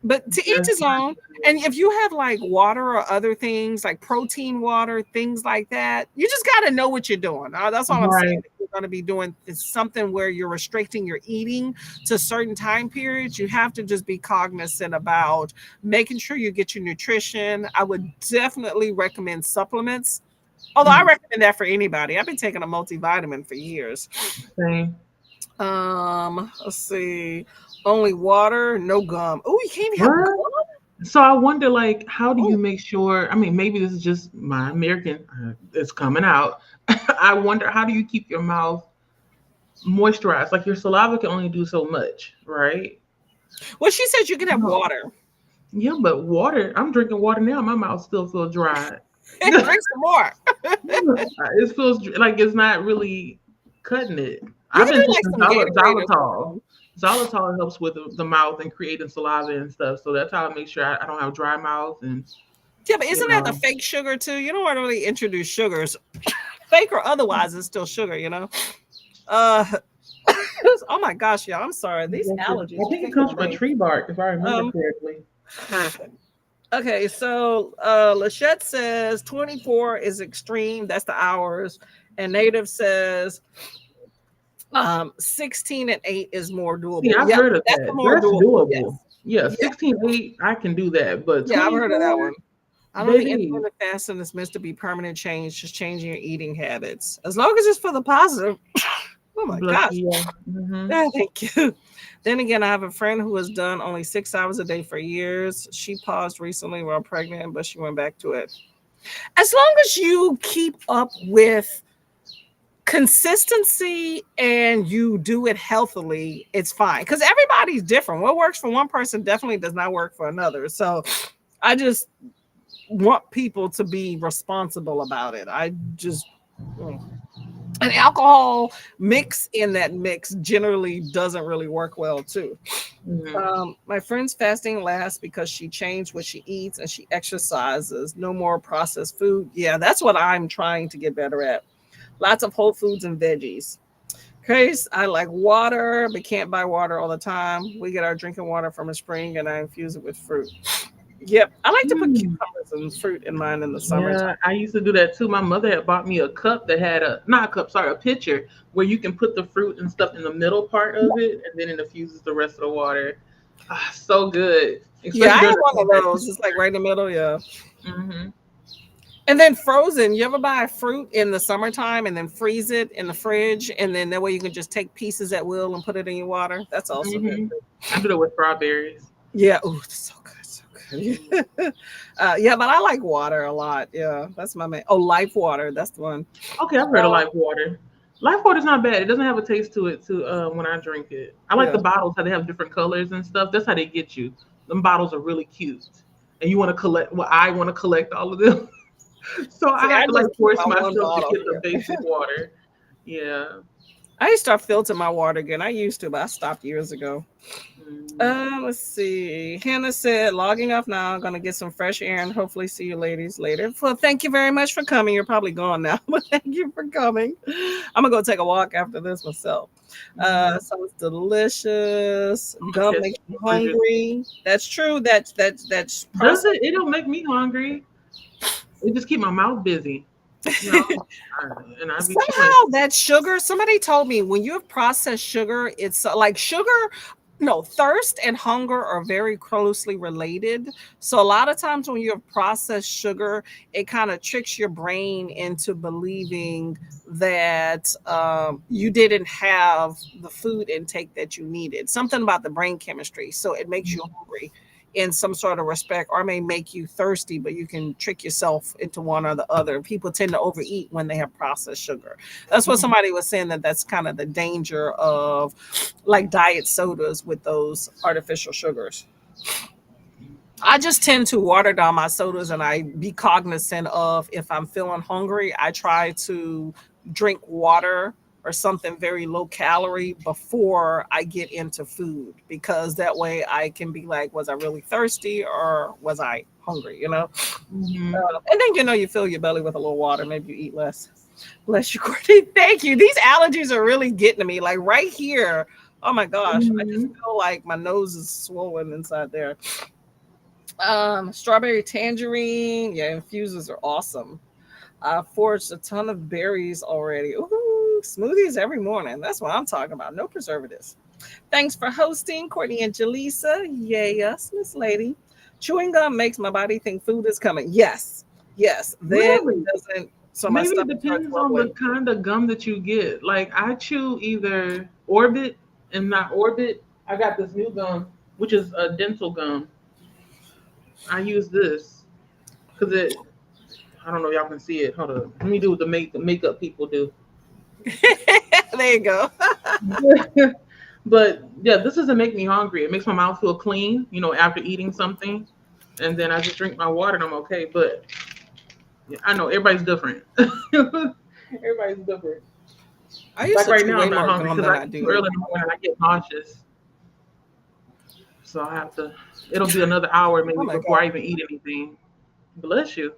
But to each that's his own. And if you have like water or other things like protein water, things like that, you just got to know what you're doing. That's all I'm saying. right. If you're going to be doing is something where you're restricting your eating to certain time periods, you have to just be cognizant about making sure you get your nutrition. I would definitely recommend supplements. Although I Mm. recommend that for anybody. I've been taking a multivitamin for years. Same. Let's see. Only water, no gum. Oh, you can't even have What? gum? So I wonder, like, how do you Oh, make sure? I mean, maybe this is just my American. It's coming out. I wonder, how do you keep your mouth moisturized? Like your saliva can only do so much, right? well, she said you can have No. water. Yeah, but water. I'm drinking water now. My mouth still feels dry. Drink some more. It feels like it's not really cutting it. You I've can been do like taking some Gatorade or xylitol. something. Xylitol helps with the mouth and creating saliva and stuff. So that's how I make sure I don't have dry mouth and Yeah, but you isn't that the know. fake sugar too? You don't want to really introduce sugars, fake or otherwise. It's still sugar. Uh, oh my gosh, y'all, I'm sorry. These allergies I are think it kicking comes from a me. tree bark, if I remember Um, correctly. okay, so Lachette says 24 is extreme. That's the hours, and Native says 16 and 8 is more See, doable. I've Yep, heard of that's the that. more That's doable. doable. Yes. Yeah, Yeah, 16.8, I can do that. But yeah, I've heard of that 24, one. I don't think baby, intermittent fasting is meant to be permanent change, just changing your eating habits. As long as it's for the positive. Oh my bless gosh. you. Hmm. Yeah, thank you. Then again, I have a friend who has done only 6 hours a day for years. She paused recently while pregnant, but she went back to it. As long as you keep up with consistency and you do it healthily, it's fine. Because everybody's different. What works for one person definitely does not work for another. So I just want people to be responsible about it. I just mm. And alcohol mix in that mix generally doesn't really work well too. Mhm. My friend's fasting lasts because she changed what she eats and she exercises. No more processed food. Yeah, that's what I'm trying to get better at. Lots of whole foods and veggies. Case, I like water, but can't buy water all the time. We get our drinking water from a spring and I infuse it with fruit. Yep. I like to put Mm. cucumbers and fruit in mine in the summertime. Yeah, I used to do that too. My mother had bought me a cup that had a not a cup, sorry, a pitcher where you can put the fruit and stuff in the middle part of it, and then it infuses the rest of the water. Ah, so good, Yeah, especially I during have the one of summer. those. It's like right in the middle. Yeah. Hmm. And then frozen. You ever buy fruit in the summertime and then freeze it in the fridge, and then that way you can just take pieces at will and put it in your water? That's also good Hmm. too. I do that with strawberries. Yeah. Oh, it's so good. So Mm. good. Yeah, but I like water a lot. Yeah, that's my main. Oh, life water. That's the one. Okay, I've heard of life water. Life water's not bad. It doesn't have a taste to it too when I drink it. I like Yeah. the bottles how they have different colors and stuff. That's how they get you. Them bottles are really cute. And you want to collect well, I want to collect all of them. So I See, have I to like just keep force my one myself to bottle get the here. basic water. Yeah. I used to start filtering my water again. I used to, but I stopped years ago. Mm. Let's see. Hannah said, logging off now. I'm gonna get some fresh air and hopefully see you ladies later. Well, thank you very much for coming. You're probably gone now, but thank you for coming. I'm gonna go take a walk after this myself. Hmm. Sounds delicious. I'm gonna Gum catch makes some you more. hungry. That's true. That's Does processed. it? It don't make me hungry. It just keep my mouth busy. You know, and I be chewing. Somehow that sugar, somebody told me when you have processed sugar, it's like sugar, no, thirst and hunger are very closely related. So a lot of times when you have processed sugar, it kind of tricks your brain into believing that you didn't have the food intake that you needed. Something about the brain chemistry. So it makes you hungry in some sort of respect, or may make you thirsty, but you can trick yourself into one or the other. People tend to overeat when they have processed sugar. That's what Mhm. somebody was saying, that that's kind of the danger of like diet sodas with those artificial sugars. I just tend to water down my sodas and I be cognizant of if I'm feeling hungry, I try to drink water or something very low calorie before I get into food, because that way I can be like, was I really thirsty or was I hungry, you know? Mhm. And then, you fill your belly with a little water, maybe you eat less. Bless you, Courtney. Thank you. These allergies are really getting to me. Like right here. Oh my gosh. I just Mhm. feel like my nose is swollen inside there. Strawberry tangerine. Yeah, infuses are awesome. I foraged a ton of berries already. Ooh, smoothies every morning. That's what I'm talking about. No preservatives. Thanks for hosting, Courtney and Jaleesa. Yes, Miss Lady. Chewing gum makes my body think food is coming. Yes, yes. Then it Really? doesn't. So my Maybe it stomach starts depends on the rumbling. kind of gum that you get. Like I chew either Orbit and not Orbit. I got this new gum, which is a dental gum. I use this because it. I don't know if y'all can see it. Hold on. Let me do what the makeup people do. There you go. But yeah, this doesn't make me hungry. It makes my mouth feel clean, after eating something. And then I just drink my water and I'm okay. But yeah, I know everybody's different. Everybody's different. I used Like to right chew now, way I'm not more hungry gum because than I I eat too do. early in the morning and I get nauseous. So I have to, it'll be another hour Oh maybe my before god. I even eat anything. Bless you.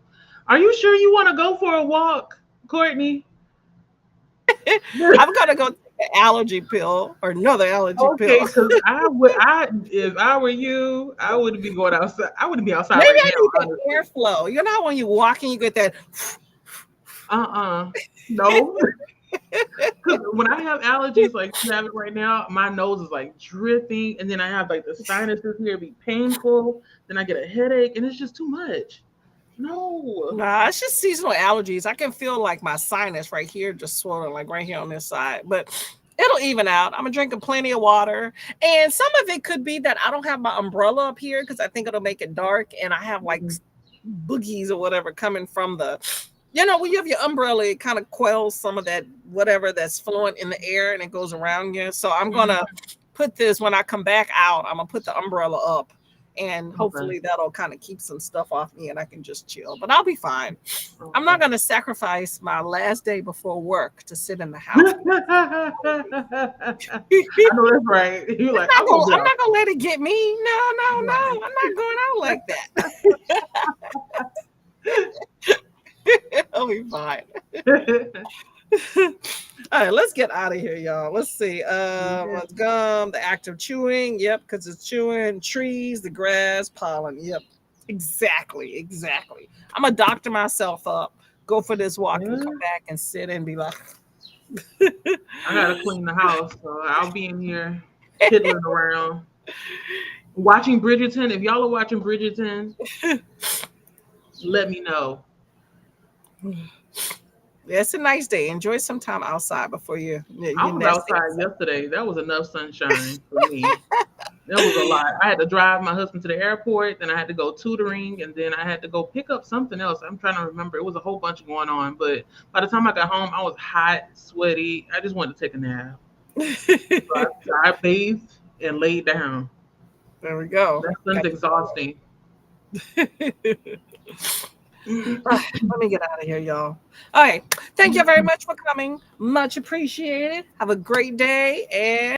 Are you sure you want to go for a walk, Courtney? I'm gonna go take an allergy pill or another allergy pill. Okay, because if I were you, I wouldn't be going outside. I wouldn't be outside Maybe right I now, need that honestly. airflow. You know how when you walk and you get that. No. Because when I have allergies like you have it right now, my nose is like dripping, and then I have like the sinuses here be painful. Then I get a headache, and it's just too much. No. Nah, it's just seasonal allergies. I can feel like my sinus right here just swollen, like right here on this side. But it'll even out. I'm drinking plenty of water. And some of it could be that I don't have my umbrella up here because I think it'll make it dark. And I have like Mhm. boogies or whatever coming from when you have your umbrella, it kind of quells some of that whatever that's flowing in the air and it goes around you. So I'm gonna Mhm. put this when I come back out, I'm gonna put the umbrella up And Okay. hopefully that'll kind of keep some stuff off me and I can just chill. But I'll be fine. I'm not Okay. going to sacrifice my last day before work to sit in the house. I know that's right. You're like, I'm gonna be I'm out. not gonna let it get me. No, no, no. I'm not going out like that. I'll be fine. All right, let's get out of here, y'all. Let's see. Yeah. What's gum? The act of chewing. Yep, because it's chewing trees, the grass, pollen. Yep, exactly, exactly. I'm gonna doctor myself up, go for this walk, and come Yeah. back and sit and be like, I gotta clean the house, so I'll be in here piddling around. Watching Bridgerton. If y'all are watching Bridgerton, let me know. yeah, it's a nice day. Enjoy some time outside before I your was nest outside yesterday. That was enough sunshine for me. That was a lot. I had to drive my husband to the airport, then I had to go tutoring, and then I had to go pick up something else. I'm trying to remember. It was a whole bunch going on, but by the time I got home, I was hot, sweaty. I just wanted to take a nap. So exit. I bathed and laid down. There we go. That sun's Got exhausting. you. All right, let me get out of here, y'all. All right. Thank you very much for coming. Much appreciated. Have a great day and